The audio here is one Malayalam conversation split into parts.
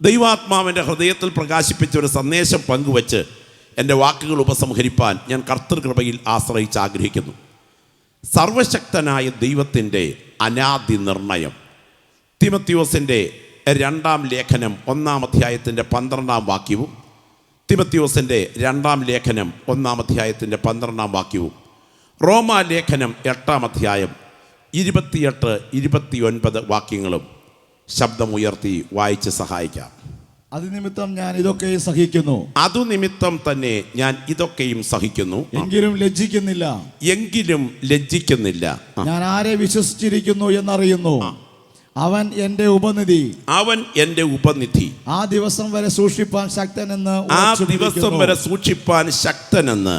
ദൈവാത്മാവിൻ്റെ ഹൃദയത്തിൽ പ്രകാശിപ്പിച്ച ഒരു സന്ദേശം പങ്കുവച്ച് എൻ്റെ വാക്കുകൾ ഉപസംഹരിപ്പാൻ ഞാൻ കർത്തൃകൃപയിൽ ആശ്രയിച്ച് ആഗ്രഹിക്കുന്നു. സർവശക്തനായ ദൈവത്തിൻ്റെ അനാദി നിർണയം. തിമത്തിയോസിൻ്റെ 2-ാം ലേഖനം 1-ാം അധ്യായത്തിൻ്റെ 12-ാം വാക്യവും, തിമത്തിയോസിൻ്റെ 2-ാം ലേഖനം 1-ാം അധ്യായത്തിൻ്റെ 12-ാം വാക്യവും, റോമാലേഖനം 8-ാം അധ്യായം 28-29 വാക്യങ്ങളും ശബ്ദമുയർത്തി വായിച്ച് സഹായിക്കാം. അതുനിമിത്തം ഞാൻ ഇതൊക്കെയും സഹിക്കുന്നു. അതുനിമിത്തം തന്നെ ഞാൻ ഇതൊക്കെയും സഹിക്കുന്നു, എങ്കിലും ലജ്ജിക്കുന്നില്ല. ഞാൻ ആരെ വിശ്വസിച്ചിരിക്കുന്നു എന്നറിയുന്നു. അവൻ എൻ്റെ ഉപനിധി. ആ ദിവസം വരെ സൂക്ഷിപ്പാൻ ശക്തനെന്ന്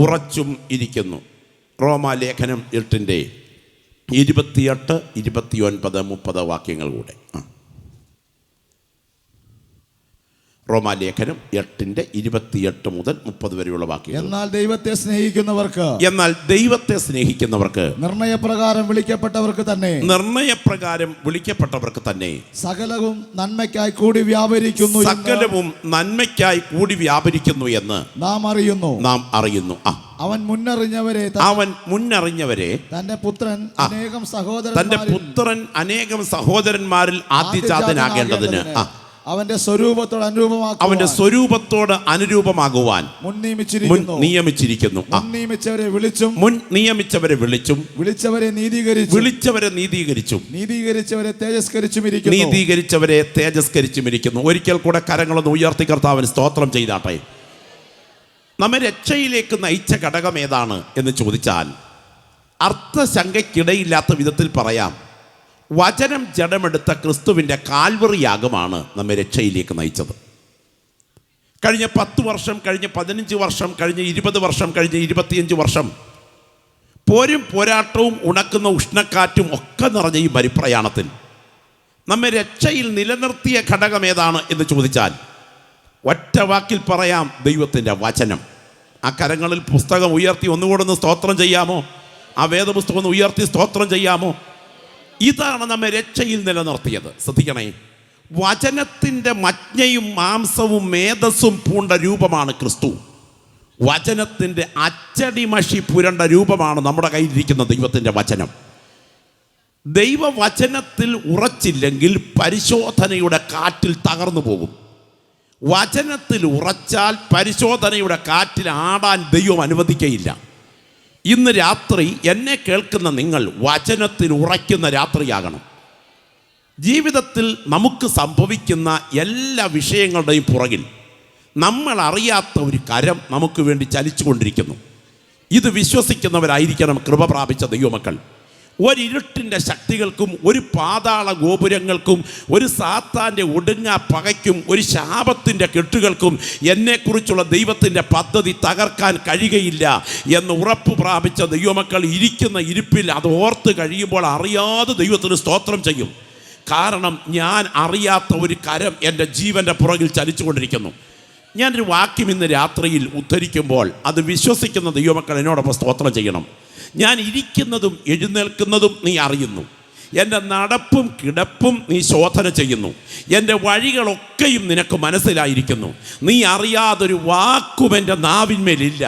ഉറച്ചും ഇരിക്കുന്നു. റോമാലേഖനം 8-ന്റെ 28, 29, 30 വാക്യങ്ങൾ കൂടെ. റോമാലേഖനം 8-ന്റെ 28 മുതൽ 30 വരെയുള്ള വാക്യങ്ങൾ. എന്നാൽ ദൈവത്തെ സ്നേഹിക്കുന്നവർക്ക് നിർണയപ്രകാരം വിളിക്കപ്പെട്ടവർക്ക് തന്നെ സകലവും നന്മയ്ക്കായി കൂടി വ്യാപരിക്കുന്നു എന്ന് നാം അറിയുന്നു. അവൻ മുന്നറിഞ്ഞവരെ തന്റെ പുത്രൻ അനേകം സഹോദരന്മാരിൽ ആദ്യജാതനാകേണ്ടതിന് അവന്റെ സ്വരൂപത്തോട് അനുരൂപമാകുവാൻ മുൻ നിയമിച്ചിരിക്കുന്നു. മുൻ നിയമിച്ചവരെ വിളിച്ചും വിളിച്ചവരെ നീതീകരിച്ചും നീതീകരിച്ചവരെ തേജസ്കരിച്ചുമിരിക്കുന്നു. ഒരിക്കൽ കൂടെ കരങ്ങളൊന്ന് ഉയർത്തി കർത്താവിന് സ്തോത്രം ചെയ്താട്ടെ. നമ്മെ രക്ഷയിലേക്ക് നയിച്ച ഘടകം ഏതാണ് എന്ന് ചോദിച്ചാൽ അർത്ഥശങ്കയ്ക്കിടയില്ലാത്ത വിധത്തിൽ പറയാം, വചനം ജഡമെടുത്ത ക്രിസ്തുവിൻ്റെ കാൽവറി യാഗമാണ് നമ്മെ രക്ഷയിലേക്ക് നയിച്ചത്. കഴിഞ്ഞ 10 വർഷം, കഴിഞ്ഞ 15 വർഷം, കഴിഞ്ഞ 20 വർഷം, കഴിഞ്ഞ 25 വർഷം പോരും പോരാട്ടവും ഉണക്കുന്ന ഉഷ്ണക്കാറ്റും ഒക്കെ നിറഞ്ഞ ഈ പരിപ്രയാണത്തിൽ നമ്മെ രക്ഷയിൽ നിലനിർത്തിയ ഘടകം ഏതാണ് എന്ന് ചോദിച്ചാൽ ഒറ്റ വാക്കിൽ പറയാം, ദൈവത്തിൻ്റെ വചനം. ആ കരങ്ങളിൽ പുസ്തകം ഉയർത്തി ഒന്നുകൂടെ ഒന്ന് സ്തോത്രം ചെയ്യാമോ? ആ വേദപുസ്തകം ഒന്ന് ഉയർത്തി സ്തോത്രം ചെയ്യാമോ? ഇതാണ് നമ്മെ രക്ഷയിൽ നിലനിർത്തിയത്. ശ്രദ്ധിക്കണേ, വചനത്തിൻ്റെ മജ്ഞയും മാംസവും മേധസ്സും പൂണ്ട രൂപമാണ് ക്രിസ്തു. വചനത്തിൻ്റെ അച്ചടിമഷി പുരണ്ട രൂപമാണ് നമ്മുടെ കയ്യിലിരിക്കുന്ന ദൈവത്തിൻ്റെ വചനം. ദൈവവചനത്തിൽ ഉറച്ചില്ലെങ്കിൽ പരിശോധനയുടെ കാറ്റിൽ തകർന്നു പോകും. വചനത്തിൽ ഉറച്ചാൽ പരിശോധനയുടെ കാറ്റിൽ ആടാൻ ദൈവം അനുവദിക്കയില്ല. ഇന്ന് രാത്രി എന്നെ കേൾക്കുന്ന നിങ്ങൾ വചനത്തിൽ ഉറയ്ക്കുന്ന രാത്രിയാകണം. ജീവിതത്തിൽ നമുക്ക് സംഭവിക്കുന്ന എല്ലാ വിഷയങ്ങളുടെയും പുറകിൽ നമ്മൾ അറിയാത്ത ഒരു കരം നമുക്ക് വേണ്ടി ചലിച്ചുകൊണ്ടിരിക്കുന്നു. ഇത് വിശ്വസിക്കുന്നവരായിരിക്കണം കൃപ പ്രാപിച്ച ദൈവമക്കൾ. ഒരിരുട്ടിൻ്റെ ശക്തികൾക്കും ഒരു പാതാള ഗോപുരങ്ങൾക്കും ഒരു സാത്താൻ്റെ ഒടുങ്ങാ പകയ്ക്കും ഒരു ശാപത്തിൻ്റെ കെട്ടുകൾക്കും എന്നെക്കുറിച്ചുള്ള ദൈവത്തിൻ്റെ പദ്ധതി തകർക്കാൻ കഴിയുകയില്ല എന്ന് ഉറപ്പ് പ്രാപിച്ച ദൈവമക്കൾ ഇരിക്കുന്ന ഇരിപ്പിൽ അത് ഓർത്ത് കഴിയുമ്പോൾ അറിയാതെ ദൈവത്തിന് സ്തോത്രം ചെയ്യും. കാരണം ഞാൻ അറിയാത്ത ഒരു കരം എൻ്റെ ജീവൻ്റെ പുറകിൽ ചലിച്ചുകൊണ്ടിരിക്കുന്നു. ഞാനൊരു വാക്യം ഇന്ന് രാത്രിയിൽ ഉദ്ധരിക്കുമ്പോൾ അത് വിശ്വസിക്കുന്ന ദൈവമക്കൾ എന്നോടൊപ്പം സ്തോത്രം ചെയ്യണം. ഞാൻ ഇരിക്കുന്നതും എഴുന്നേൽക്കുന്നതും നീ അറിയുന്നു. എൻ്റെ നടപ്പും കിടപ്പും നീ ശോധന ചെയ്യുന്നു. എൻ്റെ വഴികളൊക്കെയും നിനക്ക് മനസ്സിലായിരിക്കുന്നു. നീ അറിയാതൊരു വാക്കും എൻ്റെ നാവിന്മേലില്ല.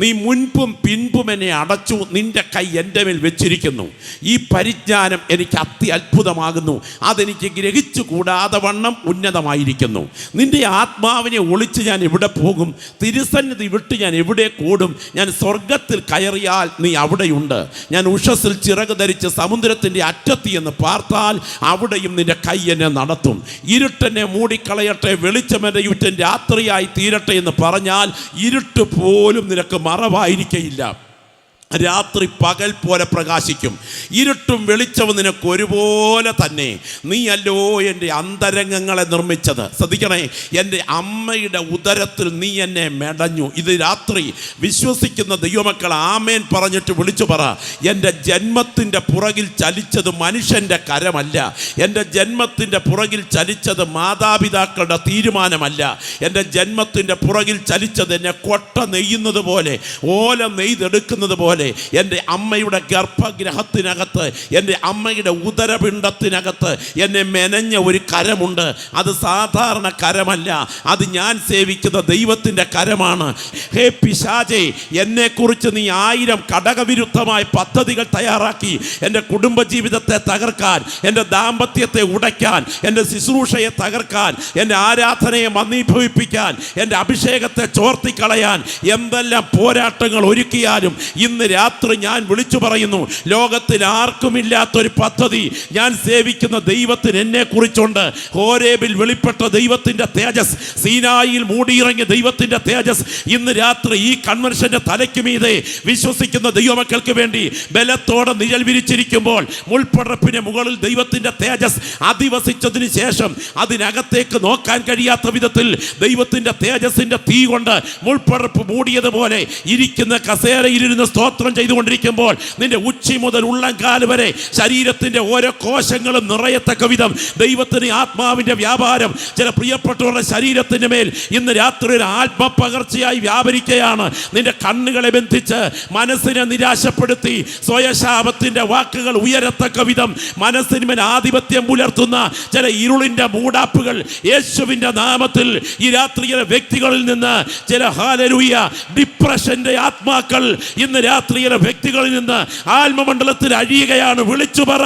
നീ മുൻപും പിൻപും എന്നെ അടച്ചു, നിൻ്റെ കൈ എൻ്റെ മേൽ വെച്ചിരിക്കുന്നു. ഈ പരിജ്ഞാനം എനിക്ക് അത്യത്ഭുതമാകുന്നു. അതെനിക്ക് ഗ്രഹിച്ചു കൂടാതെ വണ്ണം ഉന്നതമായിരിക്കുന്നു. നിൻ്റെ ആത്മാവിനെ ഒളിച്ച് ഞാൻ എവിടെ പോകും? തിരുസന്നിധി വിട്ട് ഞാൻ എവിടെ കൂടും? ഞാൻ സ്വർഗത്തിൽ കയറിയാൽ നീ അവിടെയുണ്ട്. ഞാൻ ഉഷസ്സിൽ ചിറക് ധരിച്ച് സമുദ്രത്തിൻ്റെ അറ്റത്ത് എന്ന് പാർത്താൽ അവിടെയും നിന്റെ കൈ എന്നെ നടത്തും. ഇരുട്ടെന്നെ മൂടിക്കളയട്ടെ, വെളിച്ചമെൻ്റെ ചുറ്റും രാത്രിയായി തീരട്ടെ എന്ന് പറഞ്ഞാൽ ഇരുട്ട് പോലും നിനക്ക് മറവായിരിക്കയില്ല. രാത്രി പകൽ പോലെ പ്രകാശിക്കും. ഇരുട്ടും വെളിച്ചവും നിനക്ക് ഒരുപോലെ തന്നെ. നീയല്ലോ എൻ്റെ അന്തരംഗങ്ങളെ നിർമ്മിച്ചത്. ശ്രദ്ധിക്കണേ, എൻ്റെ അമ്മയുടെ ഉദരത്തിൽ നീ എന്നെ മെടഞ്ഞു. ഇത് രാത്രി വിശ്വസിക്കുന്ന ദൈവമക്കൾ ആമേൻ പറഞ്ഞിട്ട് വിളിച്ചു പറ. എൻ്റെ ജന്മത്തിൻ്റെ പുറകിൽ ചലിച്ചത് മനുഷ്യൻ്റെ കരമല്ല. എൻ്റെ ജന്മത്തിൻ്റെ പുറകിൽ ചലിച്ചത് മാതാപിതാക്കളുടെ തീരുമാനമല്ല. എൻ്റെ ജന്മത്തിൻ്റെ പുറകിൽ ചലിച്ചത് എന്നെ കൊട്ട നെയ്യുന്നത് പോലെ, ഓല നെയ്തെടുക്കുന്നത് പോലെ പോലെ എൻ്റെ അമ്മയുടെ ഗർഭഗൃഹത്തിനകത്ത്, എൻ്റെ അമ്മയുടെ ഉദരപിണ്ഡത്തിനകത്ത് എന്നെ മെനഞ്ഞ ഒരു കരമുണ്ട്. അത് സാധാരണ കരമല്ല, അത് ഞാൻ സേവിക്കുന്ന ദൈവത്തിൻ്റെ കരമാണ്. ഹേ പിശാചേ, എന്നെക്കുറിച്ച് നീ 1000 ഘടകവിരുദ്ധമായ പദ്ധതികൾ തയ്യാറാക്കി എൻ്റെ കുടുംബജീവിതത്തെ തകർക്കാൻ, എൻ്റെ ദാമ്പത്യത്തെ ഉടയ്ക്കാൻ, എൻ്റെ ശുശ്രൂഷയെ തകർക്കാൻ, എൻ്റെ ആരാധനയെ മന്ദീഭവിപ്പിക്കാൻ, എൻ്റെ അഭിഷേകത്തെ ചോർത്തിക്കളയാൻ എന്തെല്ലാം പോരാട്ടങ്ങൾ ഒരുക്കിയാലും ഇന്ന് രാത്രി ഞാൻ വിളിച്ചു പറയുന്നു, ലോകത്തിൽ ആർക്കുമില്ലാത്തൊരു പദ്ധതി ഞാൻ സേവിക്കുന്ന ദൈവത്തിന് എന്നെ കുറിച്ചുണ്ട്. ഹോരേബിൽ വെളിപ്പെട്ട ദൈവത്തിൻ്റെ തേജസ്, സീനായിൽ മൂടിയിറങ്ങിയ ദൈവത്തിൻ്റെ തേജസ് ഇന്ന് രാത്രി ഈ കൺവെൻഷന്റെ തലയ്ക്ക് മീതെ വിശ്വസിക്കുന്ന ദൈവമക്കൾക്ക് വേണ്ടി ബലത്തോടെ നിഴൽ വിരിച്ചിരിക്കുമ്പോൾ, മുൾപ്പടപ്പിന് മുകളിൽ ദൈവത്തിൻ്റെ തേജസ് അധിവസിച്ചതിന് ശേഷം അതിനകത്തേക്ക് നോക്കാൻ കഴിയാത്ത വിധത്തിൽ ദൈവത്തിൻ്റെ തേജസ്സിൻ്റെ തീ കൊണ്ട് മുൾപ്പടപ്പ് മൂടിയതുപോലെ ഇരിക്കുന്ന കസേരയിലിരുന്ന് സ്തോത്രം ചെയ്തുകൊണ്ടിരിക്കുമ്പോൾ നിന്റെ ഉച്ചി മുതൽ ഉള്ളംകാല് വരെ ശരീരത്തിൻ്റെ ഓരോ കോശങ്ങളും നിറയത്തക്ക വിധം ദൈവത്തിന് ആത്മാവിൻ്റെ വ്യാപാരം ചില പ്രിയപ്പെട്ടവരുടെ ശരീരത്തിൻ്റെ മേൽ ഇന്ന് രാത്രി ഒരു ആത്മപകർച്ചയായി വ്യാപരിക്കുകയാണ്. നിന്റെ കണ്ണുകളെ ബന്ധിച്ച് മനസ്സിനെ നിരാശപ്പെടുത്തി സ്വയശാപത്തിൻ്റെ വാക്കുകൾ ഉയരത്തക്ക വിധം മനസ്സിന്മേൽ ആധിപത്യം പുലർത്തുന്ന ചില ഇരുളിൻ്റെ മൂടാപ്പുകൾ യേശുവിൻ്റെ നാമത്തിൽ ഈ രാത്രിയിലെ വ്യക്തികളിൽ നിന്ന് ചില ഹല്ലേലൂയ ഡിപ്രഷന്റെ ആത്മാക്കൾ ഇന്ന് രാത്രിയിലെ വ്യക്തികളിൽ നിന്ന് ആത്മമണ്ഡലത്തിൽ അഴിയുകയാണ്. വിളിച്ചു പറ,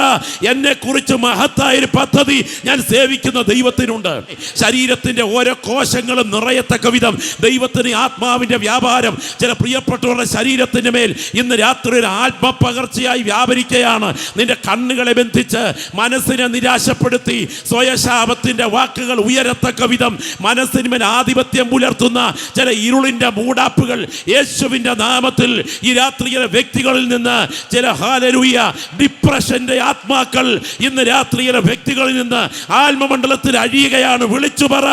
എന്നെ കുറിച്ച് മഹത്തായ ഒരു പദ്ധതി ഞാൻ സേവിക്കുന്ന ദൈവത്തിനുണ്ട്. ശരീരത്തിന്റെ ഓരോ കോശങ്ങളും നിറയത്തക്ക വിധം ദൈവത്തിന് ആത്മാവിന്റെ വ്യാപാരം ചില പ്രിയപ്പെട്ടവരുടെ ശരീരത്തിന് മേൽ ഇന്ന് രാത്രി ഒരു ആത്മപകർച്ചയായി വ്യാപരിക്കുകയാണ്. നിന്റെ കണ്ണുകളെ ബന്ധിച്ച് മനസ്സിനെ നിരാശപ്പെടുത്തി സ്വയശാപത്തിന്റെ വാക്കുകൾ ഉയരത്തക്ക വിധം മനസ്സിന്മേൽ ആധിപത്യം പുലർത്തുന്ന ചില ഇരുളിന്റെ മൂടാപ്പുകൾ യേശുവിൻ്റെ നാമത്തിൽ ഈ രാത്രിയിലെ വ്യക്തികളിൽ നിന്ന് ചില ഹല്ലേലൂയ ഡിപ്രഷന്റെ ആത്മാക്കൾ ഇന്ന് രാത്രിയിലെ വ്യക്തികളിൽ നിന്ന് ആത്മമണ്ഡലത്തിൽ അഴിയുകയാണ്. വിളിച്ചു പറ,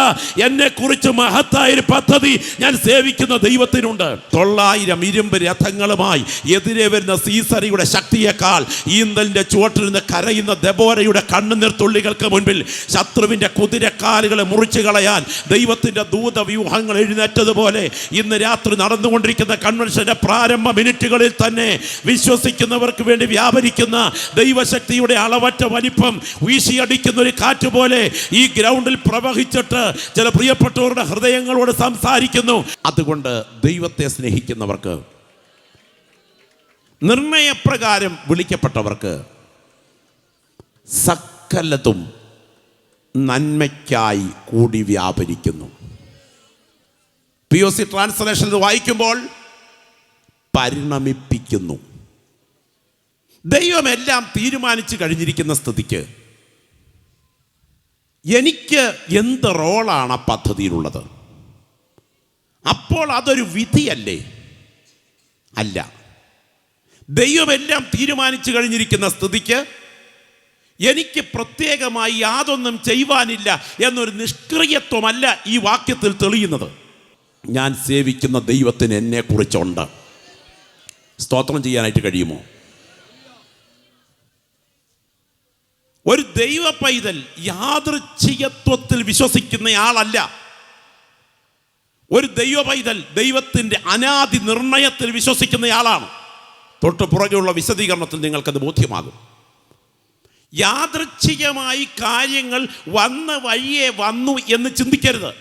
എന്നെ കുറിച്ച് മഹത്തായ ഒരു പദ്ധതി ഞാൻ സേവിക്കുന്ന ദൈവത്തിനുണ്ട്. 900 ഇരുമ്പ് രഥങ്ങളുമായി എതിരെ വരുന്ന സീസറിയുടെ ശക്തിയേക്കാൾ ഈന്തലിന്റെ ചുവട്ടിരുന്ന് കരയുന്ന ദെബോരയുടെ കണ്ണുനീർ തുള്ളികൾക്ക് മുൻപിൽ ശത്രുവിന്റെ കുതിരക്കാലുകളെ മുറിച്ചു കളയാൻ ദൈവത്തിന്റെ ദൂതവ്യൂഹങ്ങൾ എഴുന്നേറ്റതുപോലെ ഇന്ന് രാത്രി നടന്നുകൊണ്ടിരിക്കുന്ന കൺവെൻഷന്റെ പ്രാരംഭ മിനിറ്റുകളിൽ തന്നെ വിശ്വസിക്കുന്നവർക്ക് വേണ്ടി വ്യാപരിക്കുന്ന ദൈവശക്തിയുടെ അളവറ്റ വലിപ്പം വീശിയടിക്കുന്ന ഒരു കാറ്റ് പോലെ ഈ ഗ്രൗണ്ടിൽ പ്രവഹിച്ചിട്ട് ചില പ്രിയപ്പെട്ടവരുടെ ഹൃദയങ്ങളോട് സംസാരിക്കുന്നു. അതുകൊണ്ട് ദൈവത്തെ സ്നേഹിക്കുന്നവർക്ക്, നിർണയപ്രകാരം വിളിക്കപ്പെട്ടവർക്ക് സകലതും നന്മയ്ക്കായി കൂടി വ്യാപരിക്കുന്നു. POC ട്രാൻസ്ലേഷൻ വായിക്കുമ്പോൾ പരിണമിപ്പിക്കുന്നു. ദൈവമെല്ലാം തീരുമാനിച്ചു കഴിഞ്ഞിരിക്കുന്ന സ്ഥിതിക്ക് എനിക്ക് എന്ത് റോളാണ് ആ പദ്ധതിയിലുള്ളത്? അപ്പോൾ അതൊരു വിധിയല്ലേ? അല്ല. ദൈവമെല്ലാം തീരുമാനിച്ചു കഴിഞ്ഞിരിക്കുന്ന സ്ഥിതിക്ക് എനിക്ക് പ്രത്യേകമായി യാതൊന്നും ചെയ്യുവാനില്ല എന്നൊരു നിഷ്ക്രിയത്വമല്ല ഈ വാക്യത്തിൽ തെളിയുന്നത്. ഞാൻ സേവിക്കുന്ന ദൈവത്തിന് എന്നെ കുറിച്ചുണ്ട്. സ്തോത്രം ചെയ്യാനായിട്ട് കഴിയുമോ? ഒരു ദൈവ പൈതൽ യാദൃച്ഛികത്വത്തിൽ വിശ്വസിക്കുന്നയാളല്ല. ഒരു ദൈവ പൈതൽ ദൈവത്തിൻ്റെ അനാദി നിർണയത്തിൽ വിശ്വസിക്കുന്നയാളാണ്. തൊട്ട് പുറകെയുള്ള വിശദീകരണത്തിൽ നിങ്ങൾക്കത് ബോധ്യമാകും. യാദൃച്ഛികമായി കാര്യങ്ങൾ വന്ന വഴിയെ വന്നു എന്ന് ചിന്തിക്കരുത്.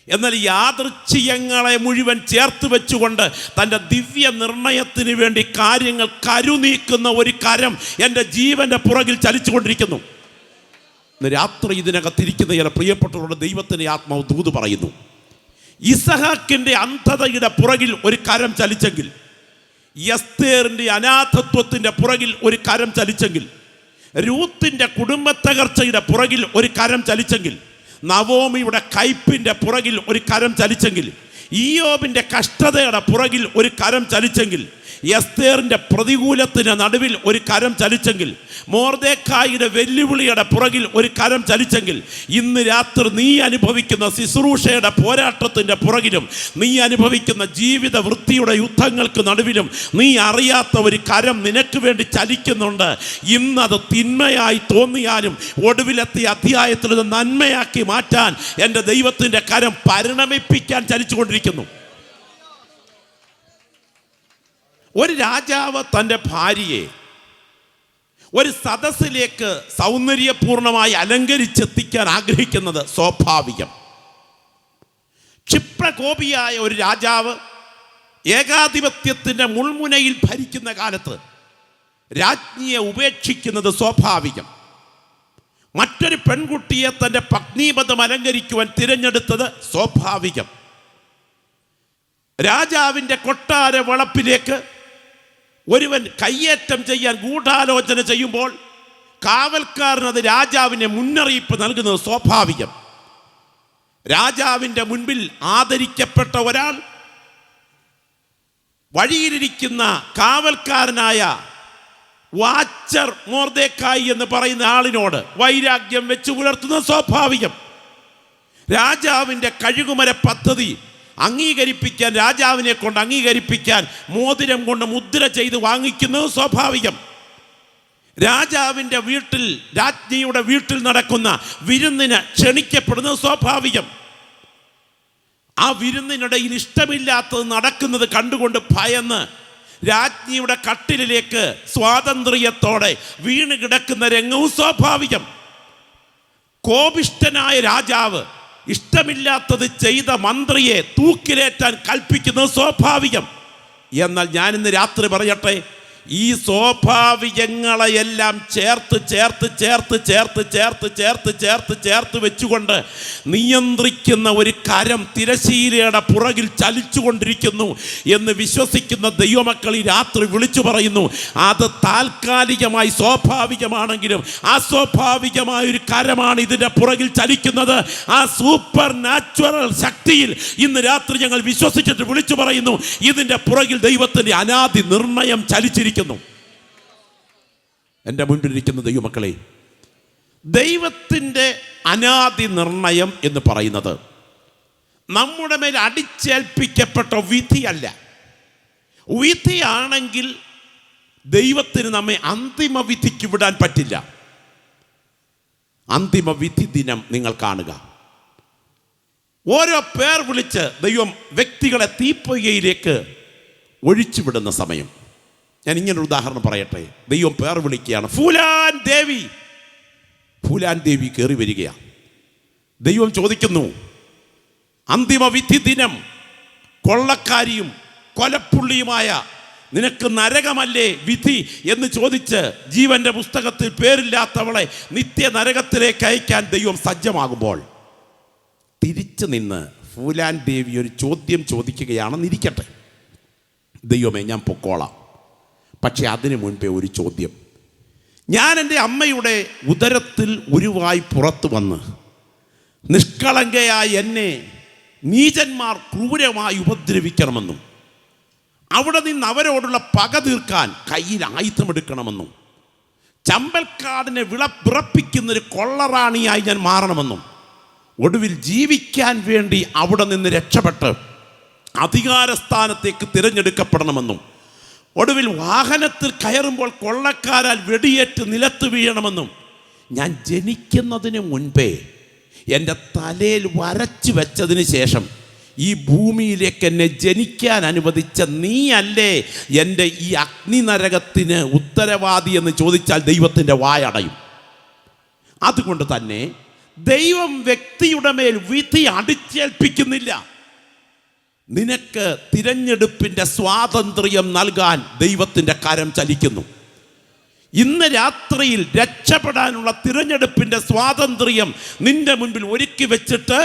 എന്നാൽ യാദൃച്ഛികങ്ങളെ മുഴുവൻ ചേർത്ത് വെച്ചുകൊണ്ട് തൻ്റെ ദിവ്യ നിർണയത്തിന് വേണ്ടി കാര്യങ്ങൾ കരുനീക്കുന്ന ഒരു കരം എൻ്റെ ജീവൻ്റെ പുറകിൽ ചലിച്ചുകൊണ്ടിരിക്കുന്നു. ഇന്ന് രാത്രി ഇതിനകത്തിരിക്കുന്ന ചില പ്രിയപ്പെട്ടവരുടെ ദൈവത്തിൻ്റെ ആത്മാവ് ദൂത് പറയുന്നു. ഇസഹാക്കിൻ്റെ അന്ധതയുടെ പുറകിൽ ഒരു കരം ചലിച്ചെങ്കിൽ, എസ്തേറിൻ്റെ അനാഥത്വത്തിൻ്റെ പുറകിൽ ഒരു കരം ചലിച്ചെങ്കിൽ, രൂത്തിൻ്റെ കുടുംബത്തകർച്ചയുടെ പുറകിൽ ഒരു കരം ചലിച്ചെങ്കിൽ, നവോമിയുടെ കയ്പിൻ്റെ പുറകിൽ ഒരു കരം ചലിച്ചെങ്കിൽ, ഇയ്യോബിൻ്റെ കഷ്ടതയുടെ പുറകിൽ ഒരു കരം ചലിച്ചെങ്കിൽ, എസ്തേറിൻ്റെ പ്രതികൂലത്തിന് നടുവിൽ ഒരു കരം ചലിച്ചെങ്കിൽ, മൊർദെഖായിയുടെ വെല്ലുവിളിയുടെ പുറകിൽ ഒരു കരം ചലിച്ചെങ്കിൽ, ഇന്ന് രാത്രി നീ അനുഭവിക്കുന്ന ശുശ്രൂഷയുടെ പോരാട്ടത്തിൻ്റെ പുറകിലും നീ അനുഭവിക്കുന്ന ജീവിത വൃത്തിയുടെ യുദ്ധങ്ങൾക്ക് നടുവിലും നീ അറിയാത്ത ഒരു കരം നിനക്ക് വേണ്ടി ചലിക്കുന്നുണ്ട്. ഇന്നത് തിന്മയായി തോന്നിയാലും ഒടുവിലെത്തിയ അധ്യായത്തിൽ ഇത് നന്മയാക്കി മാറ്റാൻ എൻ്റെ ദൈവത്തിൻ്റെ കരം പരിണമിപ്പിക്കാൻ ചലിച്ചുകൊണ്ടിരിക്കുന്നു. ഒരു രാജാവ് തൻ്റെ ഭാര്യയെ ഒരു സദസ്സിലേക്ക് സൗന്ദര്യപൂർണമായി അലങ്കരിച്ചെത്തിക്കാൻ ആഗ്രഹിക്കുന്നത് സ്വാഭാവികം. ക്ഷിപ്രകോപിയായ ഒരു രാജാവ് ഏകാധിപത്യത്തിൻ്റെ മുൾമുനയിൽ ഭരിക്കുന്ന കാലത്ത് രാജ്ഞിയെ ഉപേക്ഷിക്കുന്നത് സ്വാഭാവികം. മറ്റൊരു പെൺകുട്ടിയെ തൻ്റെ പത്നീപദം അലങ്കരിക്കുവാൻ തിരഞ്ഞെടുത്തത് സ്വാഭാവികം. രാജാവിൻ്റെ കൊട്ടാര വളപ്പിലേക്ക് ഒരുവൻ കയ്യേറ്റം ചെയ്യാൻ ഗൂഢാലോചന ചെയ്യുമ്പോൾ കാവൽക്കാരനത് രാജാവിനെ മുന്നറിയിപ്പ് നൽകുന്നത് സ്വാഭാവികം. രാജാവിൻ്റെ മുൻപിൽ ആദരിക്കപ്പെട്ട ഒരാൾ വഴിയിലിരിക്കുന്ന കാവൽക്കാരനായ വാച്ചർ മോർദേക്കായി എന്ന് പറയുന്ന ആളിനോട് വൈരാഗ്യം വെച്ച് പുലർത്തുന്നത് സ്വാഭാവികം. രാജാവിൻ്റെ കഴുകുമര പദ്ധതി അംഗീകരിപ്പിക്കാൻ, രാജാവിനെ കൊണ്ട് അംഗീകരിപ്പിക്കാൻ മോതിരം കൊണ്ട് മുദ്ര ചെയ്ത് വാങ്ങിക്കുന്നത് സ്വാഭാവികം. രാജാവിൻ്റെ വീട്ടിൽ, രാജ്ഞിയുടെ വീട്ടിൽ നടക്കുന്ന വിരുന്നിന് ക്ഷണിക്കപ്പെടുന്നത് സ്വാഭാവികം. ആ വിരുന്നിനിടയിൽ ഇഷ്ടമില്ലാത്തത് നടക്കുന്നത് കണ്ടുകൊണ്ട് ഭയന്ന് രാജ്ഞിയുടെ കട്ടിലിലേക്ക് സ്വാതന്ത്ര്യത്തോടെ വീണ് കിടക്കുന്ന രംഗവും സ്വാഭാവികം. കോപിഷ്ഠനായ രാജാവ് ഇഷ്ടമില്ലാത്തത് ചെയ്ത മന്ത്രിയെ തൂക്കിലേറ്റാൻ കൽപ്പിക്കുന്നത് സ്വാഭാവികം. എന്നാൽ ഞാനിന്ന് രാത്രി പറയട്ടെ, ഈ സ്വാഭാവികങ്ങളെയെല്ലാം ചേർത്ത് ചേർത്ത് ചേർത്ത് ചേർത്ത് ചേർത്ത് ചേർത്ത് ചേർത്ത് ചേർത്ത് വെച്ചുകൊണ്ട് നിയന്ത്രിക്കുന്ന ഒരു കരം തിരശീലയുടെ പുറകിൽ ചലിച്ചുകൊണ്ടിരിക്കുന്നു എന്ന് വിശ്വസിക്കുന്ന ദൈവമക്കൾ ഈ രാത്രി വിളിച്ചു പറയുന്നു. അത് താൽക്കാലികമായി സ്വാഭാവികമാണെങ്കിലും അസ്വാഭാവികമായ ഒരു കരമാണ് ഇതിൻ്റെ പുറകിൽ ചലിക്കുന്നത്. ആ സൂപ്പർ നാച്ചുറൽ ശക്തിയിൽ ഇന്ന് രാത്രി ഞങ്ങൾ വിശ്വസിച്ചിട്ട് വിളിച്ചു പറയുന്നു, ഇതിൻ്റെ പുറകിൽ ദൈവത്തിൻ്റെ അനാദി നിർണയം ചലിച്ചിരിക്കുന്നു. എൻ്റെ മുൻപിലിരിക്കുന്ന ദൈവമക്കളെ, ദൈവത്തിൻ്റെ അനാദി നിർണയം എന്ന് പറയുന്നത് നമ്മുടെ മേൽ അടിച്ചേൽപ്പിക്കപ്പെട്ട വിധിയല്ല. വിധിയാണെങ്കിൽ ദൈവത്തിന് നമ്മെ അന്തിമ വിധിക്ക് വിടാൻ പറ്റില്ല. അന്തിമ വിധി ദിനം നിങ്ങൾ കാണുക. ഓരോ പേർ വിളിച്ച് ദൈവം വ്യക്തികളെ തീപ്പൊയ്കയിലേക്ക് ഒഴിച്ചുവിടുന്ന സമയം. ഞാൻ ഇങ്ങനൊരു ഉദാഹരണം പറയട്ടെ. ദൈവം പേർ വിളിക്കുകയാണ്, ഫുലാൻ ദേവി. ഫുലാൻ ദേവി കയറി വരികയാണ്. ദൈവം ചോദിക്കുന്നു, അന്തിമ വിധി ദിനം കൊള്ളക്കാരിയും കൊലപ്പുള്ളിയുമായ നിനക്ക് നരകമല്ലേ വിധി എന്ന് ചോദിച്ച് ജീവന്റെ പുസ്തകത്തിൽ പേരില്ലാത്തവളെ നിത്യ നരകത്തിലേക്ക് അയക്കാൻ ദൈവം സജ്ജമാകുമ്പോൾ തിരിച്ചു നിന്ന് ഫൂലാൻ ദേവി ഒരു ചോദ്യം ചോദിക്കുകയാണെന്നിരിക്കട്ടെ. ദൈവമേ, ഞാൻ പൊക്കോളാം, പക്ഷെ അതിനു മുൻപേ ഒരു ചോദ്യം. ഞാൻ എൻ്റെ അമ്മയുടെ ഉദരത്തിൽ ഉരുവായി പുറത്തു വന്ന് നിഷ്കളങ്കയായ എന്നെ നീചന്മാർ ക്രൂരമായി ഉപദ്രവിക്കണമെന്നും അവിടെ നിന്ന് അവരോടുള്ള പക തീർക്കാൻ കയ്യിൽ ആയുധമെടുക്കണമെന്നും ചമ്പൽക്കാടിനെ വിറപ്പിക്കുന്നൊരു കൊള്ളറാണിയായി ഞാൻ മാറണമെന്നും ഒടുവിൽ ജീവിക്കാൻ വേണ്ടി അവിടെ നിന്ന് രക്ഷപ്പെട്ട് അധികാരസ്ഥാനത്തേക്ക് തിരഞ്ഞെടുക്കപ്പെടണമെന്നും ഒടുവിൽ വാഹനത്തിൽ കയറുമ്പോൾ കൊള്ളക്കാരാൽ വെടിയേറ്റ് നിലത്ത് വീഴണമെന്നും ഞാൻ ജനിക്കുന്നതിന് മുൻപേ എൻ്റെ തലയിൽ വരച്ചു വെച്ചതിന് ശേഷം ഈ ഭൂമിയിലേക്ക് എന്നെ ജനിക്കാൻ അനുവദിച്ച നീയല്ലേ എൻ്റെ ഈ അഗ്നിനരകത്തിന് ഉത്തരവാദി എന്ന് ചോദിച്ചാൽ ദൈവത്തിൻ്റെ വായടയും. അതുകൊണ്ട് തന്നെ ദൈവം വ്യക്തിയുടെ മേൽ വിധി അടിച്ചേൽപ്പിക്കുന്നില്ല. നിനക്ക് തിരഞ്ഞെടുപ്പിൻ്റെ സ്വാതന്ത്ര്യം നൽകാൻ ദൈവത്തിൻ്റെ കരം ചലിക്കുന്നു. ഇന്ന് രാത്രിയിൽ രക്ഷപ്പെടാനുള്ള തിരഞ്ഞെടുപ്പിൻ്റെ സ്വാതന്ത്ര്യം നിന്റെ മുൻപിൽ ഒരുക്കി വെച്ചിട്ട്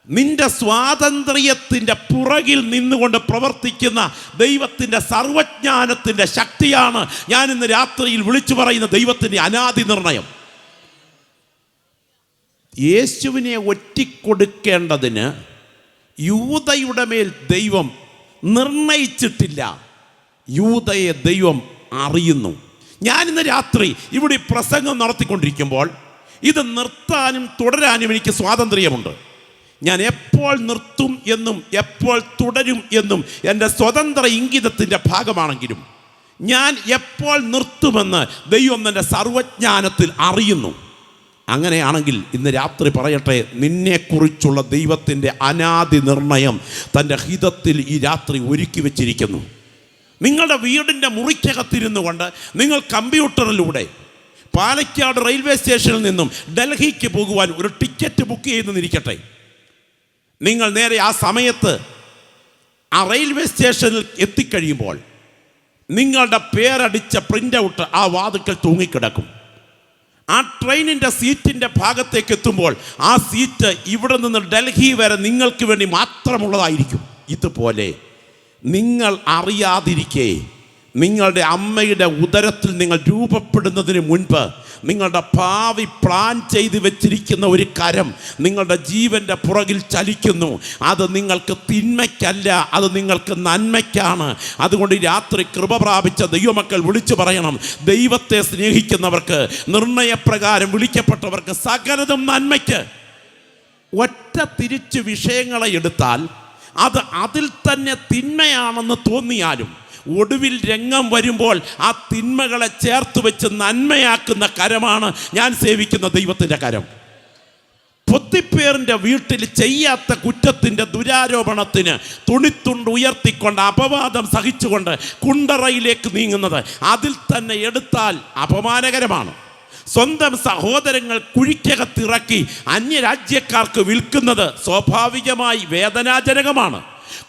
നിന്റെ സ്വാതന്ത്ര്യത്തിൻ്റെ പുറകിൽ നിന്നുകൊണ്ട് പ്രവർത്തിക്കുന്ന ദൈവത്തിൻ്റെ സർവജ്ഞാനത്തിൻ്റെ ശക്തിയാണ് ഞാൻ ഇന്ന് രാത്രിയിൽ വിളിച്ചു പറയുന്ന ദൈവത്തിൻ്റെ അനാദി നിർണയം. യേശുവിനെ ഒറ്റിക്കൊടുക്കേണ്ടതിന് യൂദയുടെ മേൽ ദൈവം നിർണയിച്ചിട്ടില്ല. യൂദയെ ദൈവം അറിയുന്നു. ഞാനിന്ന് രാത്രി ഇവിടെ പ്രസംഗം നടത്തിക്കൊണ്ടിരിക്കുമ്പോൾ ഇത് നിർത്താനും തുടരാനും എനിക്ക് സ്വാതന്ത്ര്യമുണ്ട്. ഞാൻ എപ്പോൾ നിർത്തും എന്നും എപ്പോൾ തുടരും എന്നും എൻ്റെ സ്വതന്ത്ര ഇംഗിതത്തിൻ്റെ ഭാഗമാണെങ്കിലും ഞാൻ എപ്പോൾ നിർത്തുമെന്ന് ദൈവം എൻ്റെ സർവജ്ഞാനത്തിൽ അറിയുന്നു. അങ്ങനെയാണെങ്കിൽ ഇന്ന് രാത്രി പറയട്ടെ, നിന്നെക്കുറിച്ചുള്ള ദൈവത്തിൻ്റെ അനാദി നിർണയം തൻ്റെ ഹിതത്തിൽ ഈ രാത്രി ഒരുക്കി വച്ചിരിക്കുന്നു. നിങ്ങളുടെ വീടിൻ്റെ മുറിക്കകത്തിരുന്നു കൊണ്ട് നിങ്ങൾ കമ്പ്യൂട്ടറിലൂടെ പാലക്കാട് റെയിൽവേ സ്റ്റേഷനിൽ നിന്നും ഡൽഹിക്ക് പോകുവാൻ ഒരു ടിക്കറ്റ് ബുക്ക് ചെയ്തെന്നിരിക്കട്ടെ. നിങ്ങൾ നേരെ ആ സമയത്ത് ആ റെയിൽവേ സ്റ്റേഷനിൽ എത്തിക്കഴിയുമ്പോൾ നിങ്ങളുടെ പേരടിച്ച പ്രിൻ്റ് ഔട്ട് ആ വാതിക്കൽ തൂങ്ങിക്കിടക്കും. ആ ട്രെയിനിൻ്റെ സീറ്റിൻ്റെ ഭാഗത്തേക്ക് എത്തുമ്പോൾ ആ സീറ്റ് ഇവിടെ നിന്ന് ഡൽഹി വരെ നിങ്ങൾക്ക് വേണ്ടി മാത്രമുള്ളതായിരിക്കും. ഇതുപോലെ നിങ്ങൾ അറിയാതിരിക്കെ നിങ്ങളുടെ അമ്മയുടെ ഉദരത്തിൽ നിങ്ങൾ രൂപപ്പെടുന്നതിന് മുൻപ് നിങ്ങളുടെ ഭാവി പ്ലാൻ ചെയ്ത് വെച്ചിരിക്കുന്ന ഒരു കരം നിങ്ങളുടെ ജീവൻ്റെ പുറകിൽ ചലിക്കുന്നു. അത് നിങ്ങൾക്ക് തിന്മയ്ക്കല്ല, അത് നിങ്ങൾക്ക് നന്മയ്ക്കാണ്. അതുകൊണ്ട് രാത്രി കൃപ പ്രാപിച്ച ദൈവമക്കൾ വിളിച്ചു പറയണം, ദൈവത്തെ സ്നേഹിക്കുന്നവർക്ക്, നിർണയപ്രകാരം വിളിക്കപ്പെട്ടവർക്ക് സകലതും നന്മയ്ക്ക്. ഒറ്റ തിരിച്ച് വിഷയങ്ങളെ എടുത്താൽ അത് അതിൽ തന്നെ തിന്മയാണെന്ന് തോന്നിയാലും ഒടുവിൽ രംഗം വരുമ്പോൾ ആ തിന്മകളെ ചേർത്ത് വെച്ച് നന്മയാക്കുന്ന കരമാണ് ഞാൻ സേവിക്കുന്ന ദൈവത്തിൻ്റെ കരം. പൊത്തിപ്പേറിൻ്റെ വീട്ടിൽ ചെയ്യാത്ത കുറ്റത്തിൻ്റെ ദുരാരോപണത്തിന് തുണിത്തുണ്ട് ഉയർത്തിക്കൊണ്ട് അപവാദം സഹിച്ചുകൊണ്ട് കുണ്ടറയിലേക്ക് നീങ്ങുന്നത് അതിൽ തന്നെ എടുത്താൽ അപമാനകരമാണ്. സ്വന്തം സഹോദരങ്ങൾ കുഴിക്കകത്തിറക്കി അന്യരാജ്യക്കാർക്ക് വിൽക്കുന്നത് സ്വാഭാവികമായി വേദനാജനകമാണ്.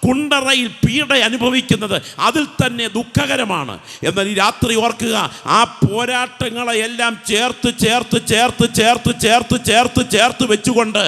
കുണ്ടറയിൽ പീഡ അനുഭവിക്കുന്നത് അതിൽ തന്നെ ദുഃഖകരമാണ്. എന്നാൽ ഈ രാത്രി ഓർക്കുക, ആ പോരാട്ടങ്ങളെയെല്ലാം ചേർത്ത് ചേർത്ത് ചേർത്ത് ചേർത്ത് ചേർത്ത് ചേർത്ത് ചേർത്ത് വെച്ചുകൊണ്ട്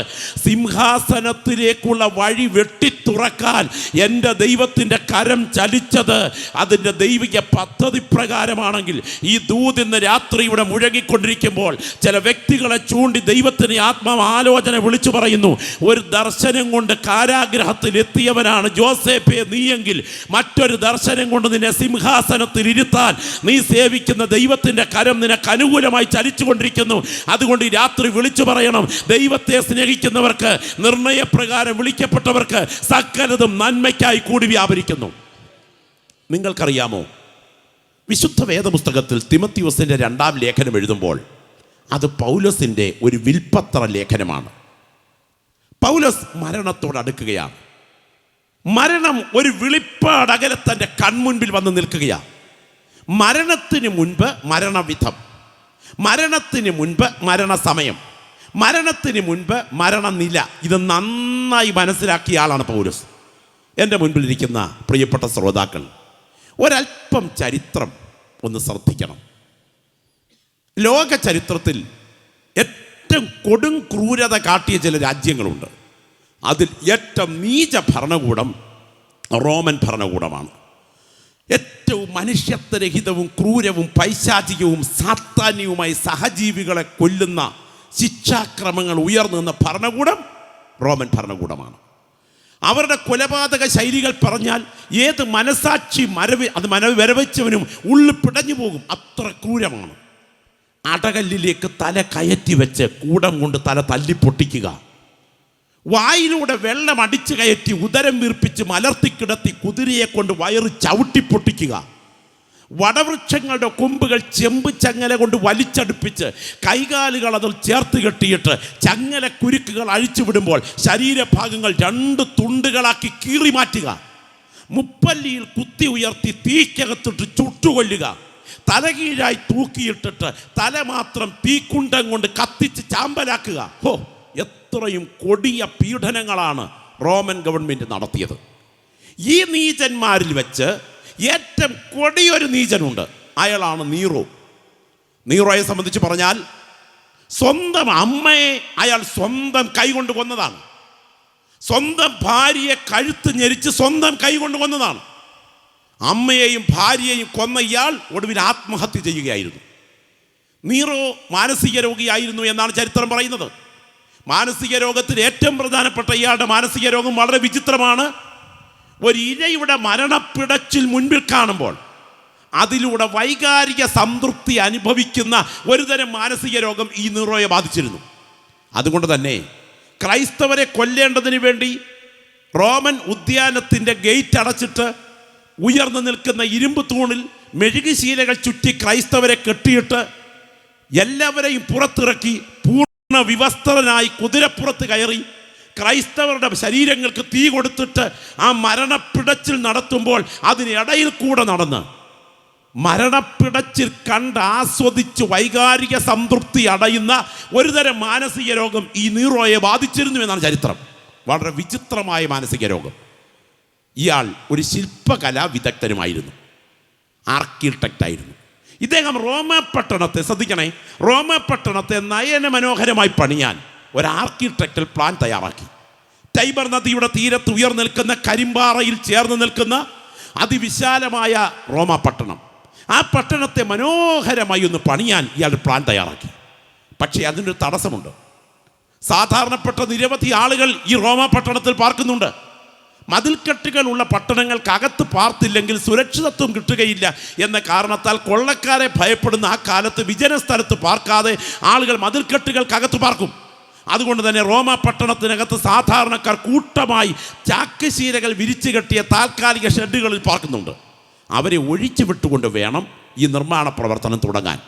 സിംഹാസനത്തിലേക്കുള്ള വഴി വെട്ടിത്തുറക്കാൻ എൻ്റെ ദൈവത്തിൻ്റെ കരം ചലിച്ചത് അതിൻ്റെ ദൈവിക പദ്ധതി പ്രകാരമാണെങ്കിൽ ഈ ദൂത് ഇന്ന് രാത്രി ഇവിടെ മുഴങ്ങിക്കൊണ്ടിരിക്കുമ്പോൾ ചില വ്യക്തികളെ ചൂണ്ടി ദൈവത്തിന് ആത്മാലോചന വിളിച്ചു പറയുന്നു. ഒരു ദർശനം കൊണ്ട് കാരാഗ്രഹത്തിൽ എത്തിയവനാണ് ജോസേഫേ നീയെങ്കിൽ മറ്റൊരു ദർശനം കൊണ്ട് നിന്നെ സിംഹാസനത്തിൽ ഇരുത്താൻ നീ സേവിക്കുന്ന ദൈവത്തിൻ്റെ കരം നിനക്ക് അനുകൂലമായി ചലിച്ചുകൊണ്ടിരിക്കുന്നു. അതുകൊണ്ട് ഈ രാത്രി വിളിച്ചു പറയണം, ദൈവത്തെ സ്നേഹിക്കുന്നവർക്ക്, നിർണയപ്രകാരം വിളിക്കപ്പെട്ടവർക്ക് സകലതും നന്മയ്ക്കായി കൂടി വ്യാപരിക്കുന്നു. നിങ്ങൾക്കറിയാമോ, വിശുദ്ധ വേദപുസ്തകത്തിൽ തിമത്തിയോസിൻ്റെ 2-ാം ലേഖനം എഴുതുമ്പോൾ അത് പൗലോസിൻ്റെ ഒരു വിൽപ്പത്ര ലേഖനമാണ്. പൗലോസ് മരണത്തോടടുക്കുകയാണ്. മരണം ഒരു വിളിപ്പാടകലെ തൻ്റെ കൺമുൻപിൽ വന്ന് നിൽക്കുകയാണ്. മരണത്തിന് മുൻപ് മരണവിധം, മരണത്തിന് മുൻപ് മരണസമയം, മരണത്തിന് മുൻപ് മരണനില, ഇത് നന്നായി മനസ്സിലാക്കിയ ആളാണ് പൗലോസ്. എൻ്റെ മുൻപിലിരിക്കുന്ന പ്രിയപ്പെട്ട ശ്രോതാക്കൾ, ഒരല്പം ചരിത്രം ഒന്ന് ശ്രദ്ധിക്കണം. ലോക ചരിത്രത്തിൽ ഏറ്റവും കൊടും ക്രൂരത കാട്ടിയ ചില രാജ്യങ്ങളുണ്ട്. അതിൽ ഏറ്റവും നീച ഭരണകൂടം റോമൻ ഭരണകൂടമാണ്. ഏറ്റവും മനുഷ്യത്വരഹിതവും ക്രൂരവും പൈശാചികവും സാത്താന്യവുമായി സഹജീവികളെ കൊല്ലുന്ന ശിക്ഷാക്രമങ്ങൾ ഉയർന്നു നിന്ന ഭരണകൂടം റോമൻ ഭരണകൂടമാണ്. അവരുടെ കൊലപാതക ശൈലികൾ പറഞ്ഞാൽ ഏത് മനസാക്ഷി വരവച്ചവനും ഉള്ളിൽ പിടഞ്ഞു പോകും, അത്ര ക്രൂരമാണ്. അടകല്ലിലേക്ക് തല കയറ്റി വെച്ച് കൂടം കൊണ്ട് തല തല്ലിപ്പൊട്ടിക്കുക, വായിലൂടെ വെള്ളം അടിച്ചു കയറ്റി ഉദരം വീർപ്പിച്ച് മലർത്തിക്കിടത്തി കുതിരയെ കൊണ്ട് വയറ് ചവിട്ടിപ്പൊട്ടിക്കുക, വടവൃക്ഷങ്ങളുടെ കൊമ്പുകൾ ചെമ്പ് ചങ്ങല കൊണ്ട് വലിച്ചടുപ്പിച്ച് കൈകാലുകൾ അതിൽ ചേർത്ത് കെട്ടിയിട്ട് ചങ്ങല കുരുക്കുകൾ അഴിച്ചുവിടുമ്പോൾ ശരീരഭാഗങ്ങൾ 2 തുണ്ടുകളാക്കി കീറി മാറ്റുക, മുപ്പല്ലിയിൽ കുത്തി ഉയർത്തി തീക്കകത്തിട്ട് ചുട്ടുകൊല്ലുക, തലകീഴായി തൂക്കിയിട്ടിട്ട് തല മാത്രം തീക്കുണ്ടം കൊണ്ട് കത്തിച്ച് ചാമ്പലാക്കുക. എത്രയും കൊടിയ പീഡനങ്ങളാണ് റോമൻ ഗവൺമെൻറ് നടത്തിയത്. ഈ നീചന്മാരിൽ വെച്ച് ഏറ്റവും കൊടിയൊരു നീചനുണ്ട്, അയാളാണ് നീറോ. നീറോയെ സംബന്ധിച്ച് പറഞ്ഞാൽ സ്വന്തം അമ്മയെ അയാൾ സ്വന്തം കൈകൊണ്ട് കൊന്നതാണ്. സ്വന്തം ഭാര്യയെ കഴുത്ത് ഞെരിച്ച് സ്വന്തം കൈകൊണ്ട് കൊന്നതാണ്. അമ്മയെയും ഭാര്യയെയും കൊന്ന ഇയാൾ ഒടുവിൽ ആത്മഹത്യ ചെയ്യുകയായിരുന്നു. നീറോ മാനസിക രോഗിയായിരുന്നു എന്നാണ് ചരിത്രം പറയുന്നത്. മാനസിക രോഗത്തിൽ ഏറ്റവും പ്രധാനപ്പെട്ട ഇയാളുടെ മാനസിക രോഗം വളരെ വിചിത്രമാണ്. ഒരു ഇരയുടെ മരണപ്പിടച്ചിൽ മുൻപിൽ കാണുമ്പോൾ അതിലൂടെ വൈകാരിക സംതൃപ്തി അനുഭവിക്കുന്ന ഒരുതരം മാനസിക രോഗം ഈ നീറോയെ ബാധിച്ചിരുന്നു. അതുകൊണ്ട് തന്നെ ക്രൈസ്തവരെ കൊല്ലേണ്ടതിന് വേണ്ടി റോമൻ ഉദ്യാനത്തിൻ്റെ ഗേറ്റ് അടച്ചിട്ട് ഉയർന്നു നിൽക്കുന്ന ഇരുമ്പ് തൂണിൽ മെഴുകുശീലകൾ ചുറ്റി ക്രൈസ്തവരെ കെട്ടിയിട്ട് എല്ലാവരെയും പുറത്തിറക്കി പൂർണ്ണ വിവസ്ത്രനായി കുതിരപ്പുറത്ത് കയറി ക്രൈസ്തവരുടെ ശരീരങ്ങൾക്ക് തീ കൊടുത്തിട്ട് ആ മരണപ്പിടച്ചിൽ നടത്തുമ്പോൾ അതിനിടയിൽ കൂടെ നടന്ന് മരണപ്പിടച്ചിൽ കണ്ട് ആസ്വദിച്ച് വൈകാരിക സംതൃപ്തി അടയുന്ന ഒരുതരം മാനസിക രോഗം ഈ നീറോയെ ബാധിച്ചിരുന്നു എന്നാണ് ചരിത്രം. വളരെ വിചിത്രമായ മാനസിക രോഗം. ഇയാൾ ഒരു ശില്പകലാ വിദഗ്ധനുമായിരുന്നു, ആർക്കിടെക്റ്റായിരുന്നു. ഇദ്ദേഹം റോമാപട്ടണത്തെ, ശ്രദ്ധിക്കണേ, റോമാപട്ടണത്തെ നയനമനോഹരമായി പണിയാൻ ഒരു ആർക്കിടെക്റ്റൽ പ്ലാൻ തയ്യാറാക്കി. ടൈബർ നദിയുടെ തീരത്ത് ഉയർന്നു നിൽക്കുന്ന കരിമ്പാറയിൽ ചേർന്ന് നിൽക്കുന്ന അതിവിശാലമായ റോമാപട്ടണം, ആ പട്ടണത്തെ മനോഹരമായി ഒന്ന് പണിയാൻ ഇയാൾ പ്ലാൻ തയ്യാറാക്കി. പക്ഷേ അതിനൊരു തടസ്സമുണ്ട്. സാധാരണപ്പെട്ട നിരവധി ആളുകൾ ഈ റോമാപട്ടണത്തിൽ പാർക്കുന്നുണ്ട്. മതിൽക്കെട്ടുകളുള്ള പട്ടണങ്ങൾക്കകത്ത് പാർത്തില്ലെങ്കിൽ സുരക്ഷിതത്വം കിട്ടുകയില്ല എന്ന കാരണത്താൽ കൊള്ളക്കാരെ ഭയപ്പെടുന്ന ആ കാലത്ത് വിജന സ്ഥലത്ത് പാർക്കാതെ ആളുകൾ മതിൽക്കെട്ടുകൾക്കകത്ത് പാർക്കും. അതുകൊണ്ട് തന്നെ റോമ പട്ടണത്തിനകത്ത് സാധാരണക്കാർ കൂട്ടമായി ചാക്കുശീലകൾ വിരിച്ചു കെട്ടിയ താൽക്കാലിക ഷെഡുകളിൽ പാർക്കുന്നുണ്ട്. അവരെ ഒഴിച്ചു വിട്ടുകൊണ്ട് വേണം ഈ നിർമ്മാണ പ്രവർത്തനം തുടങ്ങാൻ.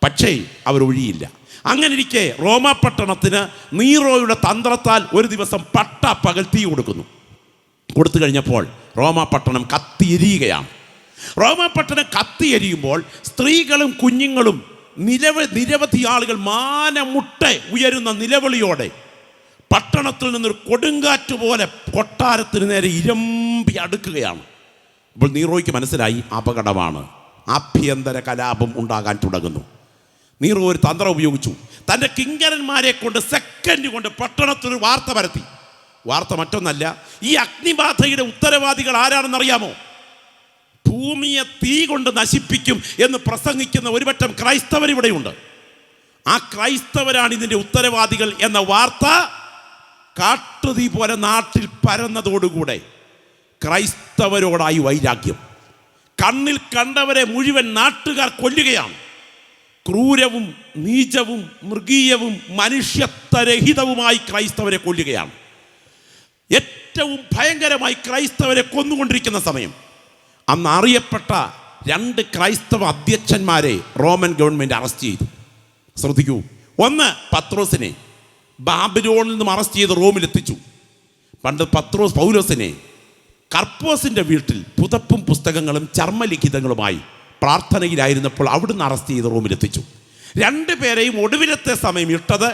പക്ഷേ അവരൊഴിയില്ല. അങ്ങനെ ഇരിക്കെ റോമ പട്ടണത്തിന് നീറോയുടെ തന്ത്രത്താൽ ഒരു ദിവസം പകൽ തീ കൊടുത്തു കഴിഞ്ഞപ്പോൾ റോമ പട്ടണം കത്തിയെരിയുകയാണ്. റോമ പട്ടണം കത്തിയെരിയുമ്പോൾ സ്ത്രീകളും കുഞ്ഞുങ്ങളും നിരവധി ആളുകൾ മാനമുട്ട ഉയരുന്ന നിലവിളിയോടെ പട്ടണത്തിൽ നിന്നൊരു കൊടുങ്കാറ്റ് പോലെ കൊട്ടാരത്തിന് നേരെ ഇരമ്പി അടുക്കുകയാണ്. ഇപ്പോൾ നീറോയ്ക്ക് മനസ്സിലായി അപകടമാണ്, ആഭ്യന്തര കലാപം ഉണ്ടാകാൻ തുടങ്ങുന്നു. നീറോ ഒരു തന്ത്രം ഉപയോഗിച്ചു. തൻ്റെ കിങ്കരന്മാരെ കൊണ്ട് സെക്കൻഡ് കൊണ്ട് പട്ടണത്തിനൊരു വാർത്ത പരത്തി. വാർത്ത മറ്റൊന്നല്ല, ഈ അഗ്നിബാധയുടെ ഉത്തരവാദികൾ ആരാണെന്നറിയാമോ? ഭൂമിയെ തീ കൊണ്ട് നശിപ്പിക്കും എന്ന് പ്രസംഗിക്കുന്ന ഒരുപറ്റം ക്രൈസ്തവരിവിടെയുണ്ട്. ആ ക്രൈസ്തവരാണ് ഇതിൻ്റെ ഉത്തരവാദികൾ എന്ന വാർത്ത കാട്ടുതീ പോലെ നാട്ടിൽ പരന്നതോടുകൂടെ ക്രൈസ്തവരോടായി വൈരാഗ്യം. കണ്ണിൽ കണ്ടവരെ മുഴുവൻ നാട്ടുകാർ കൊല്ലുകയാണ്. ക്രൂരവും നീചവും മൃഗീയവും മനുഷ്യത്വരഹിതവുമായി ക്രൈസ്തവരെ കൊല്ലുകയാണ്. ഏറ്റവും ഭയങ്കരമായി ക്രൈസ്തവരെ കൊന്നുകൊണ്ടിരിക്കുന്ന സമയം അന്ന് അറിയപ്പെട്ട 2 ക്രൈസ്തവ അധ്യക്ഷന്മാരെ റോമൻ ഗവൺമെൻറ് അറസ്റ്റ് ചെയ്തു. ശ്രദ്ധിക്കൂ, ഒന്ന് പത്രോസിനെ ബാബിലോണിൽ നിന്നും അറസ്റ്റ് ചെയ്ത് റോമിലെത്തിച്ചു. പണ്ട് പൗലോസിനെ കർപ്പോസിൻ്റെ വീട്ടിൽ പുതപ്പും പുസ്തകങ്ങളും ചർമ്മലിഖിതങ്ങളുമായി പ്രാർത്ഥനയിലായിരുന്നപ്പോൾ അവിടുന്ന് അറസ്റ്റ് ചെയ്ത് റോമിലെത്തിച്ചു. 2 പേരെയും ഒടുവിലത്തെ സമയം ഇട്ടത്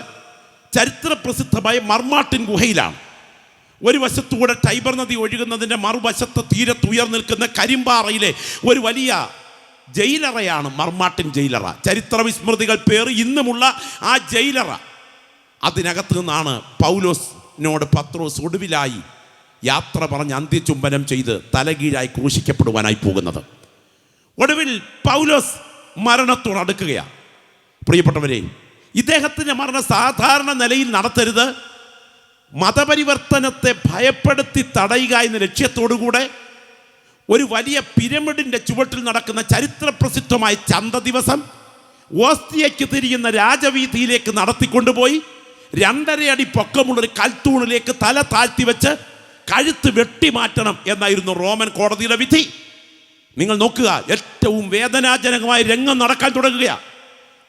ചരിത്രപ്രസിദ്ധമായ മർമാട്ടിൻ ഗുഹയിലാണ്. ഒരു വശത്തൂടെ ടൈബർ നദി ഒഴുകുന്നതിൻ്റെ മറുവശത്ത് തീരത്ത് ഉയർന്നു നിൽക്കുന്ന കരിമ്പാറയിലെ ഒരു വലിയ ജയിലറയാണ് മർമാട്ടിൻ ജയിലറ. ചരിത്ര വിസ്മൃതികൾ പേറി ഇന്നുമുള്ള ആ ജയിലറ, അതിനകത്ത് നിന്നാണ് പൗലോസിനോട് പത്രോസ് ഒടുവിലായി യാത്ര പറഞ്ഞ് അന്ത്യചുംബനം ചെയ്ത് തലകീഴായി ക്രൂശിക്കപ്പെടുവാനായി പോകുന്നത്. ഒടുവിൽ പൗലോസ് മരണത്തോട് അടുക്കുകയാണ്. പ്രിയപ്പെട്ടവരെ, ഇദ്ദേഹത്തിൻ്റെ മരണം സാധാരണ നിലയിൽ നടത്തരുത്. മതപരിവർത്തനത്തെ ഭയപ്പെടുത്തി തടയുക എന്ന ലക്ഷ്യത്തോടുകൂടെ ഒരു വലിയ പിരമിഡിൻ്റെ ചുവട്ടിൽ നടക്കുന്ന ചരിത്രപ്രസിദ്ധമായ ചന്ത ദിവസം ഓസ്തിയയ്ക്ക് തിരിയുന്ന രാജവീതിയിലേക്ക് നടത്തിക്കൊണ്ടുപോയി 2.5 അടി പൊക്കമുള്ളൊരു കൽത്തൂണിലേക്ക് തല താഴ്ത്തി വെച്ച് കഴുത്ത് വെട്ടിമാറ്റണം എന്നായിരുന്നു റോമൻ കോടതിയുടെ വിധി. നിങ്ങൾ നോക്കുക, ഏറ്റവും വേദനാജനകമായ രംഗം നടക്കാൻ തുടങ്ങുകയാണ്.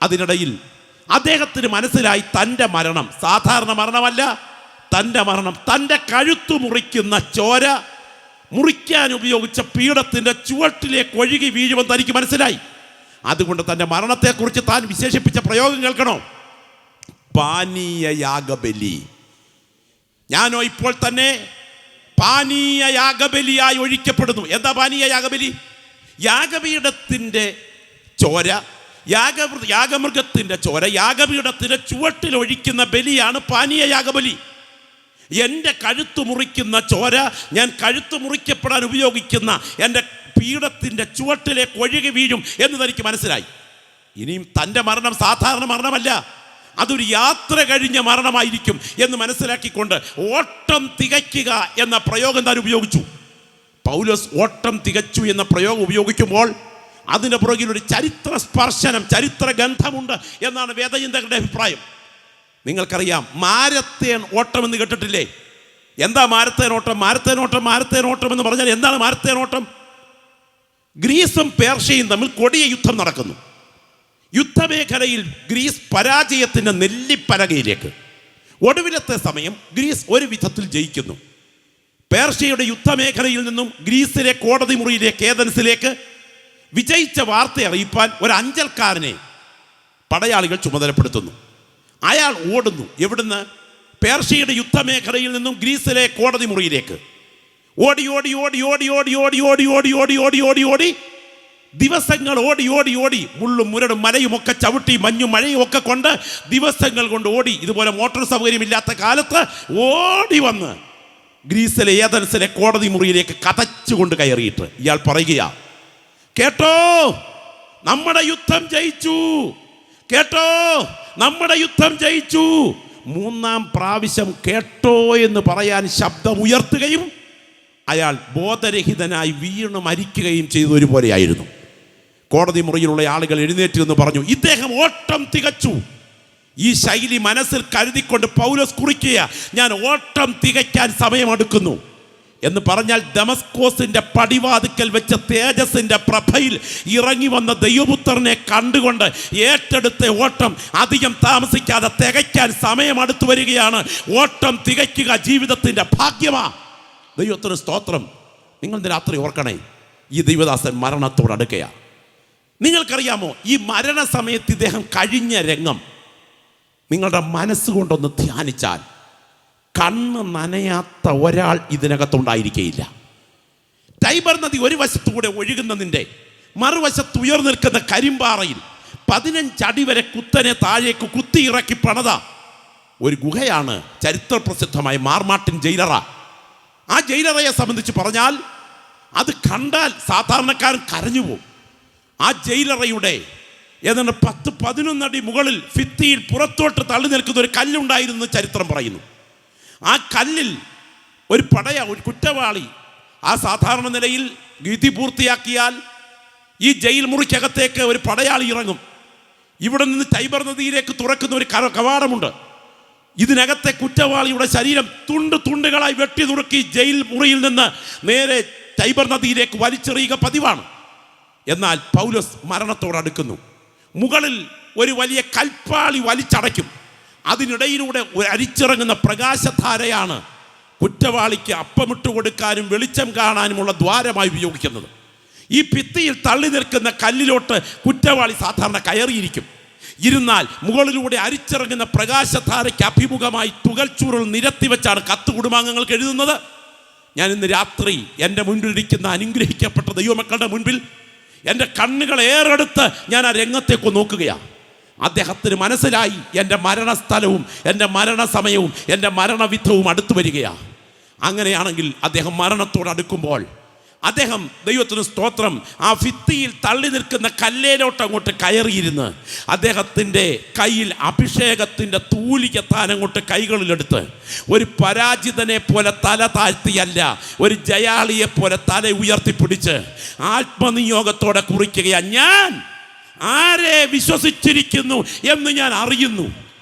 അതിനിടയിൽ അദ്ദേഹത്തിന് മനസ്സിലായി തൻ്റെ മരണം സാധാരണ മരണമല്ല. തൻ്റെ മരണം തൻ്റെ കഴുത്തു മുറിക്കുന്ന ചോര മുറിക്കാൻ ഉപയോഗിച്ച പീഠത്തിൻ്റെ ചുവട്ടിലേക്ക് ഒഴുകി വീഴുമെന്ന് തനിക്ക് മനസ്സിലായി. അതുകൊണ്ട് തൻ്റെ മരണത്തെക്കുറിച്ച് താൻ വിശേഷിപ്പിച്ച പ്രയോഗം കേൾക്കണോ? പാനീയ യാഗബലി. ഞാനോ ഇപ്പോൾ തന്നെ പാനീയ യാഗബലിയായി ഒഴിക്കപ്പെടുന്നു. എന്താ പാനീയ യാഗബലി? യാഗപീഠത്തിൻ്റെ ചോര, യാഗമൃഗത്തിൻ്റെ ചോര യാഗപീഠത്തിൻ്റെ ചുവട്ടിൽ ഒഴിക്കുന്ന ബലിയാണ് പാനീയ യാഗബലി. എൻ്റെ കഴുത്ത് മുറിക്കുന്ന ചോര ഞാൻ കഴുത്ത് മുറിക്കപ്പെടാൻ ഉപയോഗിക്കുന്ന എൻ്റെ പീഠത്തിൻ്റെ ചുവട്ടിലേക്ക് ഒഴുകി വീഴും എന്ന് തനിക്ക് മനസ്സിലായി. ഇനിയും തൻ്റെ മരണം സാധാരണ മരണമല്ല, അതൊരു യാത്ര കഴിഞ്ഞ മരണമായിരിക്കും എന്ന് മനസ്സിലാക്കിക്കൊണ്ട് ഓട്ടം തികയ്ക്കുക എന്ന പ്രയോഗം താൻ ഉപയോഗിച്ചു. പൗലോസ് ഓട്ടം തികച്ചു എന്ന പ്രയോഗം ഉപയോഗിക്കുമ്പോൾ അതിൻ്റെ പുറകിൽ ഒരു ചരിത്ര സ്പർശനം, ചരിത്ര ഗന്ധമുണ്ട് എന്നാണ് വേദചിന്തകരുടെ അഭിപ്രായം. നിങ്ങൾക്കറിയാം, മാരത്തേൺ ഓട്ടം എന്ന് കേട്ടിട്ടില്ലേ? എന്താ മാരത്തേൺ ഓട്ടം? മാരത്തേൺ ഓട്ടം എന്ന് പറഞ്ഞാൽ എന്താണ് മാരത്തേൺ ഓട്ടം? ഗ്രീസും പേർഷ്യയും തമ്മിൽ കൊടിയ യുദ്ധം നടക്കുന്നു. യുദ്ധമേഖലയിൽ ഗ്രീസ് പരാജയത്തിൻ്റെ നെല്ലിപ്പലകയിലേക്ക് ഒടുവിലത്തെ സമയം ഗ്രീസ് ഒരു വിധത്തിൽ ജയിക്കുന്നു. പേർഷ്യയുടെ യുദ്ധമേഖലയിൽ നിന്നും ഗ്രീസിലെ കോടതി മുറിയിലേക്ക് ഏതൻസിലേക്ക് വിജയിച്ച വാർത്ത അറിയിപ്പാൻ ഒരു അഞ്ചൽക്കാരനെ പടയാളികൾ ചുമതലപ്പെടുത്തുന്നു. അയാൾ ഓടുന്നു. എവിടുന്ന്? പേർഷ്യയുടെ യുദ്ധമേഖലയിൽ നിന്നും ഗ്രീസിലെ കോടതി മുറിയിലേക്ക് ഓടി ഓടി ഓടി ഓടി ഓടി ഓടി ഓടി ഓടി ഓടി ഓടി ഓടി ഓടി ദിവസങ്ങൾ ഓടി ഓടി ഓടി മുള്ളും മുരടും മലയും ഒക്കെ ചവിട്ടി മഞ്ഞും മഴയും ഒക്കെ കൊണ്ട് ദിവസങ്ങൾ കൊണ്ട് ഓടി. ഇതുപോലെ മോട്ടോർ സൗകര്യമില്ലാത്ത കാലത്ത് ഓടി വന്ന് ഗ്രീസിലെ ഏതൻസിലെ കോടതി മുറിയിലേക്ക് കതച്ചുകൊണ്ട് കയറിയിട്ട് ഇയാൾ പറയുകയാ, കേട്ടോ നമ്മുടെ യുദ്ധം ജയിച്ചു, കേട്ടോ നമ്മുടെ യുദ്ധം ജയിച്ചു. മൂന്നാം പ്രാവശ്യം കേട്ടോ എന്ന് പറയാൻ ശബ്ദം ഉയർത്തുകയും അയാൾ ബോധരഹിതനായി വീണ് മരിക്കുകയും ചെയ്തതുപോലെയായിരുന്നു. കോടതി മുറിയിലുള്ള ആളുകൾ എഴുന്നേറ്റ് എന്ന് പറഞ്ഞു, ഇദ്ദേഹം ഓട്ടം തികച്ചു. ഈ ശൈലി മനസ്സിൽ കരുതിക്കൊണ്ട് പൗലോസ് കുറിക്കുക, ഞാൻ ഓട്ടം തികയ്ക്കാൻ സമയമെടുക്കുന്നു എന്ന് പറഞ്ഞാൽ ദമസ്കോസിന്റെ പടിവാതിക്കൽ വെച്ച തേജസ്സിന്റെ പ്രഭയിൽ ഇറങ്ങി വന്ന ദൈവപുത്രനെ കണ്ടുകൊണ്ട് ഏറ്റെടുത്ത ഓട്ടം അധികം താമസിക്കാതെ തികയ്ക്കാൻ സമയമെടുത്തു വരികയാണ്. ഓട്ടം തികയ്ക്കുക ജീവിതത്തിന്റെ ഭാഗ്യമാ. ദൈവത്തിന് സ്തോത്രം. നിങ്ങൾ ഇന്ന് രാത്രി ഓർക്കണേ, ഈ ദൈവദാസൻ മരണത്തോടടുക്കയാണ്. നിങ്ങൾക്കറിയാമോ, ഈ മരണസമയത്ത് ഇദ്ദേഹം കഴിഞ്ഞ രംഗം നിങ്ങളുടെ മനസ്സുകൊണ്ടൊന്ന് ധ്യാനിച്ചാൽ കണ്ണ് നനയാത്ത ഒരാൾ ഇതിനകത്തുണ്ടായിരിക്കുകയില്ല. ടൈബർ നദി ഒരു വശത്തൂടെ ഒഴുകുന്നതിൻ്റെ മറുവശത്ത് ഉയർന്നു നിൽക്കുന്ന കരിമ്പാറയിൽ 15 അടി വരെ കുത്തനെ താഴേക്ക് കുത്തി ഇറക്കി പണിത ഒരു ഗുഹയാണ് ചരിത്രപ്രസിദ്ധമായ മാർമാട്ടിൻ ജയിലറ. ആ ജയിലറയെ സംബന്ധിച്ച് പറഞ്ഞാൽ അത് കണ്ടാൽ സാധാരണക്കാരൻ കരഞ്ഞുപോകും. ആ ജയിലറയുടെ ഏതാണ്ട് 10-11 അടി മുകളിൽ ഭിത്തിയിൽ പുറത്തോട്ട് തള്ളി നിൽക്കുന്ന ഒരു കല്ലുണ്ടായിരുന്നു ചരിത്രം പറയുന്നു. ആ കല്ലിൽ ഒരു കുറ്റവാളി ആ സാധാരണ നിലയിൽ വിധി പൂർത്തിയാക്കിയാൽ ഈ ജയിൽ മുറിക്കകത്തേക്ക് ഒരു പടയാളി ഇറങ്ങും. ഇവിടെ നിന്ന് ടൈബർ നദിയിലേക്ക് തുറക്കുന്ന ഒരു കവാടമുണ്ട്. ഇതിനകത്തെ കുറ്റവാളിയുടെ ശരീരം തുണ്ടുകളായി വെട്ടി നുറുക്കി ജയിൽ മുറിയിൽ നിന്ന് നേരെ ടൈബർ നദിയിലേക്ക് വലിച്ചെറിയുക പതിവാണ്. എന്നാൽ പൗലോസ് മരണത്തോടടുക്കുന്നു. മുകളിൽ ഒരു വലിയ കൽപ്പാളി വലിച്ചടയ്ക്കും. അതിനിടയിലൂടെ ഒരു അരിച്ചിറങ്ങുന്ന പ്രകാശധാരയാണ് കുറ്റവാളിക്ക് അപ്പമിട്ട് കൊടുക്കാനും വെളിച്ചം കാണാനുമുള്ള ദ്വാരമായി ഉപയോഗിക്കുന്നത്. ഈ ഭിത്തിയിൽ തള്ളി നിൽക്കുന്ന കല്ലിലോട്ട് കുറ്റവാളി സാധാരണ കയറിയിരിക്കും. ഇരുന്നാൽ മുകളിലൂടെ അരിച്ചിറങ്ങുന്ന പ്രകാശധാരയ്ക്ക് അഭിമുഖമായി തുകൽച്ചൂറുകൾ നിരത്തി വെച്ചാണ് കത്ത് കുടുംബാംഗങ്ങൾക്ക് എഴുതുന്നത്. ഞാൻ ഇന്ന് രാത്രി എൻ്റെ മുൻപിലിരിക്കുന്ന അനുഗ്രഹിക്കപ്പെട്ട ദൈവമക്കളുടെ മുൻപിൽ എൻ്റെ കണ്ണുകൾ ഏറെടുത്ത് ഞാൻ ആ രംഗത്തേക്ക് നോക്കുകയാണ്. അദ്ദേഹത്തിന് മനസ്സിലായി എൻ്റെ മരണസ്ഥലവും എൻ്റെ മരണസമയവും എൻ്റെ മരണവിധവും അടുത്തു വരികയാണ്. അങ്ങനെയാണെങ്കിൽ അദ്ദേഹം മരണത്തോടടുക്കുമ്പോൾ അദ്ദേഹം, ദൈവത്തിന് സ്തോത്രം, ആ ഭിത്തിയിൽ തള്ളി നിൽക്കുന്ന കല്ലേലോട്ട് അങ്ങോട്ട് കയറിയിരുന്ന് അദ്ദേഹത്തിൻ്റെ കയ്യിൽ അഭിഷേകത്തിൻ്റെ തൂലിക താനങ്ങോട്ട് കൈകളിലെടുത്ത് ഒരു പരാജിതനെ പോലെ തല താഴ്ത്തിയല്ല, ഒരു ജയാളിയെ പോലെ തല ഉയർത്തിപ്പിടിച്ച് ആത്മനിയോഗത്തോടെ കുറിക്കുകയാണ്, ഞാൻ ആരെ വിശ്വസിച്ചിരിക്കുന്നു എന്ന് ഞാൻ അറിയുന്നു,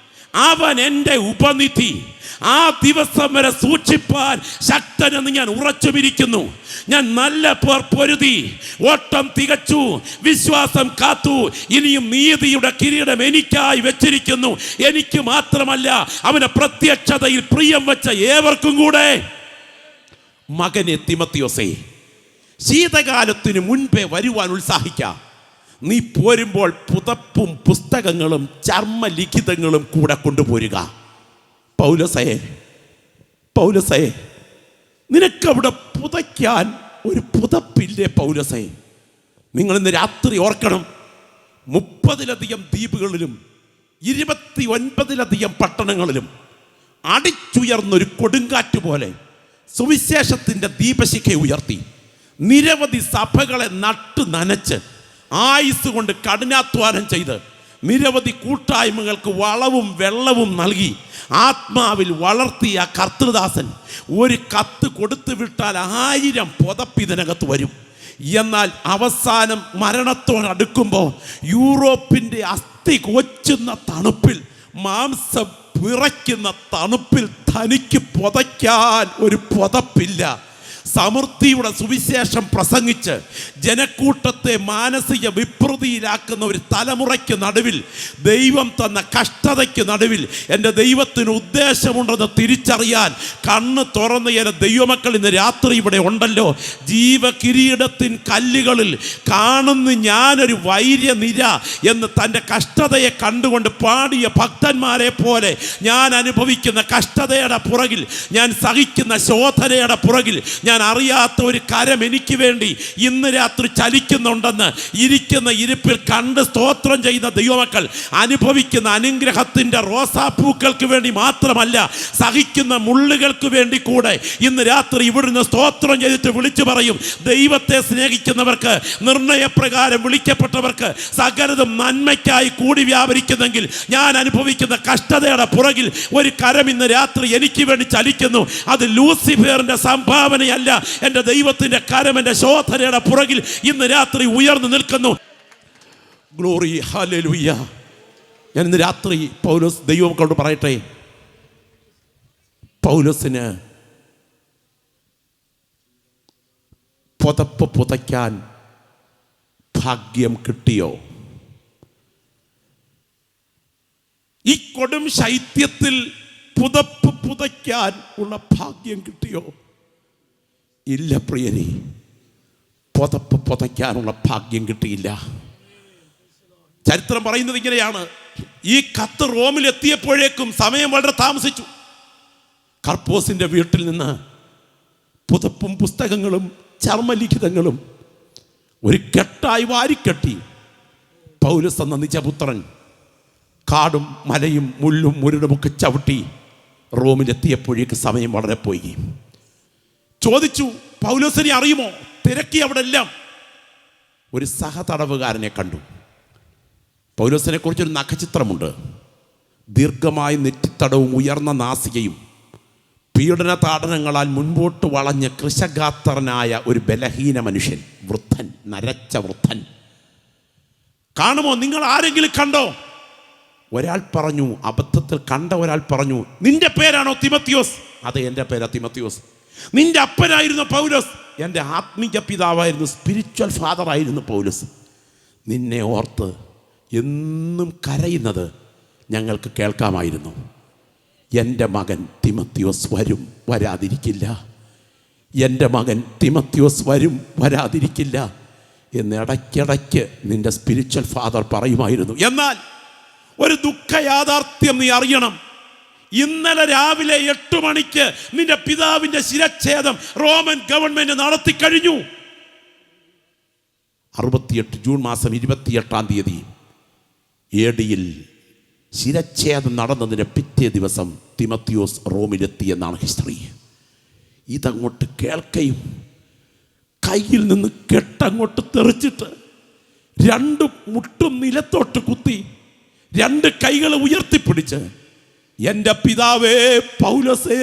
അവൻ എൻ്റെ ഉപനിധി, ആ ദിവസം വരെ സൂക്ഷിപ്പാൻ ശക്തനെന്ന് ഞാൻ ഉറച്ചുമിരിക്കുന്നു. ഞാൻ നല്ല പേർ പൊരുതി ഓട്ടം തികച്ചു, വിശ്വാസം കാത്തു, ഇനിയും നീതിയുടെ കിരീടം എനിക്കായി വെച്ചിരിക്കുന്നു. എനിക്ക് മാത്രമല്ല, അവന്റെ പ്രത്യക്ഷതയിൽ പ്രിയം വെച്ച ഏവർക്കും കൂടെ. മകനെ തിമത്തിയോസേ, ശീതകാലത്തിന് മുൻപേ വരുവാൻ ഉത്സാഹിക്കാം. നീ പോരുമ്പോൾ പുതപ്പും പുസ്തകങ്ങളും ചർമ്മലിഖിതങ്ങളും കൂടെ കൊണ്ടുപോരുക. പൗലോസേ, നിനക്കവിടെ പുതയ്ക്കാൻ ഒരു പുതപ്പില്ലേ പൗലോസേ? നിങ്ങൾ ഇന്ന് രാത്രി ഓർക്കണം, 30-ലധികം ദ്വീപുകളിലും 29-ലധികം പട്ടണങ്ങളിലും അടിച്ചുയർന്നൊരു കൊടുങ്കാറ്റ് പോലെ സുവിശേഷത്തിൻ്റെ ദീപശിഖ ഉയർത്തി നിരവധി സഭകളെ നട്ടു നനച്ച് ആയുസ് കൊണ്ട് കഠിനാധ്വാനം ചെയ്ത് നിരവധി കൂട്ടായ്മകൾക്ക് വളവും വെള്ളവും നൽകി ആത്മാവിൽ വളർത്തിയ കർത്തൃദാസൻ ഒരു കത്ത് കൊടുത്തു വിട്ടാൽ 1000 പുതപ്പിതിനകത്ത് വരും. എന്നാൽ അവസാനം മരണത്തോടടുക്കുമ്പോൾ യൂറോപ്പിൻ്റെ അസ്ഥി കൊച്ചുന്ന തണുപ്പിൽ, മാംസം വിറയ്ക്കുന്ന തണുപ്പിൽ തനിക്ക് പുതയ്ക്കാൻ ഒരു പുതപ്പില്ല. സമൃദ്ധിയുടെ സുവിശേഷം പ്രസംഗിച്ച് ജനക്കൂട്ടത്തെ മാനസിക വിപ്രതിയിലാക്കുന്ന ഒരു തലമുറയ്ക്ക് നടുവിൽ, ദൈവം തന്ന കഷ്ടതയ്ക്ക് നടുവിൽ എൻ്റെ ദൈവത്തിന് ഉദ്ദേശമുണ്ടെന്ന് തിരിച്ചറിയാൻ കണ്ണ് തുറന്ന് എൻ്റെ ദൈവമക്കൾ ഇന്ന് രാത്രി ഇവിടെ ഉണ്ടല്ലോ. ജീവകിരീടത്തിൻ കല്ലുകളിൽ കാണുന്ന ഞാനൊരു വൈര്യനിര എന്ന് തൻ്റെ കഷ്ടതയെ കണ്ടുകൊണ്ട് പാടിയ ഭക്തന്മാരെ പോലെ ഞാൻ അനുഭവിക്കുന്ന കഷ്ടതയുടെ പുറകിൽ, ഞാൻ സഹിക്കുന്ന ശോധനയുടെ പുറകിൽ, ഞാൻ അറിയാത്ത ഒരു കരം എനിക്ക് വേണ്ടി ഇന്ന് രാത്രി ചലിക്കുന്നുണ്ടെന്ന് ഇരിക്കുന്ന ഇരിപ്പിൽ കണ്ട് സ്തോത്രം ചെയ്യുന്ന ദൈവമക്കൾ അനുഭവിക്കുന്ന അനുഗ്രഹത്തിൻ്റെ റോസാപ്പൂക്കൾക്ക് വേണ്ടി മാത്രമല്ല, സഹിക്കുന്ന മുള്ളുകൾക്ക് വേണ്ടി കൂടെ ഇന്ന് രാത്രി ഇവിടുന്ന് സ്തോത്രം ചെയ്തിട്ട് വിളിച്ചു പറയും, ദൈവത്തെ സ്നേഹിക്കുന്നവർക്ക്, നിർണയപ്രകാരം വിളിക്കപ്പെട്ടവർക്ക് സകലതും നന്മയ്ക്കായി കൂടി വ്യാപരിക്കുന്നെങ്കിൽ ഞാൻ അനുഭവിക്കുന്ന കഷ്ടതയുടെ പുറകിൽ ഒരു കരം ഇന്ന് രാത്രി എനിക്ക് വേണ്ടി ചലിക്കുന്നു. അത് ലൂസിഫറിന്റെ സംഭാവനയല്ല, എൻ്റെ ദൈവത്തിൻ്റെ കരം എൻ്റെ ശോധനയുടെ പുറകിൽ ഇന്ന് രാത്രി ഉയർന്നു നിൽക്കുന്നു. Glory, hallelujah. ഞാൻ ഇന്ന് രാത്രി പൗലോസ് ദൈവമക്കളോട് പറയട്ടെ, പൗലോസിന് പുതപ്പ് പുതയ്ക്കാൻ ഭാഗ്യം കിട്ടിയോ? ഈ കൊടും ശൈത്യത്തിൽ പുതപ്പ് പുതയ്ക്കാൻ ഉള്ള ഭാഗ്യം കിട്ടിയോ? ഇല്ല പ്രിയനെ, പുതപ്പ് പുതയ്ക്കാനുള്ള ഭാഗ്യം കിട്ടിയില്ല. ചരിത്രം പറയുന്നത് ഇങ്ങനെയാണ്, ഈ കത്ത് റോമിലെത്തിയപ്പോഴേക്കും സമയം വളരെ താമസിച്ചു. കർപ്പോസിൻ്റെ വീട്ടിൽ നിന്ന് പുതപ്പും പുസ്തകങ്ങളും ചർമ്മലിഖിതങ്ങളും ഒരു കെട്ടായി വാരിക്കെട്ടി പൗലോസ് എന്ന നിജപുത്രൻ കാടും മലയും മുള്ളും മുരടുമൊക്കെ ചവിട്ടി റോമിലെത്തിയപ്പോഴേക്ക് സമയം വളരെ പോയി. ചോദിച്ചു, പൗലോസിനെ അറിയുമോ? തിരക്കി. അവിടെ എല്ലാം ഒരു സഹതടവുകാരനെ കണ്ടു. പൗലോസിനെ കുറിച്ചൊരു നഖചിത്രമുണ്ട്. ദീർഘമായ നെറ്റിത്തടവും ഉയർന്ന നാസികയും പീഡന താടനങ്ങളാൽ മുൻപോട്ട് വളഞ്ഞ് കൃശഗാത്രനായ ഒരു ബലഹീന മനുഷ്യൻ, വൃദ്ധൻ, നരച്ച വൃദ്ധൻ. കാണുമോ? നിങ്ങൾ ആരെങ്കിലും കണ്ടോ? ഒരാൾ പറഞ്ഞു, അബദ്ധത്തിൽ കണ്ട ഒരാൾ പറഞ്ഞു, നിന്റെ പേരാണോ തിമത്തിയോസ്? അതെ, എൻ്റെ പേരാ തിമത്തിയോസ്. നിന്റെ അപ്പനായിരുന്നു പൗലോസ്? എൻ്റെ ആത്മീയ പിതാവായിരുന്നു, സ്പിരിച്വൽ ഫാദർ ആയിരുന്നു പൗലോസ്. നിന്നെ ഓർത്ത് എന്നും കരയുന്നത് ഞങ്ങൾക്ക് കേൾക്കാമായിരുന്നു. എൻ്റെ മകൻ തിമത്തിയോസ് വരും, വരാതിരിക്കില്ല. എൻ്റെ മകൻ തിമത്തിയോസ് വരും, വരാതിരിക്കില്ല എന്ന് ഇടയ്ക്കിടയ്ക്ക് നിന്റെ സ്പിരിച്വൽ ഫാദർ പറയുമായിരുന്നു. എന്നാൽ ഒരു ദുഃഖ യാഥാർത്ഥ്യം നീ അറിയണം. ഇന്നലെ രാവിലെ 8 മണിക്ക് നിന്റെ പിതാവിൻ്റെ ശിരച്ഛേദം റോമൻ ഗവൺമെന്റ് നടത്തിക്കഴിഞ്ഞു. 68 ജൂൺ മാസം 28-ാം തീയതി AD-യിൽ ശിരച്ഛേദം നടന്നതിൻ്റെ പിറ്റേ ദിവസം തിമത്തിയോസ് റോമിലെത്തിയെന്നാണ് ഹിസ്റ്ററി. ഇതങ്ങോട്ട് കേൾക്കയും കയ്യിൽ നിന്ന് കെട്ടങ്ങോട്ട് തെറിച്ചിട്ട് 2 മുട്ടും നിലത്തോട്ട് കുത്തി 2 കൈകൾ ഉയർത്തിപ്പിടിച്ച്, എൻ്റെ പിതാവേ പൗലോസേ,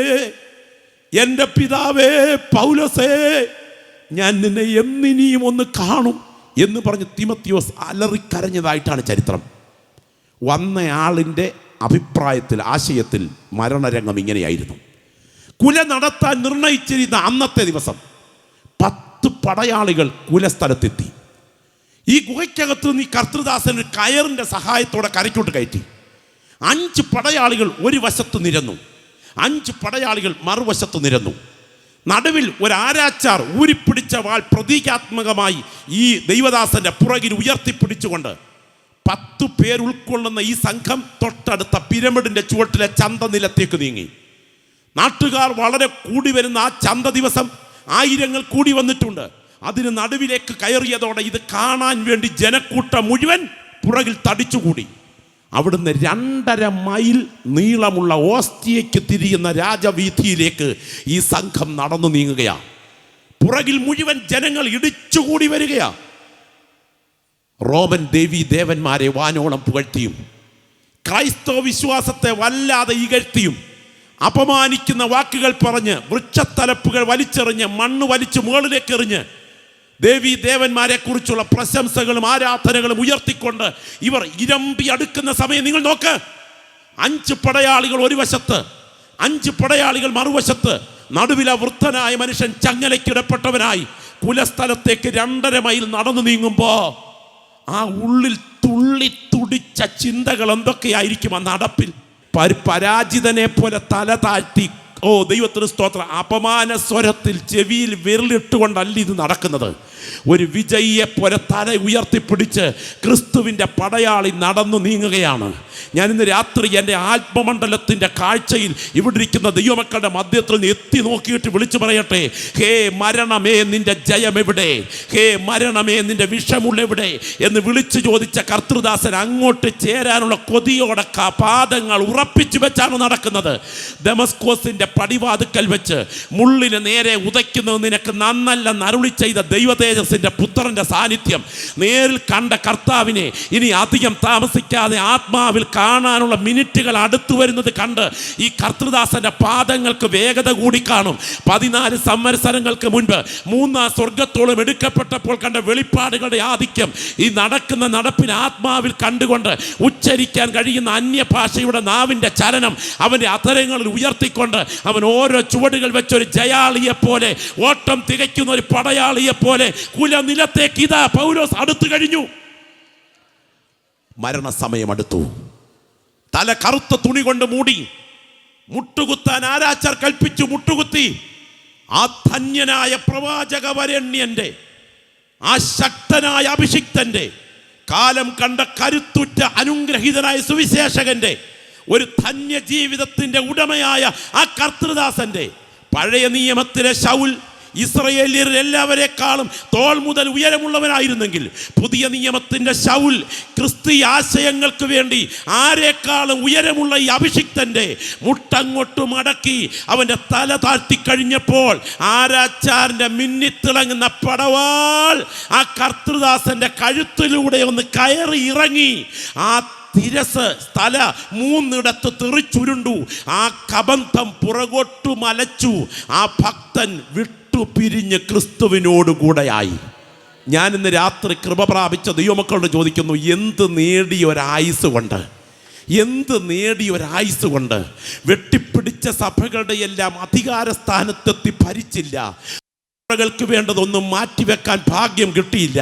എൻ്റെ പിതാവേ പൗലോസേ, ഞാൻ നിന്നെ എന്നിനിയും ഒന്ന് കാണും എന്ന് പറഞ്ഞ് തിമത്തിയോസ് അലറിക്കരഞ്ഞതായിട്ടാണ് ചരിത്രം. വന്നയാളിൻ്റെ അഭിപ്രായത്തിൽ, ആശയത്തിൽ മരണരംഗം ഇങ്ങനെയായിരുന്നു. കുല നടത്താൻ നിർണയിച്ചിരുന്ന അന്നത്തെ ദിവസം 10 പടയാളികൾ കുലസ്ഥലത്തെത്തി. ഈ ഗുഹയ്ക്കകത്ത് നീ കർത്തൃദാസൻ ഒരു കയറിൻ്റെ സഹായത്തോടെ കരയ്ക്കോട്ട് കയറ്റി. 5 പടയാളികൾ ഒരു വശത്ത് നിരന്നു, 5 പടയാളികൾ മറുവശത്ത് നിരന്നു. നടുവിൽ ഒരു ആരാച്ചാർ ഊരിപ്പിടിച്ച വാൾ പ്രതീകാത്മകമായി ഈ ദൈവദാസന്റെ പുറകിൽ ഉയർത്തിപ്പിടിച്ചുകൊണ്ട് 10 പേർ ഉൾക്കൊള്ളുന്ന ഈ സംഘം തൊട്ടടുത്ത പിരമിഡിന്റെ ചുവട്ടിലെ ചന്ത നിലത്തേക്ക് നീങ്ങി. നാട്ടുകാർ വളരെ കൂടി വരുന്ന ആ ചന്ത ദിവസം ആയിരങ്ങൾ കൂടി വന്നിട്ടുണ്ട്. അതിന് നടുവിലേക്ക് കയറിയതോടെ ഇത് കാണാൻ വേണ്ടി ജനക്കൂട്ടം മുഴുവൻ പുറകിൽ തടിച്ചുകൂടി. അവിടുന്ന് 2.5 മൈൽ നീളമുള്ള ഓസ്റ്റിയയ്ക്ക് തിരിയുന്ന രാജവീഥിയിലേക്ക് ഈ സംഘം നടന്നു നീങ്ങുകയാണ്. പുറകിൽ മുഴുവൻ ജനങ്ങൾ ഇടിച്ചുകൂടി വരികയാണ്. റോമൻ ദേവി ദേവന്മാരെ വാനോളം പുകഴ്ത്തിയും ക്രൈസ്തവ വിശ്വാസത്തെ വല്ലാതെ ഇകഴ്ത്തിയും അപമാനിക്കുന്ന വാക്കുകൾ പറഞ്ഞ് വൃക്ഷത്തലപ്പുകൾ വലിച്ചെറിഞ്ഞ് മണ്ണ് വലിച്ച് മുകളിലേക്ക് എറിഞ്ഞ് ദേവി ദേവന്മാരെ കുറിച്ചുള്ള പ്രശംസകളും ആരാധനകളും ഉയർത്തിക്കൊണ്ട് ഇവർ ഇരമ്പി അടുക്കുന്ന സമയം നിങ്ങൾ നോക്ക്. 5 പടയാളികൾ ഒരു വശത്ത്, 5 പടയാളികൾ മറുവശത്ത്, നടുവിലെ വൃദ്ധനായ മനുഷ്യൻ ചങ്ങലയ്ക്കിടപ്പെട്ടവനായി കുലസ്ഥലത്തേക്ക് 2.5 മൈൽ നടന്നു നീങ്ങുമ്പോ ആ ഉള്ളിൽ തുള്ളി തുടിച്ച ചിന്തകൾ എന്തൊക്കെയായിരിക്കും ആ നടപ്പിൽ? പരാജിതനെ പോലെ തല താഴ്ത്തി, ഓ ദൈവത്തിന് സ്തോത്രം, അപമാന സ്വരത്തിൽ ചെവിയിൽ വിരലിട്ടുകൊണ്ടല്ല ഇത് നടക്കുന്നത്. ഒരു വിജയിയെ പോലെ തല ഉയർത്തിപ്പിടിച്ച് ക്രിസ്തുവിൻ്റെ പടയാളി നടന്നു നീങ്ങുകയാണ്. ഞാൻ ഇന്ന് രാത്രി എൻ്റെ ആത്മമണ്ഡലത്തിൻ്റെ കാഴ്ചയിൽ ഇവിടെ ഇരിക്കുന്ന ദൈവമക്കളുടെ മധ്യത്തിൽ നിന്ന് എത്തി നോക്കിയിട്ട് വിളിച്ചു പറയട്ടെ, ഹേ മരണമേ നിന്റെ ജയം എവിടെ? ഹേ മരണമേ നിന്റെ വിഷമുള്ളെവിടെ എന്ന് വിളിച്ചു ചോദിച്ച കർത്തൃദാസൻ അങ്ങോട്ട് ചേരാനുള്ള കൊതിയോടെ പാദങ്ങൾ ഉറപ്പിച്ചു വെച്ചാണ് നടക്കുന്നത്. ദമസ്കോസിൻ്റെ പടിവാതുക്കൽ വെച്ച് മുള്ളിന് നേരെ ഉദയ്ക്കുന്നത് നിനക്ക് നന്നല്ലെന്ന് അരുളി ചെയ്ത ദൈവതേജസ്സിൻ്റെ പുത്രൻ്റെ സാന്നിധ്യം നേരിൽ കണ്ട കർത്താവിനെ ഇനി അധികം താമസിക്കാതെ ആത്മാവിൽ കാണാനുള്ള മിനിറ്റുകൾ അടുത്തു വരുന്നത് കണ്ട് ഈ കർത്തൃദാസന്റെ പാദങ്ങൾക്ക് വേഗത കൂടി കാണും. 14 സംവത്സരങ്ങൾക്ക് മുൻപ് 3 സ്വർഗത്തോളം എടുക്കപ്പെട്ടപ്പോൾ കണ്ട വെളിപ്പാടുകളുടെ ആധിക്യം ഈ നടക്കുന്ന നടപ്പിന് ആത്മാവിൽ കണ്ടുകൊണ്ട് ഉച്ചരിക്കാൻ കഴിയുന്ന അന്യഭാഷയുടെ നാവിൻ്റെ ചലനം അവൻ്റെ അധരങ്ങളിൽ ഉയർത്തിക്കൊണ്ട് അവൻ ഓരോ ചുവടുകൾ വെച്ചൊരു ജയാളിയെ പോലെ, ഓട്ടം തികയ്ക്കുന്ന ഒരു പടയാളിയെ പോലെ കുലനിലത്തേക്ക് ഇതാ പൗലോസ് അടുത്തു കഴിഞ്ഞു. മരണസമയം അടുത്തു. തല കറുത്ത തുണി കൊണ്ട് മൂടി മുട്ടുകുത്താൻ ആരാച്ചാർ കൽപ്പിച്ചു. മുട്ടുകുത്തി. ആ ധന്യനായ പ്രവാചക വരണ്യന്റെ, ആ ശക്തനായ അഭിഷിക്തന്റെ, കാലം കണ്ട കരുത്തുറ്റ അനുഗ്രഹീതനായ സുവിശേഷകന്റെ, ഒരു ധന്യ ജീവിതത്തിന്റെ ഉടമയായ ആ കർത്തൃദാസന്റെ, പഴയ നിയമത്തിലെ ശൗൽ ഇസ്രയേല്യരിൽ എല്ലാവരെക്കാളും തോൾ മുതൽ ഉയരമുള്ളവനായിരുന്നെങ്കിൽ പുതിയ നിയമത്തിൻ്റെ ശൗൽ ക്രിസ്തീയ ആശയങ്ങൾക്ക് വേണ്ടി ആരെക്കാളും ഉയരമുള്ള ഈ അഭിഷിക്തൻ്റെ മുട്ടങ്ങോട്ട് മടക്കി അവൻ്റെ തല താഴ്ത്തിക്കഴിഞ്ഞപ്പോൾ ആരാച്ചാറിൻ്റെ മിന്നിത്തിളങ്ങുന്ന പടവാൾ ആ കർത്തൃദാസൻ്റെ കഴുത്തിലൂടെ ഒന്ന് കയറി ഇറങ്ങി. ആ തിരസ് തല 3 തെറിച്ചുരുണ്ടു. ആ കബന്ധം പുറകോട്ടു മലച്ചു. ആ ഭക്തൻ വിട്ടുപിരിഞ്ഞ് ക്രിസ്തുവിനോടുകൂടെയായി. ഞാൻ ഇന്ന് രാത്രി കൃപ പ്രാപിച്ച ദൈവമക്കളോട് ചോദിക്കുന്നു, എന്ത് നേടിയ ഒരായുസ് കൊണ്ട്, എന്ത് നേടിയ ഒരായുസ് കൊണ്ട്? വെട്ടിപ്പിടിച്ച സഭകളുടെ എല്ലാം അധികാര സ്ഥാനത്തെത്തി ഭരിച്ചില്ല. ൾക്ക് വേണ്ടതൊന്നും മാറ്റിവെക്കാൻ ഭാഗ്യം കിട്ടിയില്ല.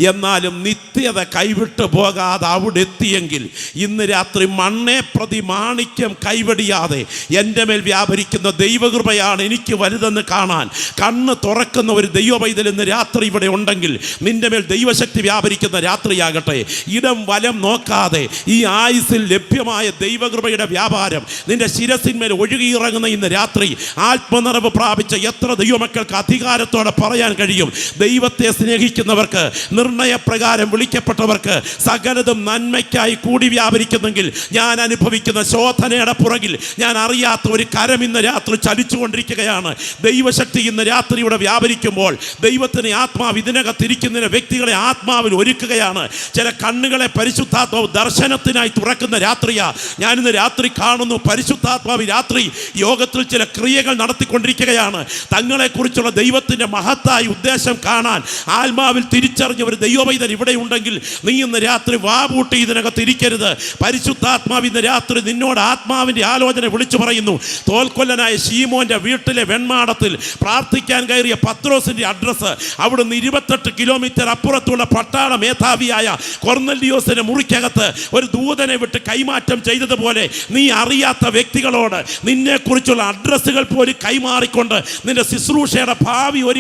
എന്നാലും നിത്യത കൈവിട്ടു പോകാതെ അവിടെ എത്തിയെങ്കിൽ ഇന്ന് രാത്രി മണ്ണേ പ്രതി മാണിക്യം കൈവടിയാതെ എൻ്റെ മേൽ വ്യാപരിക്കുന്ന ദൈവകൃപയാണ് എനിക്ക് വലുതെന്ന് കാണാൻ കണ്ണ് തുറക്കുന്ന ഒരു ദൈവ പൈതൽ ഇന്ന് രാത്രി ഇവിടെ ഉണ്ടെങ്കിൽ നിൻ്റെ മേൽ ദൈവശക്തി വ്യാപരിക്കുന്ന രാത്രിയാകട്ടെ. ഇടം വലം നോക്കാതെ ഈ ആയുസിൽ ലഭ്യമായ ദൈവകൃപയുടെ വ്യാപാരം നിന്റെ ശിരസിന്മേൽ ഒഴുകിയിറങ്ങുന്ന ഇന്ന് രാത്രി ആത്മനിറവ് പ്രാപിച്ച എത്ര ദൈവമക്കൾക്ക് അധികാരത്തോടെ പറയാൻ കഴിയും, ദൈവത്തെ സ്നേഹിക്കുന്നവർക്ക്, നിർണയപ്രകാരം വിളിക്കപ്പെട്ടവർക്ക് സകലതും നന്മയ്ക്കായി കൂടി വ്യാപരിക്കുന്നെങ്കിൽ ഞാൻ അനുഭവിക്കുന്ന ശോധനയുടെ പുറകിൽ ഞാൻ അറിയാത്ത ഒരു കരം ഇന്ന് രാത്രി ചലിച്ചുകൊണ്ടിരിക്കുകയാണ്. ദൈവശക്തി ഇന്ന് രാത്രി ഇവിടെ വ്യാപരിക്കുമ്പോൾ ദൈവത്തിന് ആത്മാവ് ഇതിനകത്തിരിക്കുന്ന വ്യക്തികളെ ആത്മാവിൽ ഒരുക്കുകയാണ്. ചില കണ്ണുകളെ പരിശുദ്ധാത്മാവ് ദർശനത്തിനായി തുറക്കുന്ന രാത്രിയാ. ഞാനിന്ന് രാത്രി കാണുന്നു, പരിശുദ്ധാത്മാവ് രാത്രി യോഗത്തിൽ ചില ക്രിയകൾ നടത്തിക്കൊണ്ടിരിക്കുകയാണ്. തങ്ങളെക്കുറിച്ചുള്ള ദൈവത്തിൻ്റെ മഹത്തായ ഉദ്ദേശം കാണാൻ ആത്മാവിൽ തിരിച്ചറിഞ്ഞ ഒരു ദൈവപൈതൽ ഇവിടെ ഉണ്ടെങ്കിൽ നീ ഇന്ന് രാത്രി വാപൂട്ടി ഇതിനകത്ത് ഇരിക്കരുത്. പരിശുദ്ധാത്മാവ് ഇന്ന് രാത്രി നിന്നോട് ആത്മാവിൻ്റെ ആലോചന വിളിച്ചു പറയുന്നു. തോൽക്കൊല്ലനായ ശീമോന്റെ വീട്ടിലെ വെൺമാടത്തിൽ പ്രാർത്ഥിക്കാൻ കയറിയ പത്രോസിന്റെ അഡ്രസ്സ് അവിടുന്ന് 28 കിലോമീറ്റർ അപ്പുറത്തുള്ള പട്ടാള മേധാവിയായ കൊർന്നല്യോസിന്റെ മുറിക്കകത്ത് ഒരു ദൂതനെ വിട്ട് കൈമാറ്റം ചെയ്തതുപോലെ നീ അറിയാത്ത വ്യക്തികളോട് നിന്നെക്കുറിച്ചുള്ള അഡ്രസ്സുകൾ പോലും കൈമാറിക്കൊണ്ട് നിന്റെ ശുശ്രൂഷയുടെ ഭാവി ഒരുക്കാൻ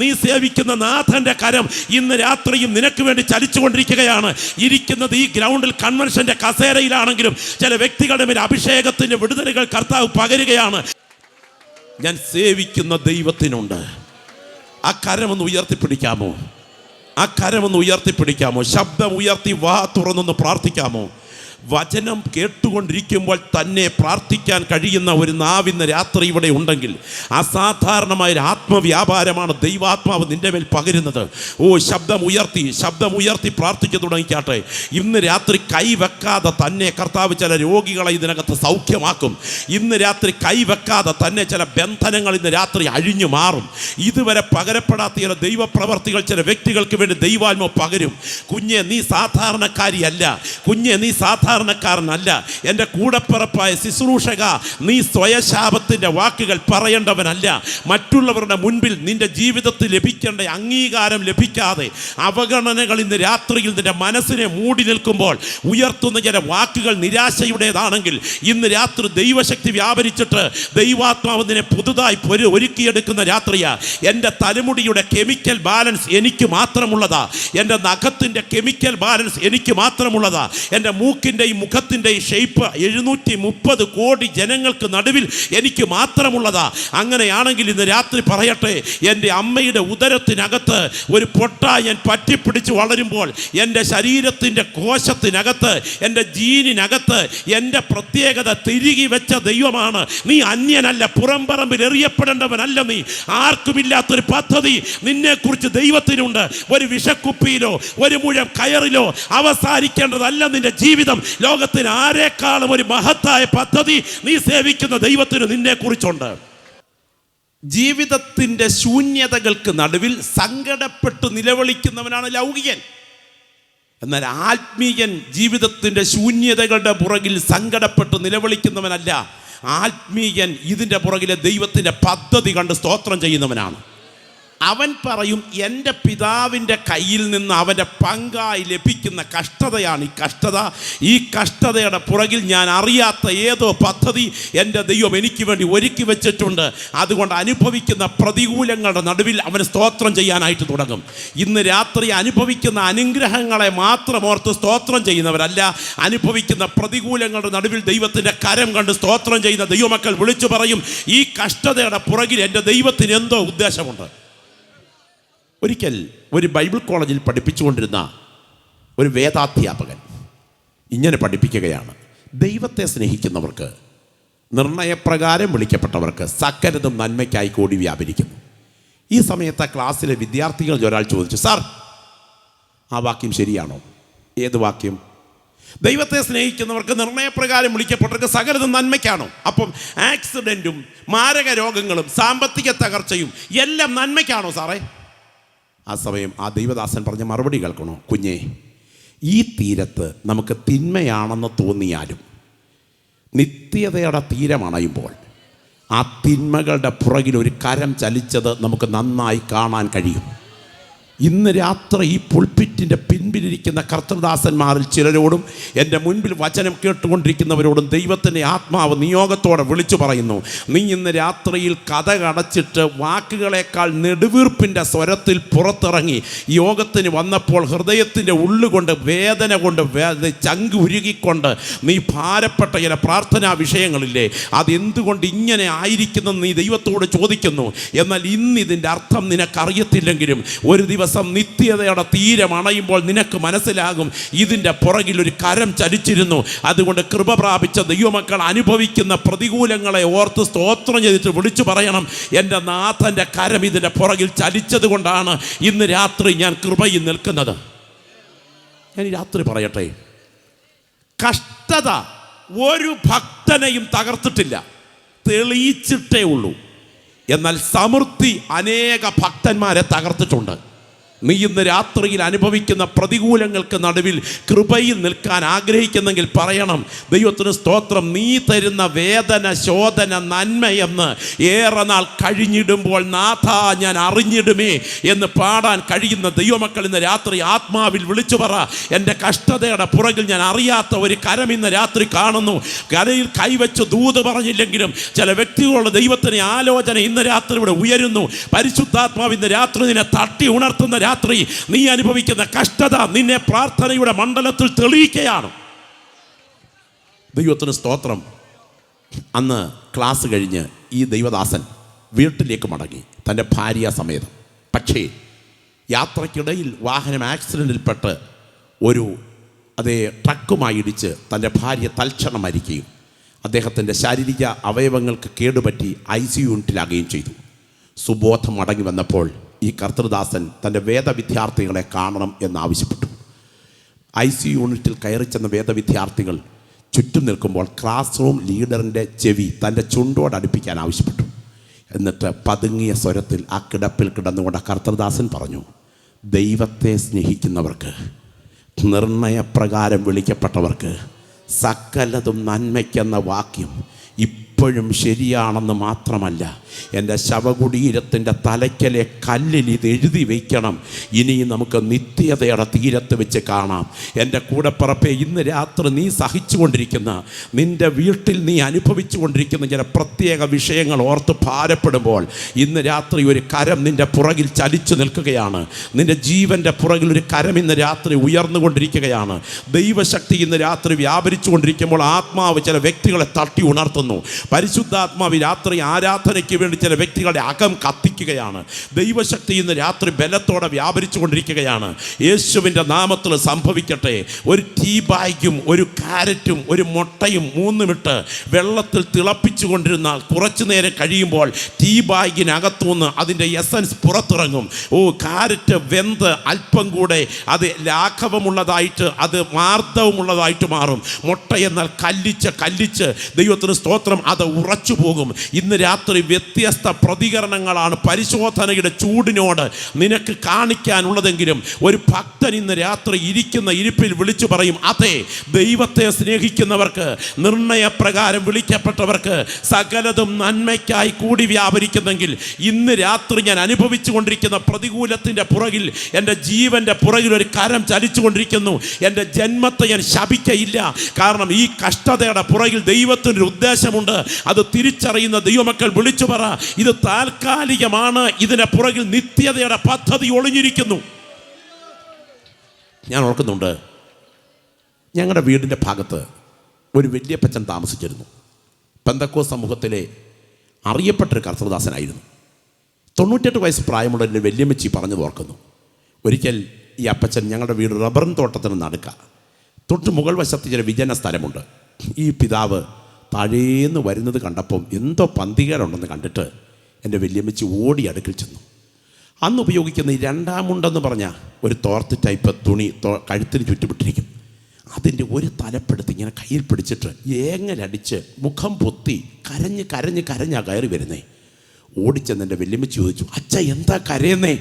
നീ സേവിക്കുന്ന നാഥന്റെ കരം ഇന്ന് രാത്രിയും നിനക്ക് വേണ്ടി ചലിച്ചുകൊണ്ടിരിക്കുകയാണ്. ഇരിക്കുന്നത് ഈ ഗ്രൗണ്ടിൽ കൺവെൻഷന്റെ കസേരയിലാണെങ്കിലും ചില വ്യക്തികളുടെ മേൽ അഭിഷേകത്തിന്റെ വിടുതലുകൾ കർത്താവ് പകരുകയാണ്. ഞാൻ സേവിക്കുന്ന ദൈവത്തിനുണ്ട്. ആ കരമൊന്ന് ഉയർത്തിപ്പിടിക്കാമോ? ആ കരമൊന്ന് ഉയർത്തിപ്പിടിക്കാമോ? ശബ്ദം ഉയർത്തി വാ തുറന്നൊന്ന് പ്രാർത്ഥിക്കാമോ? വചനം കേട്ടുകൊണ്ടിരിക്കുമ്പോൾ തന്നെ പ്രാർത്ഥിക്കാൻ കഴിയുന്ന ഒരു നാവിന്ന് രാത്രി ഇവിടെ ഉണ്ടെങ്കിൽ അസാധാരണമായൊരു ആത്മവ്യാപാരമാണ് ദൈവാത്മാവ് നിൻ്റെ മേൽ പകരുന്നത്. ഓ, ശബ്ദം ഉയർത്തി പ്രാർത്ഥിച്ചു തുടങ്ങിക്കാട്ടെ. ഇന്ന് രാത്രി കൈവെക്കാതെ തന്നെ കർത്താവ് ചില രോഗികളെ ഇതിനകത്ത് സൗഖ്യമാക്കും. ഇന്ന് രാത്രി കൈവെക്കാതെ തന്നെ ചില ബന്ധനങ്ങൾ ഇന്ന് രാത്രി അഴിഞ്ഞു മാറും. ഇതുവരെ പകരപ്പെടാത്ത ചില ദൈവപ്രവർത്തികൾ ചില വ്യക്തികൾക്ക് വേണ്ടി ദൈവാത്മാവ് പകരും. കുഞ്ഞെ, നീ സാധാരണക്കാരിയല്ല. കുഞ്ഞെ, നീ സാധാരണ സാധാരണക്കാരനല്ല. എൻ്റെ കൂടപ്പിറപ്പായ ശുശ്രൂഷക, നീ സ്വയശാപത്തിൻ്റെ വാക്കുകൾ പറയേണ്ടവനല്ല. മറ്റുള്ളവരുടെ മുൻപിൽ നിന്റെ ജീവിതത്തിൽ ലഭിക്കേണ്ട അംഗീകാരം ലഭിക്കാതെ അവഗണനകൾ ഇന്ന് രാത്രിയിൽ നിന്റെ മനസ്സിനെ മൂടി നിൽക്കുമ്പോൾ ഉയർത്തുന്ന ചില വാക്കുകൾ നിരാശയുടേതാണെങ്കിൽ ഇന്ന് രാത്രി ദൈവശക്തി വ്യാപരിച്ചിട്ട് ദൈവാത്മാവ് നിന്നെ പുതുതായി ഒരുക്കിയെടുക്കുന്ന രാത്രിയാ. എൻ്റെ തലമുടിയുടെ കെമിക്കൽ ബാലൻസ് എനിക്ക് മാത്രമുള്ളതാ. എൻ്റെ നഖത്തിൻ്റെ കെമിക്കൽ ബാലൻസ് എനിക്ക് മാത്രമുള്ളതാ. എൻ്റെ മൂക്കിൻ്റെയും മുഖത്തിൻ്റെയും ഷേപ്പ് 730 കോടി ജനങ്ങൾക്ക് നടുവിൽ എനിക്ക് മാത്രമുള്ളതാ. അങ്ങനെയാണെങ്കിൽ ഇന്ന് രാത്രി പറയട്ടെ, എൻ്റെ അമ്മയുടെ ഉദരത്തിനകത്ത് ഒരു പൊട്ടായി ഞാൻ പറ്റിപ്പിടിച്ച് വളരുമ്പോൾ എൻ്റെ ശരീരത്തിൻ്റെ കോശത്തിനകത്ത്, എൻ്റെ ജീനിനകത്ത് എൻ്റെ പ്രത്യേകത തിരികെ വെച്ച ദൈവമാണ്. നീ അന്യനല്ല, പുറംപറമ്പിൽ എറിയപ്പെടേണ്ടവനല്ല. നീ ആർക്കുമില്ലാത്തൊരു പദ്ധതി നിന്നെക്കുറിച്ച് ദൈവത്തിനുണ്ട്. ഒരു വിഷക്കുപ്പിയിലോ ഒരു മുഴം കയറിലോ അവസാനിക്കേണ്ടതല്ല നിന്റെ ജീവിതം. ലോകത്തിന് ആരെക്കാളും ഒരു മഹത്തായ പദ്ധതി നീ സേവിക്കുന്ന ദൈവത്തിന് നിന്നെക്കുറിച്ചുണ്ട്. ജീവിതത്തിൻ്റെ ശൂന്യതകൾക്ക് നടുവിൽ സങ്കടപ്പെട്ട് നിലവിളിക്കുന്നവനാണ് ലൗകികൻ. എന്നാൽ ആത്മീയൻ ജീവിതത്തിൻ്റെ ശൂന്യതകളുടെ പുറകിൽ സങ്കടപ്പെട്ട് നിലവിളിക്കുന്നവനല്ല. ആത്മീയൻ ഇതിൻ്റെ പുറകിലെ ദൈവത്തിൻ്റെ പദ്ധതി കണ്ട് സ്തോത്രം ചെയ്യുന്നവനാണ്. അവൻ പറയും, എൻ്റെ പിതാവിൻ്റെ കയ്യിൽ നിന്ന് അവൻ്റെ പങ്കായി ലഭിക്കുന്ന കഷ്ടതയാണ് ഈ കഷ്ടത. ഈ കഷ്ടതയുടെ പുറകിൽ ഞാൻ അറിയാത്ത ഏതോ പദ്ധതി എൻ്റെ ദൈവം എനിക്ക് വേണ്ടി ഒരുക്കി വെച്ചിട്ടുണ്ട്. അതുകൊണ്ട് അനുഭവിക്കുന്ന പ്രതികൂലങ്ങളുടെ നടുവിൽ അവന് സ്തോത്രം ചെയ്യാനായിട്ട് തുടങ്ങും. ഇന്ന് രാത്രി അനുഭവിക്കുന്ന അനുഗ്രഹങ്ങളെ മാത്രം ഓർത്ത് സ്തോത്രം ചെയ്യുന്നവരല്ല, അനുഭവിക്കുന്ന പ്രതികൂലങ്ങളുടെ നടുവിൽ ദൈവത്തിൻ്റെ കരം കണ്ട് സ്തോത്രം ചെയ്യുന്ന ദൈവമക്കൾ വിളിച്ചു പറയും, ഈ കഷ്ടതയുടെ പുറകിൽ എൻ്റെ ദൈവത്തിന് എന്തോ ഉദ്ദേശമുണ്ട്. ഒരിക്കൽ ഒരു ബൈബിൾ കോളേജിൽ പഠിപ്പിച്ചുകൊണ്ടിരുന്ന ഒരു വേദാധ്യാപകൻ ഇങ്ങനെ പഠിപ്പിക്കുകയാണ്: ദൈവത്തെ സ്നേഹിക്കുന്നവർക്ക്, നിർണയപ്രകാരം വിളിക്കപ്പെട്ടവർക്ക് സകലതും നന്മയ്ക്കായി കൂടി വ്യാപരിക്കുന്നു. ഈ സമയത്ത് ക്ലാസ്സിലെ വിദ്യാർത്ഥികളിൽ ഒരാൾ ചോദിച്ചു, സാർ, ആ വാക്യം ശരിയാണോ? ഏത് വാക്യം? ദൈവത്തെ സ്നേഹിക്കുന്നവർക്ക്, നിർണയപ്രകാരം വിളിക്കപ്പെട്ടവർക്ക് സകലതും നന്മയ്ക്കാണോ? അപ്പം ആക്സിഡൻറ്റും മാരക രോഗങ്ങളും സാമ്പത്തിക തകർച്ചയും എല്ലാം നന്മയ്ക്കാണോ സാറേ? ആ സമയം ആ ദൈവദാസൻ പറഞ്ഞ മറുപടി കേൾക്കണോ? കുഞ്ഞേ, ഈ തീരത്ത് നമുക്ക് തിന്മയാണെന്ന് തോന്നിയാലും നിത്യതയുടെ തീരമണയുമ്പോൾ ആ തിന്മകളുടെ പുറകിൽ ഒരു കരം ചലിച്ചത് നമുക്ക് നന്നായി കാണാൻ കഴിയും. ഇന്ന് രാത്രി ഈ പുൾപിറ്റിൻ്റെ പിൻപിലിരിക്കുന്ന കർത്തൃദാസന്മാരിൽ ചിലരോടും എൻ്റെ മുൻപിൽ വചനം കേട്ടുകൊണ്ടിരിക്കുന്നവരോടും ദൈവത്തിൻ്റെ ആത്മാവ് നിയോഗത്തോടെ വിളിച്ചു പറയുന്നു, നീ ഇന്ന് രാത്രിയിൽ കടച്ചിട്ട് വാക്കുകളേക്കാൾ നെടുവീർപ്പിൻ്റെ സ്വരത്തിൽ പുറത്തിറങ്ങി യോഗത്തിന് വന്നപ്പോൾ ഹൃദയത്തിൻ്റെ ഉള്ളുകൊണ്ട് വേദന കൊണ്ട് ചങ്ക് ഉരുകിക്കൊണ്ട് നീ ഭാരപ്പെട്ട ചില പ്രാർത്ഥനാ വിഷയങ്ങളില്ലേ, അതെന്തുകൊണ്ട് ഇങ്ങനെ ആയിരിക്കുന്നെന്ന് നീ ദൈവത്തോട് ചോദിക്കുന്നു. എന്നാൽ ഇന്ന് ഇതിൻ്റെ അർത്ഥം നിനക്കറിയത്തില്ലെങ്കിലും ഒരു ദിവസം നിത്യതയുടെ തീരം അണയുമ്പോൾ നിനക്ക് മനസ്സിലാകും ഇതിൻ്റെ പുറകിൽ ഒരു കരം ചലിച്ചിരുന്നു. അതുകൊണ്ട് കൃപ പ്രാപിച്ച ദൈവമക്കൾ അനുഭവിക്കുന്ന പ്രതികൂലങ്ങളെ ഓർത്ത് സ്തോത്രം ചെയ്തിട്ട് വിളിച്ചു പറയണം, എൻ്റെ നാഥൻ്റെ കരം ഇതിൻ്റെ പുറകിൽ ചലിച്ചത് കൊണ്ടാണ് ഇന്ന് രാത്രി ഞാൻ കൃപയിൽ നിൽക്കുന്നത്. ഞാൻ ഈ രാത്രി പറയട്ടെ, കഷ്ടത ഒരു ഭക്തനെയും തകർത്തിട്ടില്ല, തെളിയിച്ചിട്ടേ ഉള്ളൂ. എന്നാൽ സമൃദ്ധി അനേക ഭക്തന്മാരെ തകർത്തിട്ടുണ്ട്. നീ ഇന്ന് രാത്രിയിൽ അനുഭവിക്കുന്ന പ്രതികൂലങ്ങൾക്ക് നടുവിൽ കൃപയിൽ നിൽക്കാൻ ആഗ്രഹിക്കുന്നെങ്കിൽ പറയണം, ദൈവത്തിന് സ്തോത്രം, നീ തരുന്ന വേദന, ശോധന, നന്മയെന്ന് ഏറെ നാൾ കഴിഞ്ഞിടുമ്പോൾ നാഥ ഞാൻ അറിഞ്ഞിടുമേ എന്ന് പാടാൻ കഴിയുന്ന ദൈവമക്കൾ ഇന്ന് രാത്രി ആത്മാവിൽ വിളിച്ചു പറ, എൻ്റെ കഷ്ടതയുടെ പുറകിൽ ഞാൻ അറിയാത്ത ഒരു കരം ഇന്ന് രാത്രി കാണുന്നു. കരയിൽ കൈവച്ച് ദൂത് പറഞ്ഞില്ലെങ്കിലും ചില വ്യക്തികളുടെ ദൈവത്തിന് ആലോചന ഇന്ന് രാത്രി ഇവിടെ ഉയരുന്നു. പരിശുദ്ധാത്മാവ് ഇന്ന് രാത്രി നിന്നെ തട്ടി ഉണർത്തുന്ന രാത്രി നീ അനുഭവിക്കുന്ന കഷ്ടത നിന്നെ പ്രാർത്ഥനയുടെ മണ്ഡലത്തിൽ തെളിയിക്കുകയാണ്. ദൈവത്തിന് സ്തോത്രം. അന്ന് ക്ലാസ് കഴിഞ്ഞ് ഈ ദൈവദാസൻ വീട്ടിലേക്ക് മടങ്ങി തൻ്റെ ഭാര്യ സമേതം. പക്ഷേ യാത്രയ്ക്കിടയിൽ വാഹനം ആക്സിഡൻറ്റിൽപ്പെട്ട് ഒരു ട്രക്കുമായി ഇടിച്ച് തൻ്റെ ഭാര്യ തൽക്ഷണം മരിക്കുകയും അദ്ദേഹത്തിൻ്റെ ശാരീരിക അവയവങ്ങൾക്ക് കേടുപറ്റി ICU യൂണിറ്റിലാകുകയും ചെയ്തു. സുബോധം മടങ്ങി വന്നപ്പോൾ ഈ കർത്തൃദാസൻ തൻ്റെ വേദവിദ്യാർത്ഥികളെ കാണണം എന്നാവശ്യപ്പെട്ടു. ICU യൂണിറ്റിൽ കയറി ചെന്ന വേദവിദ്യാർത്ഥികൾ ചുറ്റും നിൽക്കുമ്പോൾ ക്ലാസ് റൂം ലീഡറിൻ്റെ ചെവി തൻ്റെ ചുണ്ടോട് അടുപ്പിക്കാൻ ആവശ്യപ്പെട്ടു. എന്നിട്ട് പതുങ്ങിയ സ്വരത്തിൽ ആ കിടപ്പിൽ കിടന്നുകൊണ്ട് കർത്തൃദാസൻ പറഞ്ഞു, ദൈവത്തെ സ്നേഹിക്കുന്നവർക്ക്, നിർണയപ്രകാരം വിളിക്കപ്പെട്ടവർക്ക് സകലതും നന്മയ്ക്കെന്ന വാക്യം ഇപ്പോഴും ശരിയാണെന്ന് മാത്രമല്ല, എൻ്റെ ശവകുടീരത്തിൻ്റെ തലയ്ക്കലെ കല്ലിൽ ഇത് എഴുതി വയ്ക്കണം. ഇനിയും നമുക്ക് നിത്യതയുടെ തീരത്ത് വെച്ച് കാണാം. എൻ്റെ കൂടെപ്പിറപ്പെ, ഇന്ന് രാത്രി നീ സഹിച്ചുകൊണ്ടിരിക്കുന്ന, നിൻ്റെ വീട്ടിൽ നീ അനുഭവിച്ചു കൊണ്ടിരിക്കുന്ന ചില പ്രത്യേക വിഷയങ്ങൾ ഓർത്ത് ഭാരപ്പെടുമ്പോൾ ഇന്ന് രാത്രി ഒരു കരം നിൻ്റെ പുറകിൽ ചലിച്ചു നിൽക്കുകയാണ്. നിൻ്റെ ജീവൻ്റെ പുറകിൽ ഒരു കരം ഇന്ന് രാത്രി ഉയർന്നുകൊണ്ടിരിക്കുകയാണ്. ദൈവശക്തി ഇന്ന് രാത്രി വ്യാപരിച്ചു കൊണ്ടിരിക്കുമ്പോൾ ആത്മാവ് ചില വ്യക്തികളെ തട്ടി ഉണർത്തുന്നു. പരിശുദ്ധാത്മാവ് രാത്രി ആരാധനയ്ക്ക് വേണ്ടി ചില വ്യക്തികളുടെ അകം കത്തിക്കുകയാണ്. ദൈവശക്തി ഇന്ന് രാത്രി ബലത്തോടെ വ്യാപരിച്ചു കൊണ്ടിരിക്കുകയാണ്. യേശുവിൻ്റെ നാമത്തിൽ സംഭവിക്കട്ടെ. ഒരു ടീ ബാഗും ഒരു കാരറ്റും ഒരു മുട്ടയും 3 ഇട്ട് വെള്ളത്തിൽ തിളപ്പിച്ചു കൊണ്ടിരുന്ന കുറച്ചു നേരം കഴിയുമ്പോൾ ടീ ബാഗിനകത്തുനിന്ന് അതിൻ്റെ എസൻസ് പുറത്തിറങ്ങും. കാരറ്റ് വെന്ത് അല്പം കൂടെ അത് ലാഘവമുള്ളതായിട്ട്, അത് മാർദ്ദവമുള്ളതായിട്ട് മാറും. മുട്ട എന്നാൽ കല്ലിച്ച് ദൈവത്തിന് സ്തോത്രം, അത് ഉറച്ചു പോകും. ഇന്ന് രാത്രി വ്യത്യസ്ത പ്രതികരണങ്ങളാണ് പരിശോധനയുടെ ചൂടിനോട് നിനക്ക് കാണിക്കാനുള്ളതെങ്കിലും ഒരു ഭക്തൻ ഇന്ന് രാത്രി ഇരിക്കുന്ന ഇരിപ്പിൽ വിളിച്ചു പറയും, അതെ, ദൈവത്തെ സ്നേഹിക്കുന്നവർക്ക്, നിർണയപ്രകാരം വിളിക്കപ്പെട്ടവർക്ക് സകലതും നന്മയ്ക്കായി കൂടി വ്യാപരിക്കുന്നെങ്കിൽ ഇന്ന് രാത്രി ഞാൻ അനുഭവിച്ചു കൊണ്ടിരിക്കുന്ന പ്രതികൂലത്തിൻ്റെ പുറകിൽ, എൻ്റെ ജീവൻ്റെ പുറകിൽ ഒരു കരം ചലിച്ചു കൊണ്ടിരിക്കുന്നു. എൻ്റെ ജന്മത്തെ ഞാൻ ശപിക്കയില്ല. കാരണം ഈ കഷ്ടതയുടെ പുറകിൽ ദൈവത്തിൻ്റെ ഉദ്ദേശമുണ്ട്. അത് തിരിച്ചറിയുന്ന ദൈവമക്കൾ വിളിച്ചു പറ, ഇത് താൽക്കാലികമാണ്, ഇതിൻ്റെ പുറകിൽ നിത്യതയുടെ പദ്ധതി ഒളിഞ്ഞിരിക്കുന്നു. ഞാൻ ഓർക്കുന്നുണ്ട്, ഞങ്ങളുടെ വീടിൻ്റെ ഭാഗത്ത് ഒരു വല്യപ്പച്ചൻ താമസിച്ചിരുന്നു. പെന്തക്കോസ്ത് സമൂഹത്തിലെ അറിയപ്പെട്ടൊരു കർത്തൃദാസനായിരുന്നു. 98 വയസ്സ് പ്രായമുള്ള എൻ്റെ വല്യമ്മച്ചി പറഞ്ഞത് ഓർക്കുന്നു. ഒരിക്കൽ ഈ അപ്പച്ചൻ ഞങ്ങളുടെ വീട് റബ്ബറിൻ തോട്ടത്തിന് നടുക്ക, തൊട്ട് മുകൾ വശത്ത് ചില വിജന സ്ഥലമുണ്ട്. ഈ പിതാവ് താഴേന്ന് വരുന്നത് കണ്ടപ്പം എന്തോ പന്തികേടുണ്ടെന്ന് കണ്ടിട്ട് എൻ്റെ വല്യമ്മച്ചി ഓടി അടുക്കിൽ ചെന്നു. അന്ന് ഉപയോഗിക്കുന്ന ഈ 2 മുണ്ടെന്ന് പറഞ്ഞ ഒരു തോർത്ത് ടൈപ്പ് തുണി കഴുത്തിന് ചുറ്റുമിട്ടിരിക്കും. അതിൻ്റെ ഒരു തലപ്പെടുത്ത് ഇങ്ങനെ കയ്യിൽ പിടിച്ചിട്ട് ഏങ്ങലടിച്ച് മുഖം പൊത്തി കരഞ്ഞാ കയറി വരുന്നേ. ഓടിച്ചെന്ന് എൻ്റെ വല്യമ്മച്ചി ചോദിച്ചു, അച്ഛ എന്താ കരയുന്നേ?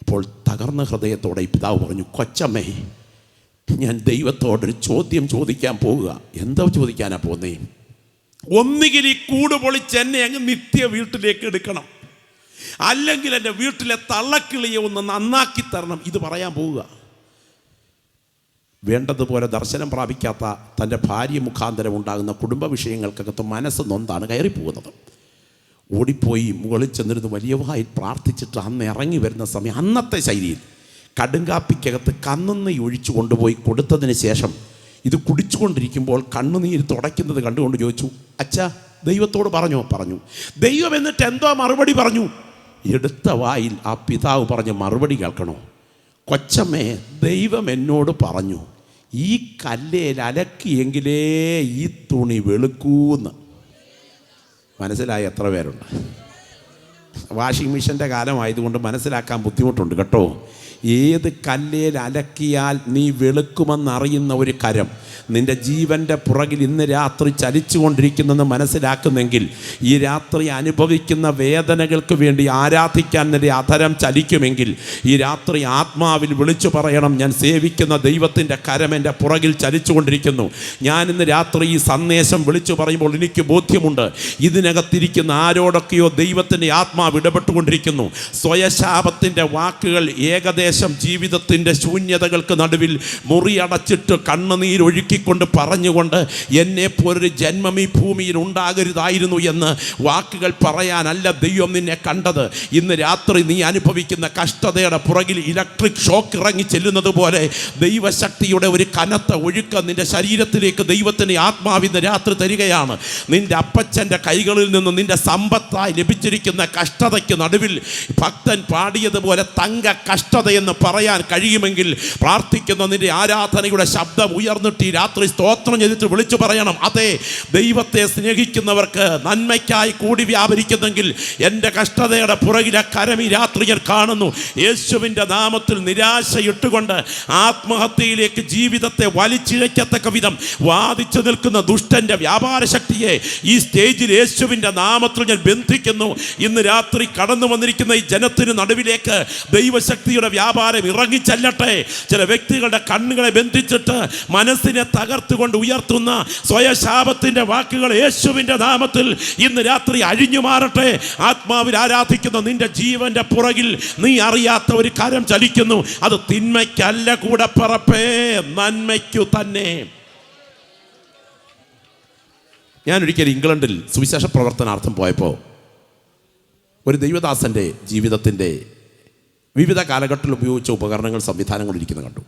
അപ്പോൾ തകർന്ന ഹൃദയത്തോടെ ഈ പിതാവ് പറഞ്ഞു, കൊച്ചമ്മേ, ഞാൻ ദൈവത്തോടൊരു ചോദ്യം ചോദിക്കാൻ പോവുക. എന്താ ചോദിക്കാനാ പോന്നേ? ഒന്നുകിൽ ഈ കൂട് പൊളിച്ച് എന്നെ അങ്ങ് നിത്യ വീട്ടിലേക്ക് എടുക്കണം, അല്ലെങ്കിൽ എൻ്റെ വീട്ടിലെ തള്ളക്കിളിയെ ഒന്ന് നന്നാക്കി തരണം. ഇത് പറയാൻ പോവുക. വേണ്ടതുപോലെ ദർശനം പ്രാപിക്കാത്ത തൻ്റെ ഭാര്യ മുഖാന്തരം ഉണ്ടാകുന്ന കുടുംബ വിഷയങ്ങൾക്കകത്ത് മനസ്സ് നൊന്താണ് കയറിപ്പോകുന്നത്. ഓടിപ്പോയി മുകളിൽ ചെന്നിരുന്ന് വലിയ വായിൽ പ്രാർത്ഥിച്ചിട്ട് അന്ന് ഇറങ്ങി വരുന്ന സമയം അന്നത്തെ ശൈലിയിൽ കടുങ്കാപ്പിക്കകത്ത് കണ്ണുനീർ ഒഴിച്ചു കൊണ്ടുപോയി കൊടുത്തതിന് ശേഷം ഇത് കുടിച്ചുകൊണ്ടിരിക്കുമ്പോൾ കണ്ണുനീര് തുടയ്ക്കുന്നത് കണ്ടുകൊണ്ട് ചോദിച്ചു, അച്ഛാ, ദൈവത്തോട് പറഞ്ഞു. ദൈവം എന്നിട്ട് എന്തോ മറുപടി പറഞ്ഞു? എടുത്ത വായിൽ ആ പിതാവ് പറഞ്ഞ മറുപടി കേൾക്കണോ? കൊച്ചമ്മേ, ദൈവം എന്നോട് പറഞ്ഞു, ഈ കല്ലേൽ അലക്കിയെങ്കിലേ ഈ തുണി വെളുക്കൂന്ന്. മനസ്സിലായി എത്ര പേരുണ്ട്? വാഷിംഗ് മെഷീൻ്റെ കാലമായതുകൊണ്ട് മനസ്സിലാക്കാൻ ബുദ്ധിമുട്ടുണ്ട് കേട്ടോ. ഏത് കല്ലേൽ അലക്കിയാൽ നീ വെളുക്കുമെന്നറിയുന്ന ഒരു കരം നിൻ്റെ ജീവൻ്റെ പുറകിൽ ഇന്ന് രാത്രി ചലിച്ചു കൊണ്ടിരിക്കുന്നെന്ന് മനസ്സിലാക്കുന്നെങ്കിൽ ഈ രാത്രി അനുഭവിക്കുന്ന വേദനകൾക്ക് വേണ്ടി ആരാധിക്കാൻ നിന്റെ അധരം ചലിക്കുമെങ്കിൽ ഈ രാത്രി ആത്മാവിൽ വിളിച്ചു പറയണം, ഞാൻ സേവിക്കുന്ന ദൈവത്തിൻ്റെ കരം എൻ്റെ പുറകിൽ ചലിച്ചു കൊണ്ടിരിക്കുന്നു. ഞാൻ ഇന്ന് രാത്രി ഈ സന്ദേശം വിളിച്ചു പറയുമ്പോൾ എനിക്ക് ബോധ്യമുണ്ട്, ഇതിനകത്തിരിക്കുന്ന ആരോടൊക്കെയോ ദൈവത്തിൻ്റെ ആത്മാവ് ഇടപെട്ടുകൊണ്ടിരിക്കുന്നു. സ്വയശാപത്തിൻ്റെ വാക്കുകൾ ഏകദേശം ജീവിതത്തിൻ്റെ ശൂന്യതകൾക്ക് നടുവിൽ മുറിയടച്ചിട്ട് കണ്ണുനീരൊഴുക്കിക്കൊണ്ട് പറഞ്ഞുകൊണ്ട് എന്നെ പോലൊരു ജന്മം ഈ ഭൂമിയിൽ ഉണ്ടാകരുതായിരുന്നു എന്ന് വാക്കുകൾ പറയാനല്ല ദൈവം നിന്നെ കണ്ടത്. ഇന്ന് രാത്രി നീ അനുഭവിക്കുന്ന കഷ്ടതയുടെ പുറകിൽ ഇലക്ട്രിക് ഷോക്ക് ഇറങ്ങി ചെല്ലുന്നത് പോലെ ദൈവശക്തിയുടെ ഒരു കനത്ത ഒഴുക്ക് നിന്റെ ശരീരത്തിലേക്ക് ദൈവത്തിൻ്റെ ആത്മാവ് ഇന്ന് രാത്രി തരികയാണ്. നിന്റെ അപ്പച്ചൻ്റെ കൈകളിൽ നിന്ന് നിന്റെ സമ്പത്തായി ലഭിച്ചിരിക്കുന്ന കഷ്ടതയ്ക്ക് നടുവിൽ ഭക്തൻ പാടിയതുപോലെ തങ്ക കഷ്ടതയെന്ന് പറയാൻ കഴിയുമെങ്കിൽ പ്രാർത്ഥിക്കുന്ന നിന്റെ ആരാധനയുടെ ശബ്ദം ഉയർന്നിട്ട് ഈ രാത്രി സ്തോത്രം ചെയ്തിട്ട് വിളിച്ചു പറയണം, അതെ, ദൈവത്തെ സ്നേഹിക്കുന്നവർക്ക് നന്മയ്ക്കായി കൂടി വ്യാപരിക്കുന്നെങ്കിൽ എൻ്റെ കഷ്ടതയുടെ പുറകിലെ കരം ഈ രാത്രി ഞാൻ കാണുന്നു. യേശുവിൻ്റെ നാമത്തിൽ നിരാശയിട്ടുകൊണ്ട് ആത്മഹത്യയിലേക്ക് ജീവിതത്തെ വലിച്ചിഴക്കത്തക്ക വിധം വാദിച്ചു നിൽക്കുന്ന ദുഷ്ടൻ്റെ വ്യാപാര ശക്തിയെ ഈ സ്റ്റേജിൽ യേശുവിൻ്റെ നാമത്തിൽ ഞാൻ ബന്ധിക്കുന്നു. ഇന്ന് രാത്രി കടന്നു വന്നിരിക്കുന്ന ഈ ജനത്തിന് നടുവിലേക്ക് ദൈവശക്തിയുടെ വ്യാപാരം ഇറങ്ങിച്ചെല്ലട്ടെ. ചില വ്യക്തികളുടെ കണ്ണുകളെ ബന്ധിച്ചിട്ട് മനസ്സിനെ മനസ്സിനെ തകർത്തുകൊണ്ട് ഉയർത്തുന്ന സ്വയശാപത്തിന്റെ വാക്കുകൾ യേശുവിന്റെ നാമത്തിൽ ഇന്ന് രാത്രി അഴിഞ്ഞു മാറട്ടെ. ആത്മാവിൽ ആരാധിക്കുന്ന നിന്റെ ജീവന്റെ പുറകിൽ നീ അറിയാത്ത ഒരു കരം ചലിക്കുന്നു. അത് തിന്മയ്ക്കല്ല കൂടെ പറപ്പേ, നന്മയ്ക്കു തന്നെ. ഞാനൊരിക്കൽ ഇംഗ്ലണ്ടിൽ സുവിശേഷ പ്രവർത്തനാർത്ഥം പോയപ്പോൾ ഒരു ദൈവദാസൻ്റെ ജീവിതത്തിൻ്റെ വിവിധ കാലഘട്ടത്തിൽ ഉപയോഗിച്ച ഉപകരണങ്ങൾ, സംവിധാനങ്ങൾ ഇരിക്കുന്നത് കണ്ടു.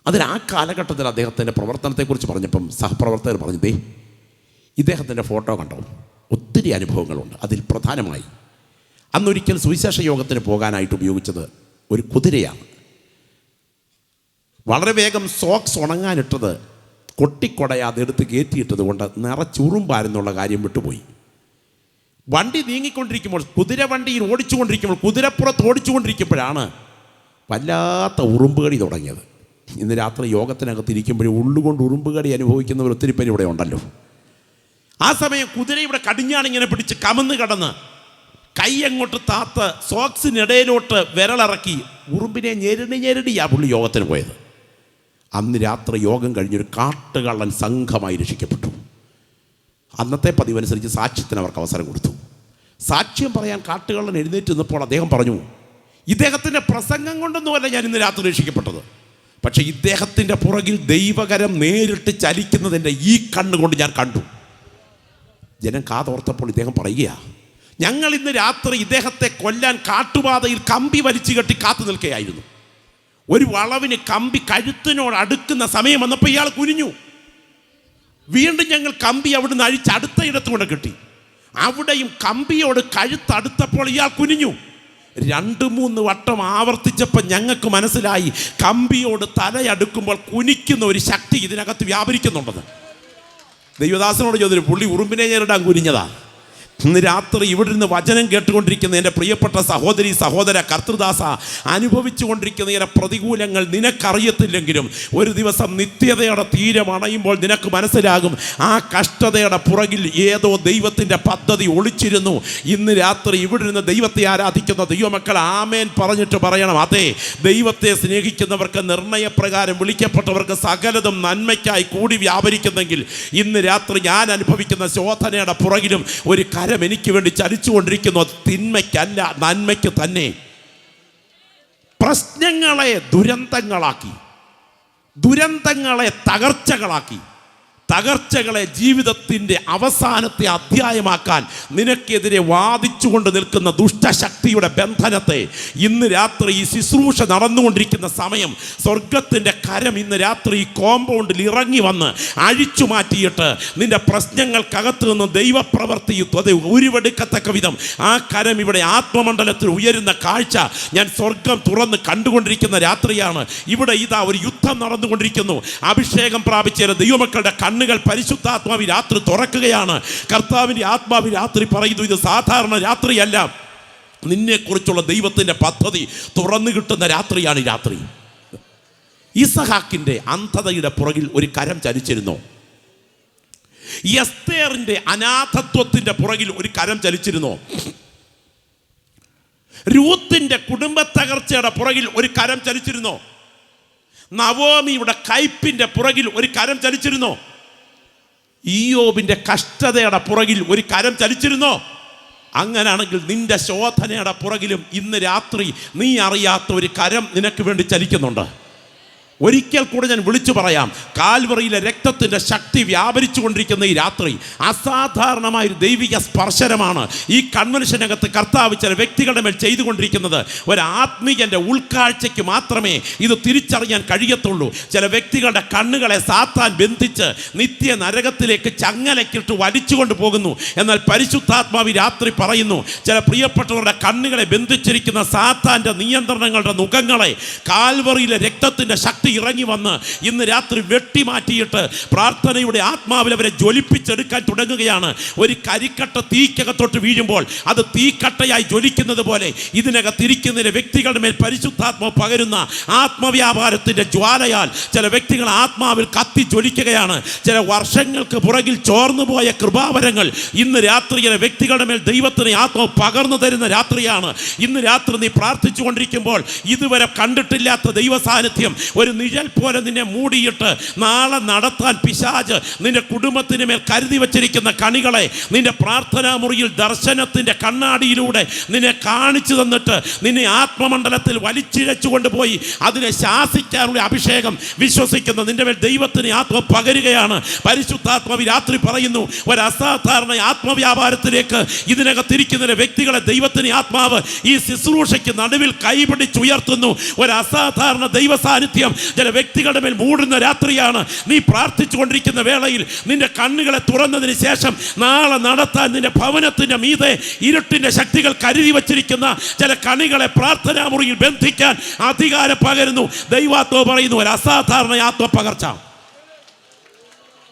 അതിൽ ആ കാലഘട്ടത്തിൽ അദ്ദേഹത്തിൻ്റെ പ്രവർത്തനത്തെക്കുറിച്ച് പറഞ്ഞപ്പം സഹപ്രവർത്തകർ പറഞ്ഞു, ഇദ്ദേഹത്തിൻ്റെ ഫോട്ടോ കണ്ടോ, ഒത്തിരി അനുഭവങ്ങളുണ്ട്. അതിൽ പ്രധാനമായി അന്നൊരിക്കൽ സുവിശേഷ യോഗത്തിന് പോകാനായിട്ട് ഉപയോഗിച്ചത് ഒരു കുതിരയാണ്. വളരെ വേഗം സോക്സ് ഉണങ്ങാനിട്ടത് കൊട്ടിക്കൊടയാതെ എടുത്ത് കയറ്റിയിട്ടത് കൊണ്ട് നിറച്ചുറുമ്പാരെന്നുള്ള കാര്യം വിട്ടുപോയി. വണ്ടി നീങ്ങിക്കൊണ്ടിരിക്കുമ്പോൾ, കുതിര വണ്ടിയിൽ ഓടിച്ചുകൊണ്ടിരിക്കുമ്പോൾ, കുതിരപ്പുറത്ത് ഓടിച്ചുകൊണ്ടിരിക്കുമ്പോഴാണ് വല്ലാത്ത ഉറുമ്പുകടി തുടങ്ങിയത്. ഇന്ന് രാത്രി യോഗത്തിനകത്തിരിക്കുമ്പോഴേ ഉള്ളുകൊണ്ട് ഉറുമ്പുകടി അനുഭവിക്കുന്നവർ ഒത്തിരി പേര് ഇവിടെ ഉണ്ടല്ലോ. ആ സമയം കുതിര ഇവിടെ കടിഞ്ഞാണിങ്ങനെ പിടിച്ച് കമന്ന് കടന്ന് കൈ അങ്ങോട്ട് താത്ത് സോക്സിനിടയിലോട്ട് വിരലിറക്കി ഉറുമ്പിനെ ഞെരടിയാ പുള്ളി യോഗത്തിന് പോയത്. അന്ന് രാത്രി യോഗം കഴിഞ്ഞൊരു കാട്ടുകള്ളൻ സംഘമായി രക്ഷിക്കപ്പെട്ടു. അന്നത്തെ പതിവനുസരിച്ച് സാക്ഷ്യത്തിന് അവർക്ക് അവസരം കൊടുത്തു. സാക്ഷ്യം പറയാൻ കാട്ടുകള്ളൻ എഴുന്നേറ്റ് നിന്നപ്പോൾ അദ്ദേഹം പറഞ്ഞു, ഇദ്ദേഹത്തിൻ്റെ പ്രസംഗം കൊണ്ടൊന്നുമല്ല ഞാൻ ഇന്ന് രാത്രി രക്ഷിക്കപ്പെട്ടത്, പക്ഷേ ഇദ്ദേഹത്തിൻ്റെ പുറകിൽ ദൈവകരം നേരിട്ട് ചലിക്കുന്നതിൻ്റെ ഈ കണ്ണുകൊണ്ട് ഞാൻ കണ്ടു. ജനം കാതോർത്തപ്പോൾ ഇദ്ദേഹം പറയുക, ഞങ്ങൾ ഇന്ന് രാത്രി ഇദ്ദേഹത്തെ കൊല്ലാൻ കാട്ടുപാതയിൽ കമ്പി വലിച്ചു കെട്ടി കാത്തു നിൽക്കുകയായിരുന്നു. ഒരു വളവിന് കമ്പി കഴുത്തിനോട് അടുക്കുന്ന സമയം വന്നപ്പോൾ ഇയാൾ കുനിഞ്ഞു. വീണ്ടും ഞങ്ങൾ കമ്പി അവിടുന്ന് അഴിച്ച് അടുത്ത ഇടത്ത് കൊണ്ട് കിട്ടി. അവിടെയും കമ്പിയോട് കഴുത്തടുത്തപ്പോൾ ഇയാൾ കുനിഞ്ഞു. 2-3 വട്ടം ആവർത്തിച്ചപ്പോൾ ഞങ്ങൾക്ക് മനസ്സിലായി കമ്പിയോട് തലയടുക്കുമ്പോൾ കുനിക്കുന്ന ഒരു ശക്തി ഇതിനകത്ത് വ്യാപരിക്കുന്നുണ്ടെന്ന്. ദൈവദാസനോട് ചോദിച്ചു, പുള്ളി ഉറുമ്പിനെ നേരിടാൻ കുനിഞ്ഞതാ. ഇന്ന് രാത്രി ഇവിടെ നിന്ന് വചനം കേട്ടുകൊണ്ടിരിക്കുന്ന എൻ്റെ പ്രിയപ്പെട്ട സഹോദരി സഹോദര കർത്തൃദാസ, അനുഭവിച്ചു കൊണ്ടിരിക്കുന്ന ചില പ്രതികൂലങ്ങൾ നിനക്കറിയത്തില്ലെങ്കിലും ഒരു ദിവസം നിത്യതയുടെ തീരം അണയുമ്പോൾ നിനക്ക് മനസ്സിലാകും ആ കഷ്ടതയുടെ പുറകിൽ ഏതോ ദൈവത്തിൻ്റെ പദ്ധതി ഒളിച്ചിരുന്നു. ഇന്ന് രാത്രി ഇവിടെ നിന്ന് ദൈവത്തെ ആരാധിക്കുന്ന ദൈവമക്കൾ ആമേൻ പറഞ്ഞിട്ട് പറയണം, അതെ, ദൈവത്തെ സ്നേഹിക്കുന്നവർക്ക് നിർണയപ്രകാരം വിളിക്കപ്പെട്ടവർക്ക് സകലതും നന്മയ്ക്കായി കൂടി വ്യാപരിക്കുന്നെങ്കിൽ ഇന്ന് രാത്രി ഞാൻ അനുഭവിക്കുന്ന ശോധനയുടെ പുറകിലും ഒരു കരം എനിക്ക് വേണ്ടി ചലിച്ചുകൊണ്ടിരിക്കുന്നു. തിന്മയ്ക്കല്ല, നന്മയ്ക്ക് തന്നെ. പ്രശ്നങ്ങളെ ദുരന്തങ്ങളാക്കി, ദുരന്തങ്ങളെ തകർച്ചകളാക്കി, തകർച്ചകളെ ജീവിതത്തിൻ്റെ അവസാനത്തെ അധ്യായമാക്കാൻ നിനക്കെതിരെ വാദിച്ചുകൊണ്ട് നിൽക്കുന്ന ദുഷ്ടശക്തിയുടെ ബന്ധനത്തെ ഇന്ന് രാത്രി ഈ ശുശ്രൂഷ നടന്നുകൊണ്ടിരിക്കുന്ന സമയം സ്വർഗത്തിൻ്റെ കരം ഇന്ന് രാത്രി ഈ കോമ്പൗണ്ടിൽ ഇറങ്ങി വന്ന് അഴിച്ചു മാറ്റിയിട്ട് നിന്റെ പ്രശ്നങ്ങൾക്കകത്ത് നിന്ന് ദൈവപ്രവൃത്തി അത് ഉരുവെടുക്കത്തക്ക വിധം ആ കരം ഇവിടെ ആത്മമണ്ഡലത്തിൽ ഉയരുന്ന കാഴ്ച ഞാൻ സ്വർഗം തുറന്ന് കണ്ടുകൊണ്ടിരിക്കുന്ന രാത്രിയാണ്. ഇവിടെ ഇതാ ഒരു യുദ്ധം നടന്നുകൊണ്ടിരിക്കുന്നു. അഭിഷേകം പ്രാപിച്ച ദൈവമക്കളുടെ കണ്ണുകൾ പരിശുദ്ധാത്മാവി രാത്രി തുറക്കുകയാണ്. കർത്താവിൻ്റെ ആത്മാവി രാത്രി പറയുന്നു, ഇത് സാധാരണ രാത്രിയല്ല, നിന്നെക്കുറിച്ചുള്ള ദൈവത്തിൻ്റെ പദ്ധതി തുറന്നു കിട്ടുന്ന രാത്രിയാണ് ഈ രാത്രി. ഇസഹാക്കിൻ്റെ അന്ധതയുടെ പുറകിൽ ഒരു കരം ചലിച്ചിരുന്നു. എസ്തേറിൻ്റെ അനാഥത്വത്തിൻ്റെ പുറകിൽ ഒരു കരം ചലിച്ചിരുന്നു. രൂത്തിന്റെ കുടുംബ തകർച്ചയുടെ പുറകിൽ ഒരു കരം ചലിച്ചിരുന്നു. നവോമിയുടെ കയ്പിൻ്റെ പുറകിൽ ഒരു കരം ചലിച്ചിരുന്നു. ഇയ്യോബിൻ്റെ കഷ്ടതയുടെ പുറകിൽ ഒരു കരം ചലിച്ചിരുന്നോ? അങ്ങനെയാണെങ്കിൽ നിന്റെ ശോധനയുടെ പുറകിലും ഇന്ന് രാത്രി നീ അറിയാത്ത ഒരു കരം നിനക്ക് വേണ്ടി ചലിക്കുന്നുണ്ട്. ഒരിക്കൽ കൂടെ ഞാൻ വിളിച്ചു പറയാം, കാൽവറിയിലെ രക്തത്തിൻ്റെ ശക്തി വ്യാപരിച്ചു കൊണ്ടിരിക്കുന്ന ഈ രാത്രി അസാധാരണമായൊരു ദൈവിക സ്പർശനമാണ് ഈ കൺവെൻഷനകത്ത് കർത്താവ് ചില വ്യക്തികളുടെ മേൽ ചെയ്തുകൊണ്ടിരിക്കുന്നത്. ഒരു ആത്മീയൻ്റെ ഉൾക്കാഴ്ചയ്ക്ക് മാത്രമേ ഇത് തിരിച്ചറിയാൻ കഴിയത്തുള്ളൂ. ചില വ്യക്തികളുടെ കണ്ണുകളെ സാത്താൻ ബന്ധിച്ച് നിത്യ നരകത്തിലേക്ക് ചങ്ങലക്കിട്ട് വലിച്ചുകൊണ്ട് പോകുന്നു. എന്നാൽ പരിശുദ്ധാത്മാവി രാത്രി പറയുന്നു, ചില പ്രിയപ്പെട്ടവരുടെ കണ്ണുകളെ ബന്ധിച്ചിരിക്കുന്ന സാത്താൻ്റെ നിയന്ത്രണങ്ങളുടെ നുഖങ്ങളെ കാൽവറിയിലെ രക്തത്തിൻ്റെ ശക്തി ഇറങ്ങി വന്ന് ഇന്ന് രാത്രി വെട്ടിമാറ്റിയിട്ട് പ്രാർത്ഥനയുടെ ആത്മാവിൽ അവരെ ജ്വലിപ്പിച്ചെടുക്കാൻ തുടങ്ങുകയാണ്. ഒരു കരിക്കട്ട തീക്കകത്തോട്ട് വീഴുമ്പോൾ അത് തീക്കട്ടയായി ജ്വലിക്കുന്നത് പോലെ ഇതിനകത്തിരിക്കുന്ന വ്യക്തികളുടെ മേൽ പരിശുദ്ധാത്മാവ് പകരുന്ന ആത്മവ്യാപാരത്തിൻ്റെ ജ്വാലയാൽ ചില വ്യക്തികൾ ആത്മാവിൽ കത്തി ജ്വലിക്കുകയാണ്. ചില വർഷങ്ങൾക്ക് പുറകിൽ ചോർന്നുപോയ കൃപാവരങ്ങൾ ഇന്ന് രാത്രി ചില വ്യക്തികളുടെ മേൽ ദൈവത്തിന് ആത്മാവ് പകർന്നു തരുന്ന രാത്രിയാണ്. ഇന്ന് രാത്രി നീ പ്രാർത്ഥിച്ചു കൊണ്ടിരിക്കുമ്പോൾ ഇതുവരെ കണ്ടിട്ടില്ലാത്ത ദൈവ സാന്നിധ്യം ഒരു നിഴൽ പോലെ നിന്നെ മൂടിയിട്ട് നാളെ നടത്താൻ പിശാച് നിന്റെ കുടുംബത്തിന് മേൽ കരുതി വച്ചിരിക്കുന്ന കണികളെ നിന്റെ പ്രാർത്ഥനാ മുറിയിൽ ദർശനത്തിൻ്റെ കണ്ണാടിയിലൂടെ നിന്നെ കാണിച്ചു തന്നിട്ട് നിന്നെ ആത്മമണ്ഡലത്തിൽ വലിച്ചിഴച്ചു കൊണ്ടുപോയി അതിനെ ശാസിക്കാനുള്ള അഭിഷേകം വിശ്വസിക്കുന്ന നിന്റെ മേൽ ദൈവത്തിന് ആത്മ പകരുകയാണ്. പരിശുദ്ധാത്മാവ് രാത്രി പറയുന്നു, ഒരു അസാധാരണ ആത്മവ്യാപാരത്തിലേക്ക് ഇതിനകത്തിരിക്കുന്ന വ്യക്തികളെ ദൈവത്തിന് ആത്മാവ് ഈ ശുശ്രൂഷയ്ക്ക് നടുവിൽ കൈപിടിച്ചുയർത്തുന്നു. ഒരു അസാധാരണ ദൈവ സാന്നിധ്യം ചില വ്യക്തികളുടെ മേൽ മൂടുന്ന രാത്രിയാണ്. നീ പ്രാർത്ഥിച്ചു കൊണ്ടിരിക്കുന്ന വേളയിൽ നിന്റെ കണ്ണുകളെ തുറന്നതിന് ശേഷം നാളെ നടത്താൻ നിന്റെ ഭവനത്തിന്റെ മീതെ ഇരുട്ടിന്റെ ശക്തികൾ കരുതി വച്ചിരിക്കുന്ന ചില കണികളെ പ്രാർത്ഥനാ മുറിയിൽ ബന്ധിക്കാൻ അധികാരം പകരുന്നു. ദൈവാത്മാവ് പറയുന്നു, ഒരു അസാധാരണ ആത്മപകർച്ച.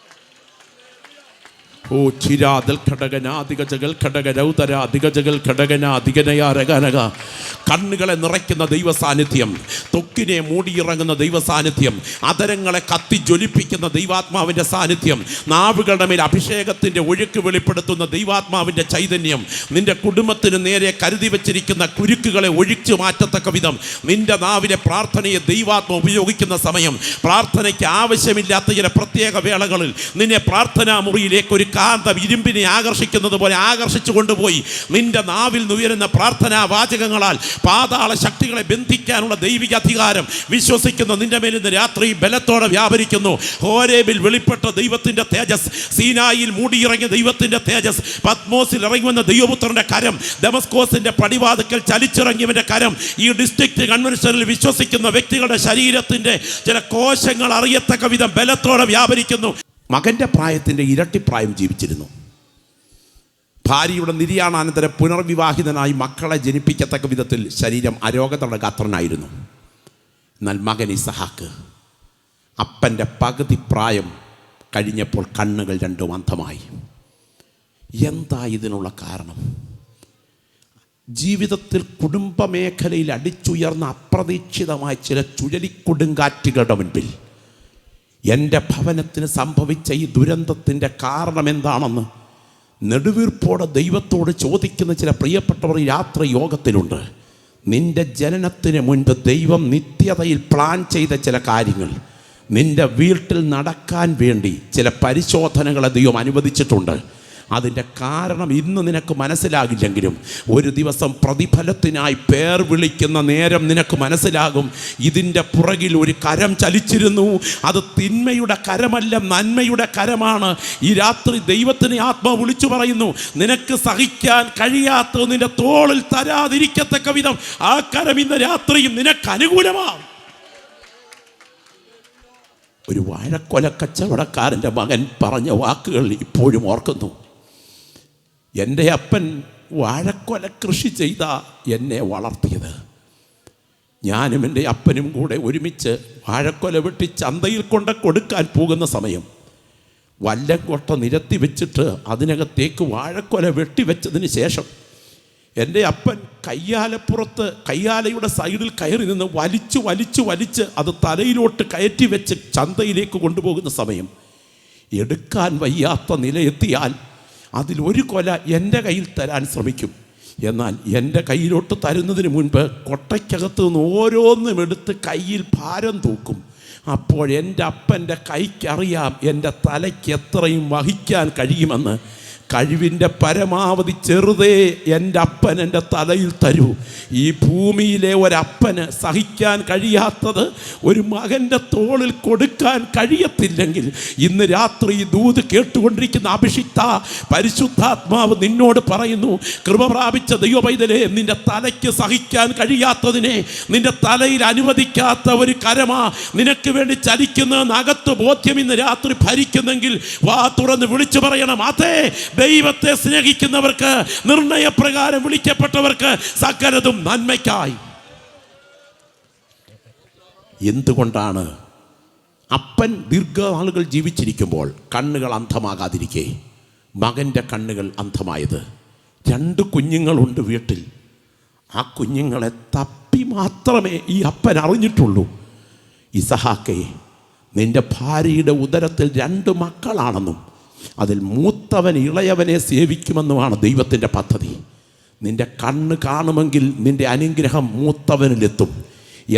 ഓ ചിരാതൽ ഘടകനാധികജകൾ ഘടകരൗതരാധികജകൾ ഘടകനാധികനയാരകനക. കണ്ണുകളെ നിറയ്ക്കുന്ന ദൈവ സാന്നിധ്യം, തൊക്കിനെ മൂടിയിറങ്ങുന്ന ദൈവ സാന്നിധ്യം, അതരങ്ങളെ കത്തി ജ്വലിപ്പിക്കുന്ന ദൈവാത്മാവിൻ്റെ സാന്നിധ്യം, നാവുകളുടെ മേൽ അഭിഷേകത്തിൻ്റെ ഒഴുക്ക് വെളിപ്പെടുത്തുന്ന ദൈവാത്മാവിൻ്റെ ചൈതന്യം, നിന്റെ കുടുംബത്തിന് നേരെ കരുതി വച്ചിരിക്കുന്ന കുരുക്കുകളെ ഒഴിച്ചു മാറ്റത്തക്ക വിധം നിന്റെ നാവിലെ പ്രാർത്ഥനയെ ദൈവാത്മ ഉപയോഗിക്കുന്ന സമയം, പ്രാർത്ഥനയ്ക്ക് ആവശ്യമില്ലാത്ത ചില പ്രത്യേക വേളകളിൽ നിന്നെ പ്രാർത്ഥനാ മുറിയിലേക്ക് ഒരു കാന്തം ഇരുമ്പിനെ ആകർഷിക്കുന്നത് പോലെ ആകർഷിച്ചു കൊണ്ടുപോയി നിന്റെ നാവിൽ ഉയരുന്ന പ്രാർത്ഥനാ വാചകങ്ങളാൽ പാതാള ശക്തികളെ ബന്ധിക്കാനുള്ള ദൈവിക അധികാരം വിശ്വസിക്കുന്നു. നിന്റെ മേൽ ഇന്ന് രാത്രി ബലത്തോടെ വ്യാപരിക്കുന്നു. ഹോരേബിൽ വെളിപ്പെട്ട ദൈവത്തിൻ്റെ തേജസ്, സീനായിൽ മൂടിയിറങ്ങിയ ദൈവത്തിൻ്റെ തേജസ്, പത്മോസിൽ ഇറങ്ങുന്ന ദൈവപുത്രൻ്റെ കരം, ദമസ്കോസിൻ്റെ പടിവാതിക്കൽ ചലിച്ചിറങ്ങിയവൻ്റെ കരം ഈ ഡിസ്ട്രിക്ട് കൺവെൻഷനിൽ വിശ്വസിക്കുന്ന വ്യക്തികളുടെ ശരീരത്തിൻ്റെ ചില കോശങ്ങൾ അറിയത്തക്ക വിധം ബലത്തോടെ വ്യാപരിക്കുന്നു. മകൻ്റെ പ്രായത്തിൻ്റെ ഇരട്ടിപ്രായം ജീവിച്ചിരുന്നു. ഭാര്യയുടെ നിര്യാണാനന്തരം പുനർവിവാഹിതനായി മക്കളെ ജനിപ്പിക്കത്തക്ക വിധത്തിൽ ശരീരം അരോഗതയുടെ ഗാത്രനായിരുന്നു. എന്നാൽ മകൻ ഇസഹാക്ക് അപ്പൻ്റെ പകുതി പ്രായം കഴിഞ്ഞപ്പോൾ കണ്ണുകൾ രണ്ടും അന്ധമായി. എന്താ ഇതിനുള്ള കാരണം? ജീവിതത്തിൽ കുടുംബമേഖലയിൽ അടിച്ചുയർന്ന അപ്രതീക്ഷിതമായ ചില ചുഴലിക്കൊടുങ്കാറ്റുകളുടെ മുൻപിൽ എൻ്റെ ഭവനത്തിന് സംഭവിച്ച ഈ ദുരന്തത്തിൻ്റെ കാരണം എന്താണെന്ന് നെടുവീർപ്പോടെ ദൈവത്തോട് ചോദിക്കുന്ന ചില പ്രിയപ്പെട്ടവർ ഈ രാത്രി യോഗത്തിലുണ്ട്. നിൻ്റെ ജനനത്തിന് മുൻപ് ദൈവം നിത്യതയിൽ പ്ലാൻ ചെയ്ത ചില കാര്യങ്ങൾ നിൻ്റെ വീട്ടിൽ നടക്കാൻ വേണ്ടി ചില പരിശോധനകളെ ദൈവം അനുവദിച്ചിട്ടുണ്ട്. അതിൻ്റെ കാരണം ഇന്ന് നിനക്ക് മനസ്സിലാകില്ലെങ്കിലും ഒരു ദിവസം പ്രതിഫലത്തിനായി പേർ വിളിക്കുന്ന നേരം നിനക്ക് മനസ്സിലാകും. ഇതിൻ്റെ പുറകിൽ ഒരു കരം ചലിച്ചിരുന്നു. അത് തിന്മയുടെ കരമല്ല, നന്മയുടെ കരമാണ്. ഈ രാത്രി ദൈവത്തിന് ആത്മാവ് വിളിച്ചു പറയുന്നു, നിനക്ക് സഹിക്കാൻ കഴിയാത്ത നിന്റെ തോളിൽ തരാതിരിക്കത്തക്ക വിധം ആ കരം ഇന്ന് രാത്രിയും നിനക്ക് അനുകൂലമാണ്. ഒരു വാഴക്കൊല കച്ചവടക്കാരൻ്റെ മകൻ പറഞ്ഞ വാക്കുകൾ ഇപ്പോഴും ഓർക്കുന്നു. എൻ്റെ അപ്പൻ വാഴക്കൊല കൃഷി ചെയ്ത എന്നെ വളർത്തിയത്. ഞാനും എൻ്റെ അപ്പനും കൂടെ ഒരുമിച്ച് വാഴക്കൊല വെട്ടി ചന്തയിൽ കൊണ്ട് കൊടുക്കാൻ പോകുന്ന സമയം വല്ലംകൊട്ട നിരത്തി വെച്ചിട്ട് അതിനകത്തേക്ക് വാഴക്കൊല വെട്ടിവെച്ചതിന് ശേഷം എൻ്റെ അപ്പൻ കയ്യാലയുടെ സൈഡിൽ കയറി നിന്ന് വലിച്ച് അത് തലയിലോട്ട് കയറ്റി വെച്ച് ചന്തയിലേക്ക് കൊണ്ടുപോകുന്ന സമയം എടുക്കാൻ വയ്യാത്ത നിലയെത്തിയാൽ അതിലൊരു കൊല എൻ്റെ കയ്യിൽ തരാൻ ശ്രമിക്കും. എന്നാൽ എൻ്റെ കയ്യിലോട്ട് തരുന്നതിന് മുൻപ് കൊട്ടയ്ക്കകത്ത് നിന്ന് ഓരോന്നും എടുത്ത് കയ്യിൽ ഭാരം തൂക്കും. അപ്പോൾ എൻ്റെ അപ്പൻ്റെ കൈക്കറിയാം എൻ്റെ തലയ്ക്ക് എത്രയും വഹിക്കാൻ കഴിയുമെന്ന്. കഴിവിൻ്റെ പരമാവധി ചെറുതേ എൻ്റെ അപ്പൻ എൻ്റെ തലയിൽ തരൂ. ഈ ഭൂമിയിലെ ഒരപ്പന് സഹിക്കാൻ കഴിയാത്തത് ഒരു മകൻ്റെ തോളിൽ കൊടുക്കാൻ കഴിയത്തില്ലെങ്കിൽ ഇന്ന് രാത്രി ഈ ദൂത് കേട്ടുകൊണ്ടിരിക്കുന്ന അഭിഷിക്ത പരിശുദ്ധാത്മാവ് നിന്നോട് പറയുന്നു, കൃപ പ്രാപിച്ച ദൈവപൈതലേ, നിന്റെ തലയ്ക്ക് സഹിക്കാൻ കഴിയാത്തതിനെ നിന്റെ തലയിൽ അനുവദിക്കാത്ത ഒരു കരമാ നിനക്ക് വേണ്ടി ചലിക്കുന്നതെന്ന് അകത്ത് ബോധ്യം ഇന്ന് രാത്രി ഭരിക്കുന്നെങ്കിൽ വാ തുറന്ന് വിളിച്ചു പറയണം, അതേ ദൈവത്തെ സ്നേഹിക്കുന്നവർക്ക്, നിർണയപ്രകാരം വിളിക്കപ്പെട്ടവർക്ക് സകലതും നന്മയ്ക്കായി. എന്തുകൊണ്ടാണ് അപ്പൻ ദീർഘനാളുകൾ ജീവിച്ചിരിക്കുമ്പോൾ കണ്ണുകൾ അന്ധമാകാതിരിക്കെ മകൻ്റെ കണ്ണുകൾ അന്ധമായത്? 2 കുഞ്ഞുങ്ങളുണ്ട് വീട്ടിൽ. ആ കുഞ്ഞുങ്ങളെ തപ്പി മാത്രമേ ഈ അപ്പൻ അറിഞ്ഞിട്ടുള്ളൂ. ഇസഹാക്കേ, നിന്റെ ഭാര്യയുടെ ഉദരത്തിൽ 2 മക്കളാണെന്നും അതിൽ മൂത്തവൻ ഇളയവനെ സേവിക്കുമെന്നുമാണ് ദൈവത്തിൻ്റെ പദ്ധതി. നിന്റെ കണ്ണ് കാണുമെങ്കിൽ നിന്റെ അനുഗ്രഹം മൂത്തവനിലെത്തും.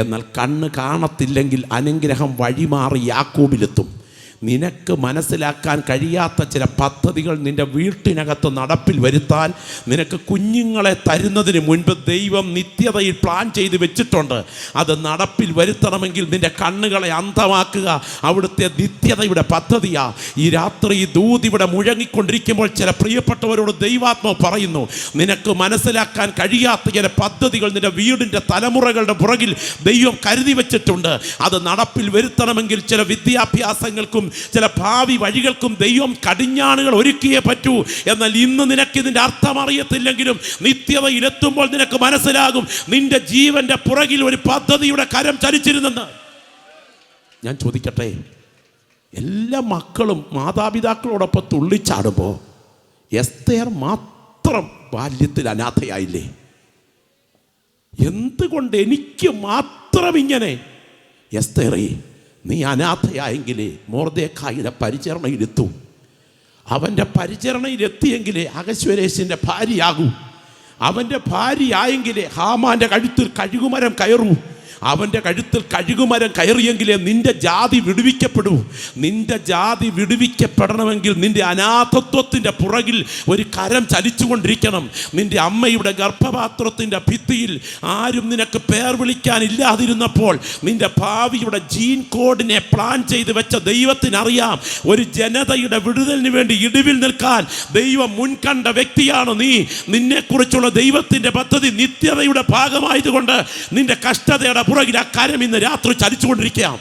എന്നാൽ കണ്ണ് കാണത്തില്ലെങ്കിൽ അനുഗ്രഹം വഴിമാറി യാക്കോബിലെത്തും. നിനക്ക് മനസ്സിലാക്കാൻ കഴിയാത്ത ചില പദ്ധതികൾ നിൻ്റെ വീട്ടിനകത്ത് നടപ്പിൽ വരുത്താൻ നിനക്ക് കുഞ്ഞുങ്ങളെ തരുന്നതിന് മുൻപ് ദൈവം നിത്യതയിൽ പ്ലാൻ ചെയ്ത് വെച്ചിട്ടുണ്ട്. അത് നടപ്പിൽ വരുത്തണമെങ്കിൽ നിൻ്റെ കണ്ണുകളെ അന്ധമാക്കുക അവിടുത്തെ നിത്യതയുടെ പദ്ധതിയാ. ഈ രാത്രി ദൂത് ഇവിടെ മുഴങ്ങിക്കൊണ്ടിരിക്കുമ്പോൾ ചില പ്രിയപ്പെട്ടവരോട് ദൈവാത്മാവ് പറയുന്നു, നിനക്ക് മനസ്സിലാക്കാൻ കഴിയാത്ത ചില പദ്ധതികൾ നിൻ്റെ വീടിൻ്റെ തലമുറകളുടെ പുറകിൽ ദൈവം കരുതി വെച്ചിട്ടുണ്ട്. അത് നടപ്പിൽ വരുത്തണമെങ്കിൽ ചില വിദ്യാഭ്യാസങ്ങൾക്കും ചില ഭാവി വഴികൾക്കും ദൈവം കടിഞ്ഞാണുകൾ ഒരുക്കിയേ പറ്റൂ. എന്നാൽ ഇന്ന് നിനക്ക് ഇതിൻ്റെ അർത്ഥം അറിയത്തില്ലെങ്കിലും നിത്യതയിലെത്തുമ്പോൾ നിനക്ക് മനസ്സിലാകും നിന്റെ ജീവന്റെ പുറകിൽ ഒരു പദ്ധതിയുടെ കരം ചലിച്ചിരുന്നെന്ന്. ഞാൻ ചോദിക്കട്ടെ, എല്ലാ മക്കളും മാതാപിതാക്കളോടൊപ്പം തുള്ളിച്ചാടുമ്പോൾ എസ്തേർ മാത്രം ബാല്യത്തിൽ അനാഥയായില്ലേ? എന്തുകൊണ്ട് എനിക്ക് മാത്രം ഇങ്ങനെ? എസ്തേറേ, നീ അനാഥയായെങ്കിലേ മൊർദെഖായിയുടെ പരിചരണയിലെത്തൂ. അവൻ്റെ പരിചരണയിലെത്തിയെങ്കിലേ അഹശ്വേരോശിൻ്റെ ഭാര്യയാകൂ. അവൻ്റെ ഭാര്യയായെങ്കിലേ ഹാമാൻ്റെ കഴുത്തിൽ കഴുകുമരം കയറൂ. അവൻ്റെ കഴുത്തിൽ കഴുകുമരം കയറിയെങ്കിലേ നിന്റെ ജാതി വിടുവിക്കപ്പെടൂ. നിന്റെ ജാതി വിടുവിക്കപ്പെടണമെങ്കിൽ നിന്റെ അനാഥത്വത്തിൻ്റെ പുറകിൽ ഒരു കരം ചലിച്ചുകൊണ്ടിരിക്കണം. നിന്റെ അമ്മയുടെ ഗർഭപാത്രത്തിൻ്റെ ഭിത്തിയിൽ ആരും നിനക്ക് പേർ വിളിക്കാനില്ലാതിരുന്നപ്പോൾ നിന്റെ ഭാവിയുടെ ജീൻ കോഡിനെ പ്ലാൻ ചെയ്ത് വെച്ച ദൈവത്തിനറിയാം ഒരു ജനതയുടെ വിടുതലിന് വേണ്ടി ഇടിവിൽ നിൽക്കാൻ ദൈവം മുൻകണ്ട വ്യക്തിയാണ് നീ. നിന്നെക്കുറിച്ചുള്ള ദൈവത്തിൻ്റെ പദ്ധതി നിത്യതയുടെ ഭാഗമായതുകൊണ്ട് നിന്റെ കഷ്ടതയുടെ പുറകിൽ ആ കരം ഇന്ന് രാത്രി ചലിച്ചുകൊണ്ടിരിക്കാം.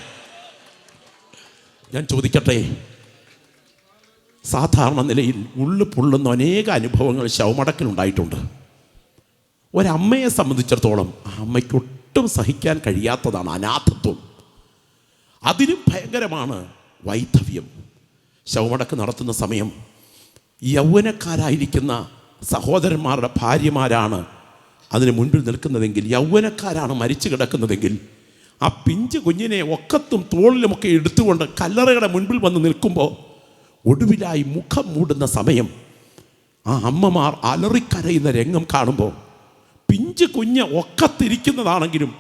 ഞാൻ ചോദിക്കട്ടെ, സാധാരണ നിലയിൽ ഉള്ളു പൊള്ളുന്ന അനേക അനുഭവങ്ങൾ ശവമടക്കിലുണ്ടായിട്ടുണ്ട്. ഒരമ്മയെ സംബന്ധിച്ചിടത്തോളം ആ അമ്മയ്ക്ക് ഒട്ടും സഹിക്കാൻ കഴിയാത്തതാണ് അനാഥത്വം. അതിലും ഭയങ്കരമാണ് വൈധവ്യം. ശവമടക്ക് നടത്തുന്ന സമയം യൗവനക്കാരായിരിക്കുന്ന സഹോദരന്മാരുടെ ഭാര്യമാരാണ് അതിന് മുൻപിൽ നിൽക്കുന്നതെങ്കിൽ, യൗവനക്കാരാണ് മരിച്ചു കിടക്കുന്നതെങ്കിൽ, ആ പിഞ്ച് കുഞ്ഞിനെ ഒക്കത്തും തോളിലുമൊക്കെ എടുത്തുകൊണ്ട് കല്ലറയുടെ മുൻപിൽ വന്ന് നിൽക്കുമ്പോൾ ഒടുവിലായി മുഖം മൂടുന്ന സമയം ആ അമ്മമാർ അലറിക്കരയുന്ന രംഗം കാണുമ്പോൾ പിഞ്ച് കുഞ്ഞ് ഒക്കത്തിരിക്കുന്നതാണെങ്കിലും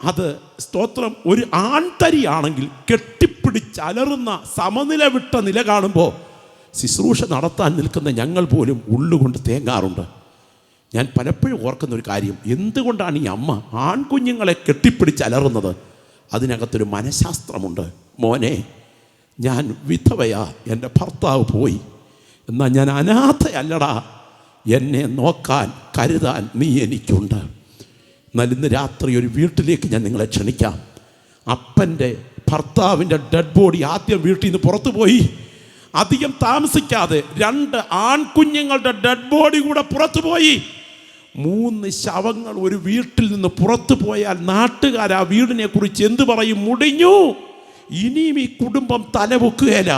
അത് സ്തോത്രം ഒരു ആൺതരിയാണെങ്കിൽ കെട്ടിപ്പിടിച്ചലറുന്ന സമനില വിട്ട നില കാണുമ്പോൾ ശുശ്രൂഷ നടത്താൻ നിൽക്കുന്ന ഞങ്ങൾ പോലും ഉള്ളുകൊണ്ട് തേങ്ങാറുണ്ട്. ഞാൻ പലപ്പോഴും ഓർക്കുന്നൊരു കാര്യം, എന്തുകൊണ്ടാണ് ഈ അമ്മ ആൺകുഞ്ഞുങ്ങളെ കെട്ടിപ്പിടിച്ച് അലറുന്നത്? അതിനകത്തൊരു മനഃശാസ്ത്രമുണ്ട്. മോനെ, ഞാൻ വിധവയാ, എൻ്റെ ഭർത്താവ് പോയി, എന്നാൽ ഞാൻ അനാഥയല്ലടാ, എന്നെ നോക്കാൻ കരുതാൻ നീ എനിക്കുണ്ട്. എന്നാൽ ഇന്ന് രാത്രി ഒരു വീട്ടിലേക്ക് ഞാൻ നിങ്ങളെ ക്ഷണിക്കാം. അപ്പൻ്റെ ഭർത്താവിൻ്റെ ഡെഡ് ബോഡി ആദ്യം വീട്ടിൽ നിന്ന് പുറത്തു പോയി. അധികം താമസിക്കാതെ 2 ആൺകുഞ്ഞുങ്ങളുടെ ഡെഡ് ബോഡി കൂടെ പുറത്തു പോയി. 3 ശവങ്ങൾ ഒരു വീട്ടിൽ നിന്ന് പുറത്തു പോയാൽ നാട്ടുകാർ ആ വീടിനെ കുറിച്ച് എന്ത് പറയും? മുടിഞ്ഞു, ഇനിയും ഈ കുടുംബം തലപൊക്കുകയില്ല.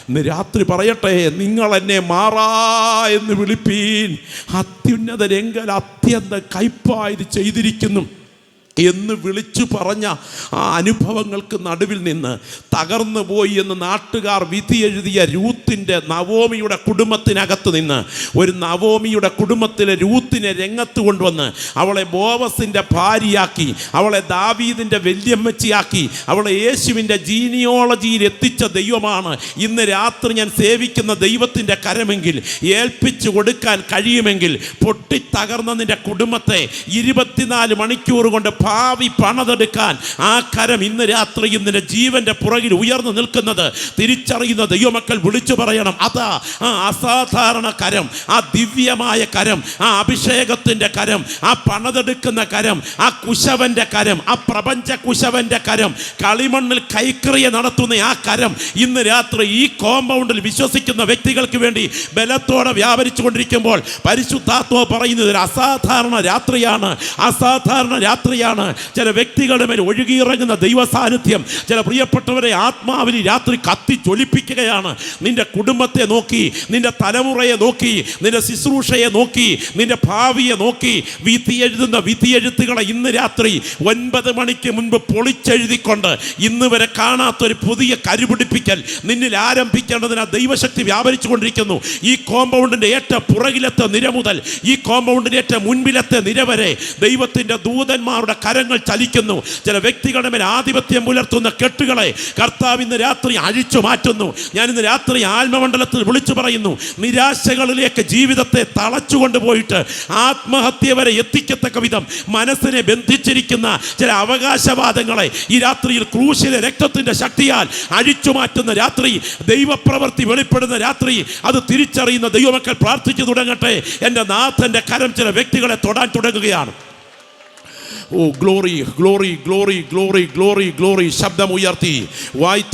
ഇന്ന് രാത്രി പറയട്ടെ, നിങ്ങൾ എന്നെ മാറാ എന്ന് വിളിപ്പീൻ. അത്യുന്നതരെങ്കൽ അത്യന്തം കയ്പായത് ചെയ്തിരിക്കുന്നു എന്ന് വിളിച്ചു പറഞ്ഞ ആ അനുഭവങ്ങൾക്ക് നടുവിൽ നിന്ന് തകർന്നു പോയി എന്ന് നാട്ടുകാർ വിധി എഴുതിയ രൂത്തിൻ്റെ നവോമിയുടെ കുടുംബത്തിനകത്ത് നിന്ന് ഒരു നവോമിയുടെ കുടുംബത്തിലെ രൂത്തിനെ രംഗത്ത് കൊണ്ടുവന്ന് അവളെ ബോവസിൻ്റെ ഭാര്യയാക്കി, അവളെ ദാവീദിൻ്റെ വല്യമ്മച്ചിയാക്കി, അവളെ യേശുവിൻ്റെ ജീനിയോളജിയിൽ എത്തിച്ച ദൈവമാണ് ഇന്ന് രാത്രി ഞാൻ സേവിക്കുന്ന ദൈവത്തിൻ്റെ കരമെങ്കിൽ ഏൽപ്പിച്ചു കൊടുക്കാൻ കഴിയുമെങ്കിൽ പൊട്ടിത്തകർന്ന നിൻ്റെ കുടുംബത്തെ 24 മണിക്കൂർ കൊണ്ട് ഭാവി പണതെടുക്കാൻ ആ കരം ഇന്ന് രാത്രി നിന്റെ ജീവന്റെ പുറകിൽ ഉയർന്നു നിൽക്കുന്നത് തിരിച്ചറിയുന്ന ദൈവമക്കൾ വിളിച്ചു പറയണം, അതാ ആ അസാധാരണ കരം, ആ ദിവ്യമായ കരം, ആ അഭിഷേകത്തിൻ്റെ കരം, ആ പണതെടുക്കുന്ന കരം, ആ കുശവന്റെ കരം, ആ പ്രപഞ്ച കുശവന്റെ കരം, കളിമണ്ണിൽ കൈക്രിയ നടത്തുന്ന ആ കരം ഇന്ന് രാത്രി ഈ കോമ്പൗണ്ടിൽ വിശ്വസിക്കുന്ന വ്യക്തികൾക്ക് വേണ്ടി ബലത്തോടെ വ്യാപരിച്ചു കൊണ്ടിരിക്കുമ്പോൾ പരിശുദ്ധാത്മാവ് പറയുന്നത് ഒരു അസാധാരണ രാത്രിയാണ്, അസാധാരണ രാത്രിയാണ്. ചില വ്യക്തികളുടെ മേൽ ഒഴുകിയിറങ്ങുന്ന ദൈവ സാന്നിധ്യം ചില പ്രിയപ്പെട്ടവരെ ആത്മാവിൽ രാത്രി കത്തി ജ്വലിപ്പിക്കുകയാണ്. നിന്റെ കുടുംബത്തെ നോക്കി, നിന്റെ തലമുറയെ നോക്കി, നിന്റെ ശുശ്രൂഷയെ നോക്കി, നിന്റെ ഭാവിയെ നോക്കി വിധി എഴുതുന്ന വിധിയെഴുത്തുകളെ ഇന്ന് രാത്രി 9 മണിക്ക് മുൻപ് പൊളിച്ചെഴുതിക്കൊണ്ട് ഇന്ന് വരെ കാണാത്തൊരു പുതിയ കരുപിടിപ്പിക്കൽ നിന്നിൽ ആരംഭിക്കേണ്ടതിന് ദൈവശക്തി വ്യാപരിച്ചു കൊണ്ടിരിക്കുന്നു. ഈ കോമ്പൗണ്ടിൻ്റെ ഏറ്റവും പുറകിലത്തെ നിര മുതൽ ഈ കോമ്പൗണ്ടിൻ്റെ ഏറ്റവും മുൻപിലത്തെ നിര വരെ ദൈവത്തിൻ്റെ ദൂതന്മാരുടെ കരങ്ങൾ ചലിക്കുന്നു. ചില വ്യക്തികളുടെ മേൽ ആധിപത്യം പുലർത്തുന്ന കെട്ടുകളെ കർത്താവ് ഇന്ന് രാത്രി അഴിച്ചു മാറ്റുന്നു. ഞാൻ ഇന്ന് രാത്രി ആത്മമണ്ഡലത്തിൽ വിളിച്ചു പറയുന്നു, നിരാശകളിലേക്ക് ജീവിതത്തെ തളച്ചുകൊണ്ടുപോയിട്ട് ആത്മഹത്യ വരെ എത്തിക്കത്തക്ക വിധം മനസ്സിനെ ബന്ധിച്ചിരിക്കുന്ന ചില അവകാശവാദങ്ങളെ ഈ രാത്രിയിൽ ക്രൂശിലെ രക്തത്തിന്റെ ശക്തിയാൽ അഴിച്ചു മാറ്റുന്ന രാത്രി, ദൈവപ്രവൃത്തി വെളിപ്പെടുന്ന രാത്രി, അത് തിരിച്ചറിയുന്ന ദൈവമക്കൾ പ്രാർത്ഥിച്ചു തുടങ്ങട്ടെ. എൻ്റെ നാഥന്റെ കരം ചില വ്യക്തികളെ തൊടാൻ തുടങ്ങുകയാണ്. O glory glory glory glory glory glory. ശബ്ദമുയർത്തി വായി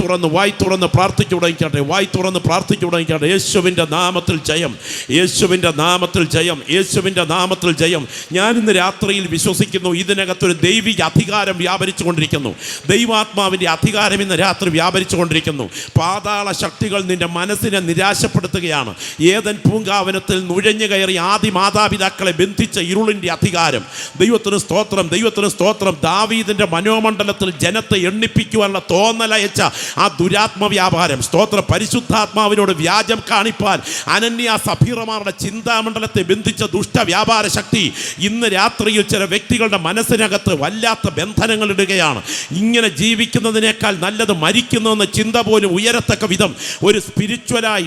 തുറന്ന് പ്രാർത്ഥിച്ചു തുടങ്ങിക്കട്ടെ. വായി തുറന്ന് പ്രാർത്ഥിച്ചു തുടങ്ങിക്കട്ടെ. യേശുവിൻ്റെ നാമത്തിൽ ജയം, യേശുവിൻ്റെ നാമത്തിൽ ജയം, യേശുവിൻ്റെ നാമത്തിൽ ജയം. ഞാൻ ഇന്ന് രാത്രിയിൽ വിശ്വസിക്കുന്നു, ഇതിനകത്തൊരു ദൈവിക അധികാരം വ്യാപരിച്ചു കൊണ്ടിരിക്കുന്നു. ദൈവാത്മാവിൻ്റെ അധികാരം ഇന്ന് രാത്രി വ്യാപരിച്ചു കൊണ്ടിരിക്കുന്നു. പാതാള ശക്തികൾ നിന്റെ മനസ്സിനെ നിരാശപ്പെടുത്തുകയാണ്. ഏദൻ പൂങ്കാവനത്തിൽ നുഴഞ്ഞു കയറി ആദി മാതാപിതാക്കളെ ബന്ധിച്ച ഇരുളിൻ്റെ അധികാരം, ദൈവത്തിന് സ്തോത്രം, ദൈവത്തിന് സ്തോത്രം. ദാവീദിന്റെ മനോമണ്ഡലത്തിൽ ജനത്തെ എണ്ണിപ്പിക്കുവാനുള്ള തോന്നലയച്ച ആ ദുരാത്മ വ്യാപാരം, സ്തോത്രം. പരിശുദ്ധാത്മാവിനോട് വ്യാജം കാണിപ്പാൻ അനന്യ സഫീറമാരുടെ ചിന്താമണ്ഡലത്തെ ബന്ധിച്ച ദുഷ്ടവ്യാപാര ശക്തി ഇന്ന് രാത്രിയിൽ ചില വ്യക്തികളുടെ മനസ്സിനകത്ത് വല്ലാത്ത ബന്ധനങ്ങൾ ഇടുകയാണ്. ഇങ്ങനെ ജീവിക്കുന്നതിനേക്കാൾ നല്ലത് മരിക്കുന്നതെന്ന ചിന്ത പോലും ഉയരത്തക്ക വിധം ഒരു സ്പിരിച്വലായി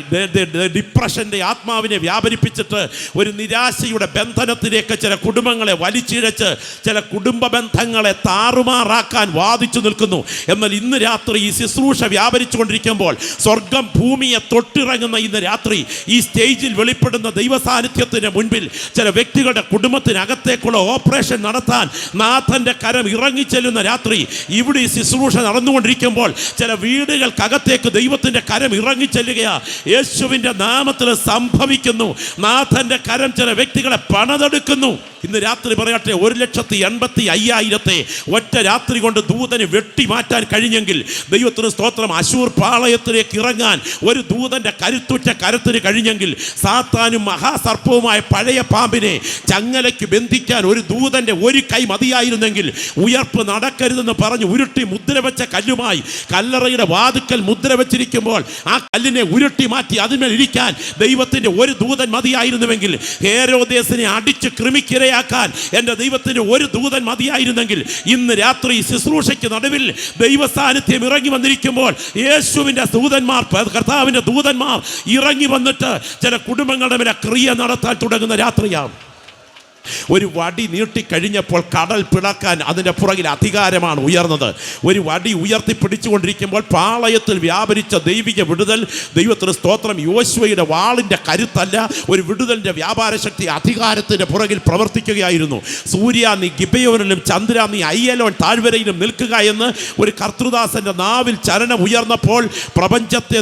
ഡിപ്രഷൻ്റെ ആത്മാവിനെ വ്യാപരിപ്പിച്ചിട്ട് ഒരു നിരാശയുടെ ബന്ധനത്തിലേക്ക് ചില കുടുംബങ്ങളെ വലിച്ചിഴച്ച് ചില കുടുംബ ബന്ധങ്ങളെ താറുമാറാക്കാൻ വാദിച്ചു നിൽക്കുന്നു. എന്നാൽ ഇന്ന് രാത്രി ഈ ശുശ്രൂഷ വ്യാപരിച്ചു കൊണ്ടിരിക്കുമ്പോൾ സ്വർഗം ഭൂമിയെ തൊട്ടിറങ്ങുന്ന ഇന്ന് രാത്രി ഈ സ്റ്റേജിൽ വെളിപ്പെടുന്ന ദൈവ സാന്നിധ്യത്തിന് മുൻപിൽ ചില വ്യക്തികളുടെ കുടുംബത്തിനകത്തേക്കുള്ള ഓപ്പറേഷൻ നടത്താൻ നാഥന്റെ കരം ഇറങ്ങിച്ചെല്ലുന്ന രാത്രി, ഇവിടെ ഈ ശുശ്രൂഷ നടന്നുകൊണ്ടിരിക്കുമ്പോൾ ചില വീടുകൾക്കകത്തേക്ക് ദൈവത്തിന്റെ കരം ഇറങ്ങിച്ചെല്ലുകയാ. യേശുവിന്റെ നാമത്തിൽ സംഭവിക്കുന്നു. നാഥന്റെ കരം ചില വ്യക്തികളെ പണിതെടുക്കുന്നു. ഇന്ന് രാത്രി പറയട്ടെ, 1,85,000 ഒറ്റ രാത്രി കൊണ്ട് ദൂതന് വെട്ടി മാറ്റാൻ കഴിഞ്ഞെങ്കിൽ ദൈവത്തിന് സ്തോത്രം. അശൂർ പാളയത്തിലേക്ക് ഇറങ്ങാൻ ഒരു ദൂതന്റെ കരുത്തുറ്റ കരത്തിന് കഴിഞ്ഞെങ്കിൽ സാത്താനും മഹാസർപ്പവുമായ പഴയ പാമ്പിനെ ചങ്ങലയ്ക്ക് ബന്ധിക്കാൻ ഒരു ദൂതന്റെ ഒരു കൈ മതിയായിരുന്നെങ്കിൽ, ഉയർപ്പ് നടക്കരുതെന്ന് പറഞ്ഞ് ഉരുട്ടി മുദ്ര വെച്ച കല്ലുമായി കല്ലറയുടെ വാതുക്കൽ മുദ്ര വെച്ചിരിക്കുമ്പോൾ ആ കല്ലിനെ ഉരുട്ടി മാറ്റി അതിന്മേൽ ഇരിക്കാൻ ദൈവത്തിന്റെ ഒരു ദൂതൻ മതിയായിരുന്നുവെങ്കിൽ, ഹേരോദേസിനെ അടിച്ച് കൃമിക്കിരയാക്കാൻ എൻ്റെ ദൈവത്തിന് ഒരു ദൂതൻ മതിയായിരുന്നെങ്കിൽ, ഇന്ന് രാത്രി ശുശ്രൂഷയ്ക്ക് നടുവിൽ ദൈവ സാന്നിധ്യം ഇറങ്ങി വന്നിരിക്കുമ്പോൾ യേശുവിൻ്റെ ദൂതന്മാർ, കർത്താവിൻ്റെ ദൂതന്മാർ ഇറങ്ങി വന്നിട്ട് ചില കുടുംബങ്ങളുടെ മേലെ ക്രിയ നടത്താൻ തുടങ്ങുന്ന രാത്രിയാണ്. ഒരു വടി നീട്ടിക്കഴിഞ്ഞപ്പോൾ കടൽ പിളക്കാൻ അതിൻ്റെ പുറകിൽ അധികാരമാണ് ഉയർന്നത്. ഒരു വടി ഉയർത്തിപ്പിടിച്ചുകൊണ്ടിരിക്കുമ്പോൾ പാളയത്തിൽ വ്യാപരിച്ച ദൈവിക വിടുതൽ, ദൈവത്തിന് സ്തോത്രം. യോശുവയുടെ വാളിൻ്റെ കരുത്തല്ല, ഒരു വിടുതലിൻ്റെ വ്യാപാര ശക്തി അധികാരത്തിൻ്റെ പുറകിൽ പ്രവർത്തിക്കുകയായിരുന്നു. സൂര്യ നീ ഗിബയോനിലും ചന്ദ്ര നീ അയ്യലോൻ താഴ്വരയിലും നിൽക്കുക എന്ന് ഒരു കർത്തൃദാസന്റെ നാവിൽ ചരണം ഉയർന്നപ്പോൾ പ്രപഞ്ചത്തെ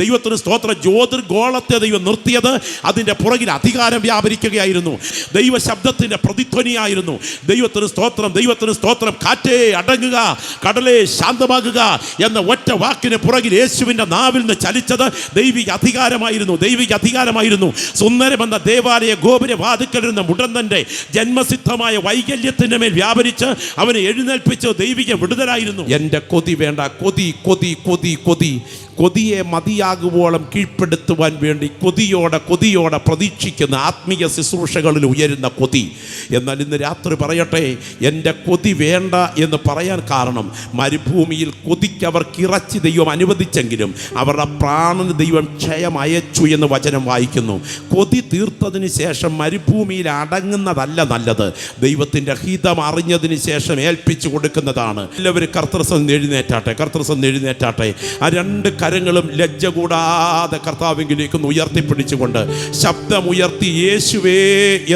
ദൈവത്തിന് സ്തോത്രം, ജ്യോതിർഗോളത്തെ ദൈവം നിർത്തിയത് അതിൻ്റെ പുറകിൽ അധികാരം വ്യാപരിക്കുകയായിരുന്നു. ദൈവ ശബ്ദത്തിന്റെ പ്രതിധ്വനിയായിരുന്നു. ദൈവത്തിന് സ്തോത്രം, ദൈവത്തിന് സ്തോത്രം. കാറ്റേ അടങ്ങുക, കടലേ ശാന്തമാകുക എന്ന ഒറ്റ വാക്കിന് പുറകിൽ യേശുവിൻ്റെ നാവിൽ നിന്ന് ചലിച്ചത് ദൈവിക അധികാരമായിരുന്നു, ദൈവിക അധികാരമായിരുന്നു. സുന്ദരമെന്ന ദേവാലയ ഗോപുരവാതിക്കലിരുന്ന മുടന്തന്റെ ജന്മസിദ്ധമായ വൈകല്യത്തിൻ്റെ മേൽ വ്യാപരിച്ച് അവനെ എഴുന്നേൽപ്പിച്ച് ദൈവിക വിടുതലായിരുന്നു. എൻ്റെ കൊതി വേണ്ട, കൊതി കൊതി കൊതി കൊതി കൊതിയെ മതിയാകുവോളം കീഴ്പ്പെടുത്തുവാൻ വേണ്ടി കൊതിയോടെ പ്രതീക്ഷിക്കുന്ന ആത്മീയ ശുശ്രൂഷകളിൽ ഉയരുന്ന കൊതി. എന്നാൽ ഇന്ന് രാത്രി പറയട്ടെ, എൻ്റെ കൊതി വേണ്ട എന്ന് പറയാൻ കാരണം, മരുഭൂമിയിൽ കൊതിക്ക് അവർക്ക് ഇറച്ചി ദൈവം അനുവദിച്ചെങ്കിലും അവരുടെ പ്രാണന് ദൈവം ക്ഷയം അയച്ചു എന്ന് വചനം വായിക്കുന്നു. കൊതി തീർത്തതിന് ശേഷം മരുഭൂമിയിൽ അടങ്ങുന്നതല്ല നല്ലത്, ദൈവത്തിൻ്റെ ഹിതം അറിഞ്ഞതിന് ശേഷം ഏൽപ്പിച്ചു കൊടുക്കുന്നതാണ്. എല്ലാവരും കർത്തൃസന്ന് എഴുന്നേറ്റാട്ടെ. ആ രണ്ട് കരങ്ങളും ലജ്ജ കൂടാതെ കർത്താവിലേക്ക് ഉയർത്തിപ്പിടിച്ചുകൊണ്ട് ശബ്ദമുയർത്തി യേശുവേ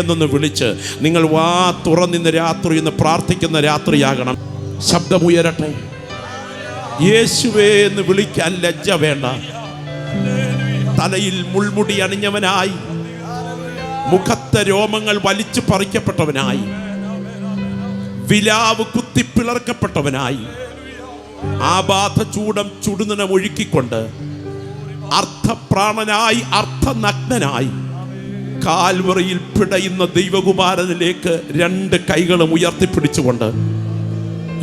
എന്നൊന്ന് വിളിച്ച് നിങ്ങൾ വാ തുറന്നിന്ന് രാത്രി ഇന്ന് പ്രാർത്ഥിക്കുന്ന രാത്രിയാകണം. ശബ്ദമുയരട്ടെ. യേശുവേ എന്ന് വിളിക്കാൻ ലജ്ജ വേണ്ട. തലയിൽ മുൾമുടി അണിഞ്ഞവനായി, മുഖത്തെ രോമങ്ങൾ വലിച്ചു പറിക്കപ്പെട്ടവനായി, വിലാവ് കുത്തിപ്പിളർക്കപ്പെട്ടവനായി, ആബാധ ചൂടം ചുടുനിനം ഒഴുക്കിക്കൊണ്ട് അർത്ഥപ്രാണനായി അർത്ഥനഗ്നനായി കാൽവറിയിൽ പിടയുന്ന ദൈവകുമാരനിലേക്ക് രണ്ട് കൈകളും ഉയർത്തിപ്പിടിച്ചുകൊണ്ട്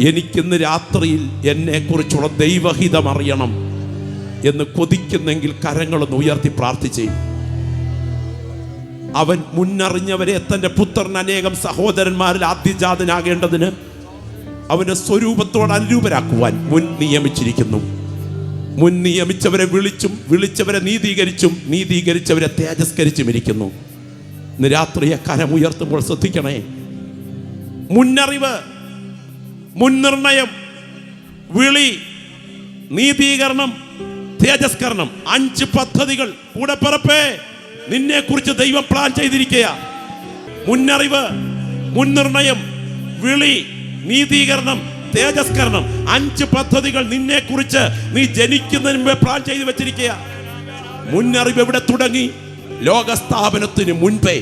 എനിക്കിന്ന് രാത്രിയിൽ എന്നെക്കുറിച്ചുള്ള ദൈവഹിതം അറിയണം എന്ന് കൊതിക്കുന്നെങ്കിൽ കരങ്ങളൊന്ന് ഉയർത്തി പ്രാർത്ഥിച്ചേ. അവൻ മുന്നറിഞ്ഞവരെ തൻ്റെ പുത്രൻ അനേകം സഹോദരന്മാരിൽ ആദ്യജാതനാകേണ്ടതിന് അവൻ്റെ സ്വരൂപത്തോട് അനുരൂപരാക്കുവാൻ മുൻ നിയമിച്ചിരിക്കുന്നു. മുൻ നിയമിച്ചവരെ വിളിച്ചും വിളിച്ചവരെ നീതീകരിച്ചും നീതീകരിച്ചവരെ തേജസ്കരിച്ചും ഇരിക്കുന്നു. ഇന്ന് രാത്രി കരമുയർത്തുമ്പോൾ ശ്രദ്ധിക്കണേ. മുന്നറിവ്, മുൻനിർണയം, വിളി, നീതീകരണം, തേജസ്കരണം, 5 പദ്ധതികൾ കൂടപ്പിറപ്പേ നിന്നെ കുറിച്ച് ദൈവം പ്ലാൻ ചെയ്തിരിക്കുക. മുന്നറിവ്, മുൻനിർണയം, വിളി, നീതീകരണം, തേജസ്കരണം, 5 പദ്ധതികൾ നിന്നെ കുറിച്ച് നീ ജനിക്കുന്നതിന് മുമ്പേ പ്ലാൻ ചെയ്ത് വെച്ചിരിക്കുക. മുന്നറിവ് എവിടെ തുടങ്ങി? ലോകസ്ഥാപനത്തിന് മുൻപേ.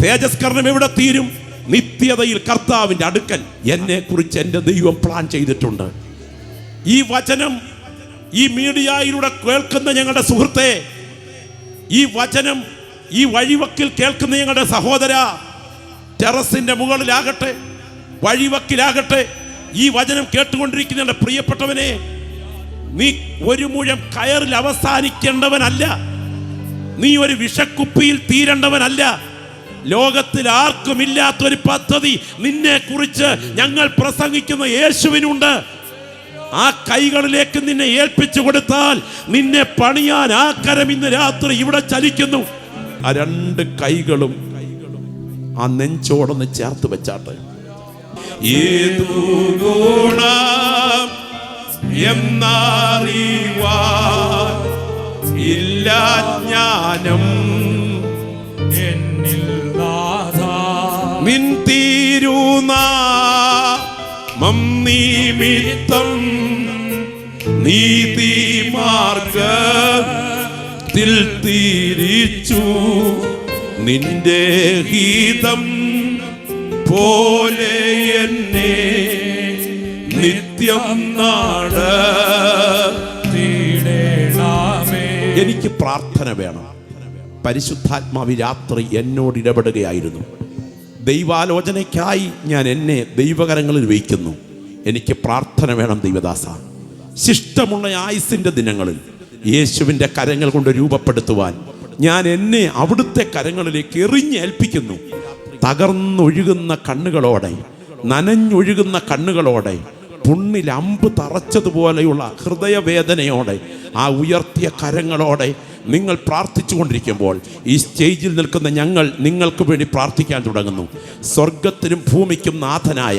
തേജസ്കരണം എവിടെ തീരും? നിത്യതയിൽ കർത്താവിൻ്റെ അടുക്കൽ എന്നെ കുറിച്ച് എൻ്റെ ദൈവം പ്ലാൻ ചെയ്തിട്ടുണ്ട്. ഈ വചനം ഈ മീഡിയയിലൂടെ കേൾക്കുന്ന ഞങ്ങളുടെ സുഹൃത്തെ, ഈ വചനം ഈ വഴിവക്കിൽ കേൾക്കുന്ന ഞങ്ങളുടെ സഹോദര, ടെറസിന്റെ മുകളിലാകട്ടെ, വഴിവക്കിലാകട്ടെ, ഈ വചനം കേട്ടുകൊണ്ടിരിക്കുന്ന എൻ്റെ പ്രിയപ്പെട്ടവനെ, നീ ഒരു മുഴം കയറിൽ അവസാനിക്കേണ്ടവനല്ല. നീ ഒരു വിഷക്കുപ്പിയിൽ തീരേണ്ടവനല്ല. ലോകത്തിൽ ആർക്കുമില്ലാത്തൊരു പദ്ധതി നിന്നെ കുറിച്ച് ഞങ്ങൾ പ്രസംഗിക്കുന്ന യേശുവിനുണ്ട്. ആ കൈകളിലേക്ക് നിന്നെ ഏൽപ്പിച്ചു കൊടുത്താൽ നിന്നെ പണിയാൻ ആ കരം ഇന്ന് രാത്രി ഇവിടെ ചലിക്കുന്നു. ആ 2 കൈകളും ആ നെഞ്ചോടൊന്ന് ചേർത്ത് വെച്ചാട്ടെ. ഏതു ഗുണം എന്നറിവാൻ ഇല്ല ജ്ഞാനം എന്നിൽ നാഥാ, നിൻ തിരുനാമം നിമിത്തം നീതിമാർഗ്ഗത്തിൽ തിരിച്ചു നിന്റെ ഹിതം പോലെ എന്നെ നിത്യം നടത്തിയിടണമേ. എനിക്ക് പ്രാർത്ഥന വേണം. പരിശുദ്ധാത്മാവ് രാത്രി എന്നോട് ഇടപെടുകയായിരുന്നു. ദൈവാലോചനയ്ക്കായി ഞാൻ എന്നെ ദൈവകരങ്ങളിൽ വയ്ക്കുന്നു. എനിക്ക് പ്രാർത്ഥന വേണം ദൈവദാസ. ശിഷ്ടമുള്ള ആയുസിൻ്റെ ദിനങ്ങളിൽ യേശുവിൻ്റെ കരങ്ങൾ കൊണ്ട് രൂപപ്പെടുത്തുവാൻ ഞാൻ എന്നെ അവിടുത്തെ കരങ്ങളിലേക്ക് എറിഞ്ഞേൽപ്പിക്കുന്നു. തകർന്നൊഴുകുന്ന കണ്ണുകളോടെ, നനഞ്ഞൊഴുകുന്ന കണ്ണുകളോടെ, പുണ്ണിൽ അമ്പ് തറച്ചതുപോലെയുള്ള ഹൃദയവേദനയോടെ, ആ ഉയർത്തിയ കരങ്ങളോടെ നിങ്ങൾ പ്രാർത്ഥിച്ചു കൊണ്ടിരിക്കുമ്പോൾ ഈ സ്റ്റേജിൽ നിൽക്കുന്ന ഞങ്ങൾ നിങ്ങൾക്ക് വേണ്ടി പ്രാർത്ഥിക്കാൻ തുടങ്ങുന്നു. സ്വർഗത്തിനും ഭൂമിക്കും നാഥനായ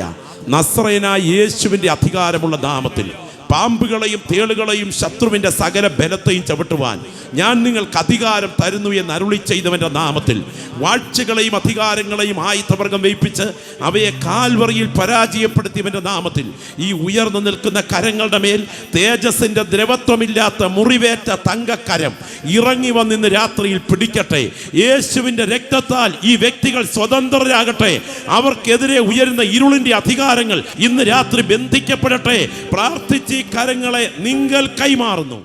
നസ്രയനായ യേശുവിൻ്റെ അധികാരമുള്ള നാമത്തിൽ പാമ്പുകളെയും തേളുകളെയും ശത്രുവിൻ്റെ സകല ബലത്തെയും ചവിട്ടുവാൻ ഞാൻ നിങ്ങൾക്ക് അധികാരം തരുന്നു എന്ന് അരുളി ചെയ്തവൻ്റെ നാമത്തിൽ വാഴ്ചകളെയും അധികാരങ്ങളെയും ആയുധവർഗം വയ്പ്പിച്ച് അവയെ കാൽവറിയിൽ പരാജയപ്പെടുത്തിയവൻ്റെ നാമത്തിൽ ഈ ഉയർന്നു നിൽക്കുന്ന കരങ്ങളുടെ മേൽ തേജസ്സിൻ്റെ ദ്രവത്വമില്ലാത്ത മുറിവേറ്റ തങ്കക്കരം ഇറങ്ങി വന്നിന്ന് രാത്രിയിൽ പിടിക്കട്ടെ. യേശുവിൻ്റെ രക്തത്താൽ ഈ വ്യക്തികൾ സ്വതന്ത്രരാകട്ടെ. അവർക്കെതിരെ ഉയരുന്ന ഇരുളിൻ്റെ അധികാരങ്ങൾ ഇന്ന് രാത്രി ബന്ധിക്കപ്പെടട്ടെ. പ്രാർത്ഥിച്ച് ഈ കരങ്ങളെ നിങ്ങൾ കൈമാറുന്നു.